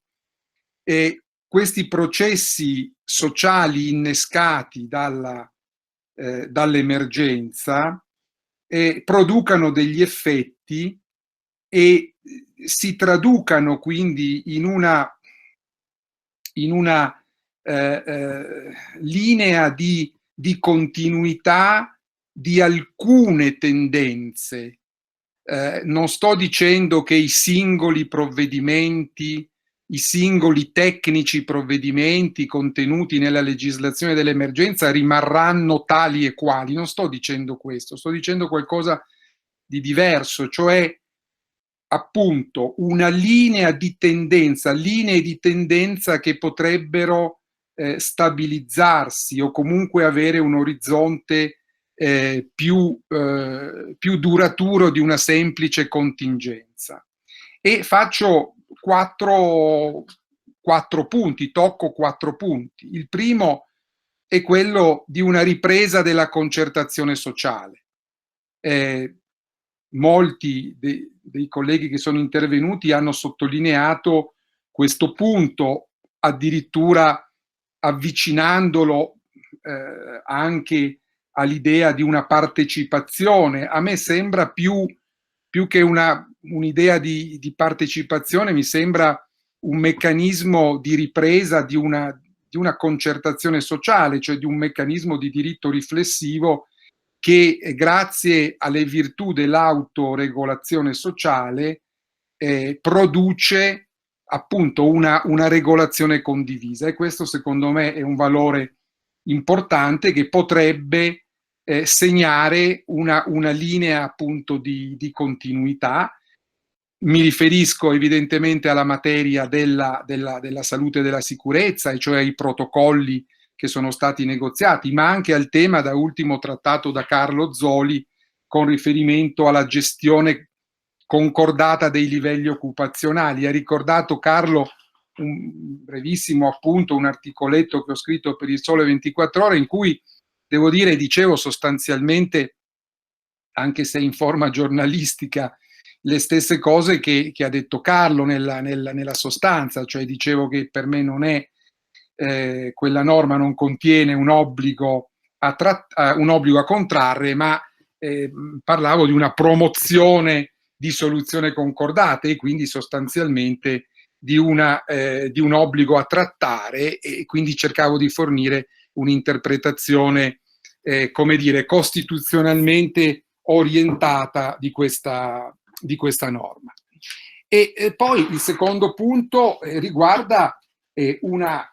questi processi sociali innescati dall'emergenza producano degli effetti e si traducano quindi in una linea di continuità di alcune tendenze. Non sto dicendo che i singoli provvedimenti, i singoli tecnici provvedimenti contenuti nella legislazione dell'emergenza rimarranno tali e quali, non sto dicendo questo, sto dicendo qualcosa di diverso, cioè appunto una linee di tendenza che potrebbero stabilizzarsi o comunque avere un orizzonte più duraturo di una semplice contingenza. E faccio quattro punti, tocco 4 punti. Il primo è quello di una ripresa della concertazione sociale. Molti dei colleghi che sono intervenuti hanno sottolineato questo punto, addirittura avvicinandolo anche all'idea di una partecipazione. A me sembra più che un'idea di partecipazione, mi sembra un meccanismo di ripresa di una concertazione sociale, cioè di un meccanismo di diritto riflessivo che, grazie alle virtù dell'autoregolazione sociale, produce appunto una regolazione condivisa, e questo secondo me è un valore importante che potrebbe segnare una linea appunto di continuità. Mi riferisco evidentemente alla materia della salute e della sicurezza, e cioè ai protocolli che sono stati negoziati, ma anche al tema da ultimo trattato da Carlo Zoli con riferimento alla gestione concordata dei livelli occupazionali. Ha ricordato Carlo un brevissimo appunto, un articoletto che ho scritto per il Sole 24 Ore, in cui, devo dire, dicevo sostanzialmente, anche se in forma giornalistica, le stesse cose che ha detto Carlo nella sostanza, cioè dicevo che per me non è quella norma non contiene un obbligo a contrarre, ma parlavo di una promozione di soluzioni concordate, e quindi sostanzialmente di un obbligo a trattare, e quindi cercavo di fornire un'interpretazione come dire, costituzionalmente orientata di questa norma. E poi il secondo punto riguarda una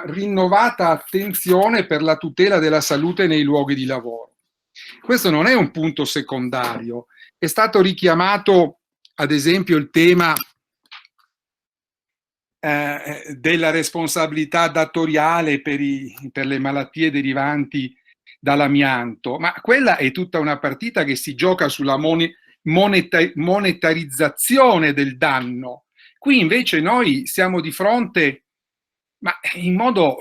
rinnovata attenzione per la tutela della salute nei luoghi di lavoro. Questo non è un punto secondario. È stato richiamato, ad esempio, il tema della responsabilità datoriale per le malattie derivanti dall'amianto, ma quella è tutta una partita che si gioca sulla monetarizzazione del danno. Qui invece noi siamo di fronte, ma in modo,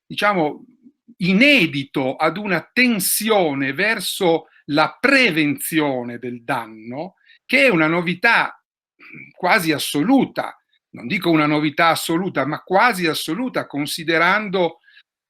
diciamo, inedito, ad una tensione verso la prevenzione del danno, che è una novità quasi assoluta. Non dico una novità assoluta, ma quasi assoluta, considerando,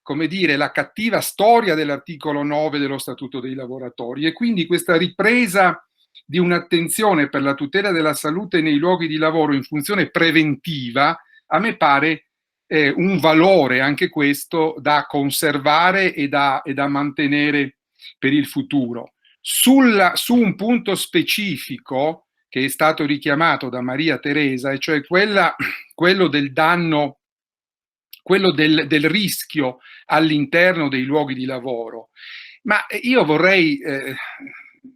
come dire, la cattiva storia dell'articolo 9 dello Statuto dei lavoratori. E quindi questa ripresa di un'attenzione per la tutela della salute nei luoghi di lavoro in funzione preventiva, a me pare un valore anche questo da conservare e da mantenere per il futuro. Su un punto specifico che è stato richiamato da Maria Teresa, e cioè quello del danno, quello del rischio all'interno dei luoghi di lavoro. Ma io vorrei,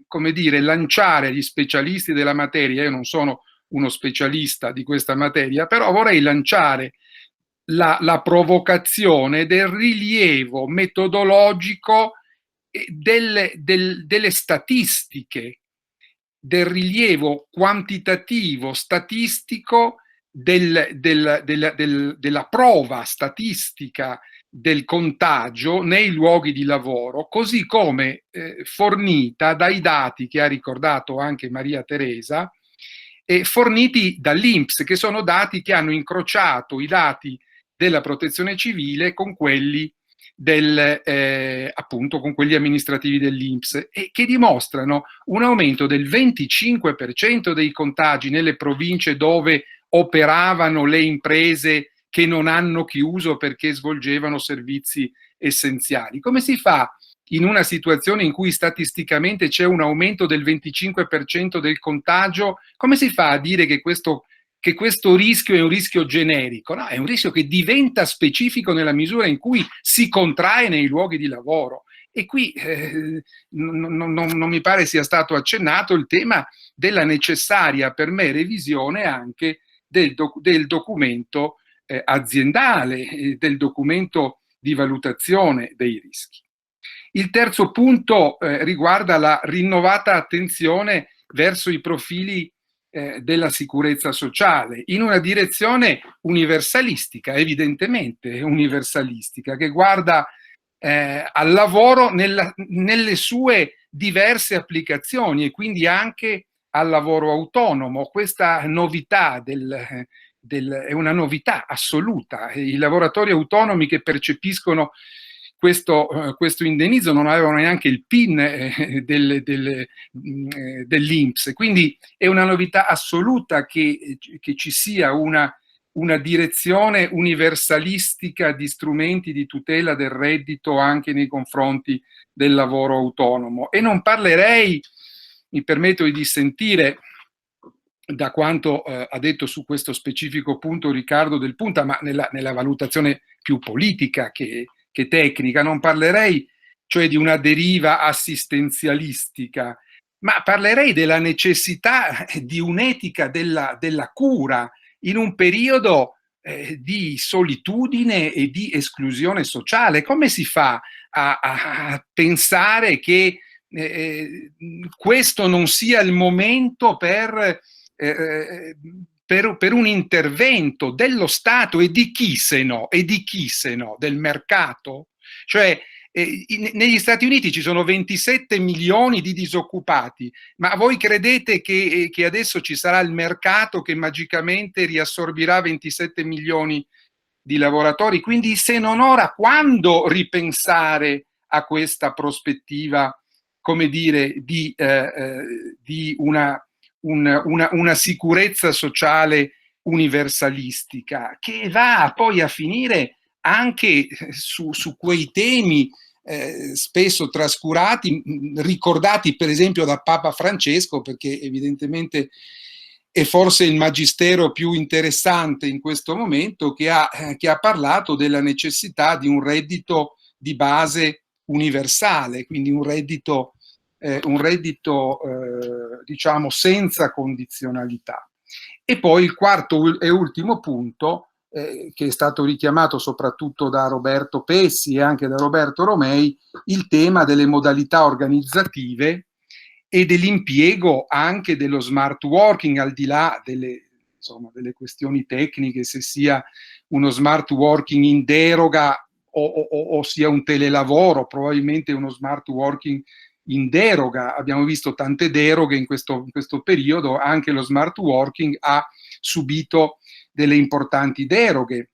come dire, lanciare agli specialisti della materia, io non sono uno specialista di questa materia, però vorrei lanciare la provocazione del rilievo metodologico delle statistiche, del rilievo quantitativo statistico della prova statistica del contagio nei luoghi di lavoro, così come fornita dai dati che ha ricordato anche Maria Teresa, forniti dall'INPS, che sono dati che hanno incrociato i dati della protezione civile con quelli appunto con quelli amministrativi dell'INPS, e che dimostrano un aumento del 25% dei contagi nelle province dove operavano le imprese che non hanno chiuso perché svolgevano servizi essenziali. Come si fa in una situazione in cui statisticamente c'è un aumento del 25% del contagio, come si fa a dire che questo rischio è un rischio generico? No, è un rischio che diventa specifico nella misura in cui si contrae nei luoghi di lavoro. E qui non mi pare sia stato accennato il tema della necessaria, per me, revisione anche del documento aziendale, del documento di valutazione dei rischi. Il terzo punto riguarda la rinnovata attenzione verso i profili della sicurezza sociale, in una direzione universalistica, evidentemente universalistica, che guarda al lavoro nelle sue diverse applicazioni, e quindi anche al lavoro autonomo. Questa novità è una novità assoluta. I lavoratori autonomi che percepiscono questo indennizzo, non avevano neanche il PIN dell'INPS, quindi è una novità assoluta che ci sia una direzione universalistica di strumenti di tutela del reddito anche nei confronti del lavoro autonomo. E non parlerei, mi permetto di dissentire da quanto ha detto su questo specifico punto Riccardo Del Punta, ma nella valutazione più politica che tecnica, non parlerei cioè di una deriva assistenzialistica, ma parlerei della necessità di un'etica della cura in un periodo di solitudine e di esclusione sociale. Come si fa a pensare che questo non sia il momento per un intervento dello Stato e di chi se no, del mercato? Cioè negli Stati Uniti ci sono 27 milioni di disoccupati, ma voi credete che adesso ci sarà il mercato che magicamente riassorbirà 27 milioni di lavoratori? Quindi se non ora, quando ripensare a questa prospettiva, come dire, di una sicurezza sociale universalistica, che va poi a finire anche su quei temi spesso trascurati, ricordati per esempio da Papa Francesco, perché evidentemente è forse il magistero più interessante in questo momento, che ha parlato della necessità di un reddito di base universale, quindi un reddito diciamo senza condizionalità. E poi il quarto e ultimo punto, che è stato richiamato soprattutto da Roberto Pessi e anche da Roberto Romei, il tema delle modalità organizzative e dell'impiego anche dello smart working, al di là delle questioni tecniche, se sia uno smart working in deroga o sia un telelavoro, probabilmente uno smart working in deroga. Abbiamo visto tante deroghe in questo periodo, anche lo smart working ha subito delle importanti deroghe,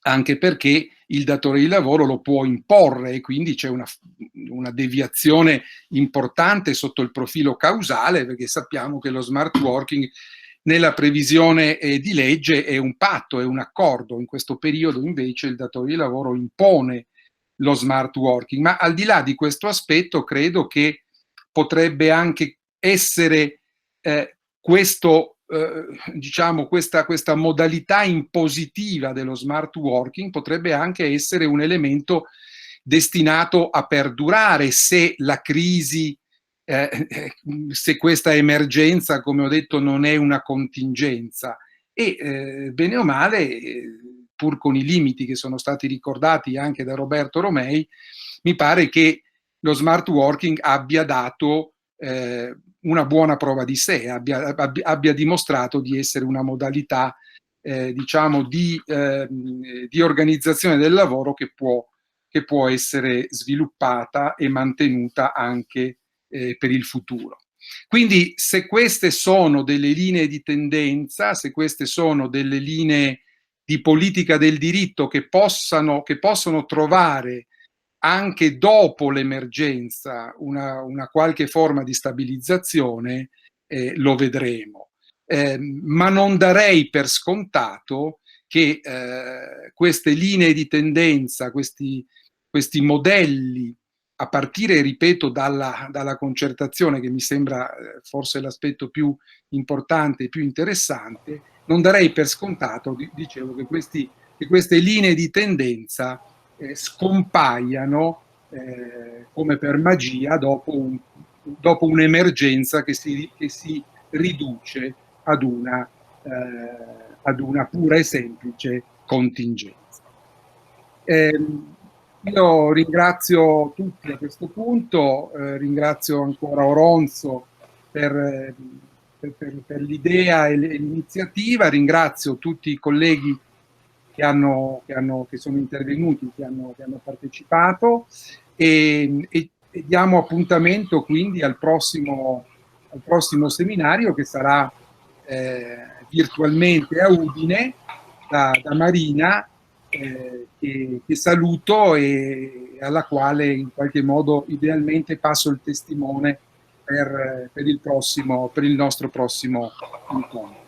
anche perché il datore di lavoro lo può imporre e quindi c'è una deviazione importante sotto il profilo causale, perché sappiamo che lo smart working nella previsione di legge è un patto, è un accordo. In questo periodo invece il datore di lavoro impone lo smart working. Ma al di là di questo aspetto, credo che potrebbe anche essere diciamo questa modalità impositiva dello smart working potrebbe anche essere un elemento destinato a perdurare se la crisi, se questa emergenza, come ho detto, non è una contingenza. E bene o male, pur con i limiti che sono stati ricordati anche da Roberto Romei, mi pare che lo smart working abbia dato una buona prova di sé, abbia dimostrato di essere una modalità diciamo di organizzazione del lavoro che può essere sviluppata e mantenuta anche per il futuro. Quindi se queste sono delle linee di tendenza, se queste sono delle linee di politica del diritto che possono trovare anche dopo l'emergenza una qualche forma di stabilizzazione, lo vedremo. Ma non darei per scontato che queste linee di tendenza, questi modelli, a partire, ripeto, dalla concertazione, che mi sembra forse l'aspetto più importante e più interessante, non darei per scontato, dicevo, che queste linee di tendenza scompaiano come per magia dopo un'emergenza che si riduce ad una pura e semplice contingenza. Io ringrazio tutti a questo punto, ringrazio ancora Oronzo per l'idea e l'iniziativa, ringrazio tutti i colleghi che sono intervenuti, che hanno partecipato e diamo appuntamento quindi al prossimo seminario, che sarà virtualmente a Udine da Marina, che saluto e alla quale in qualche modo idealmente passo il testimone per il nostro prossimo incontro.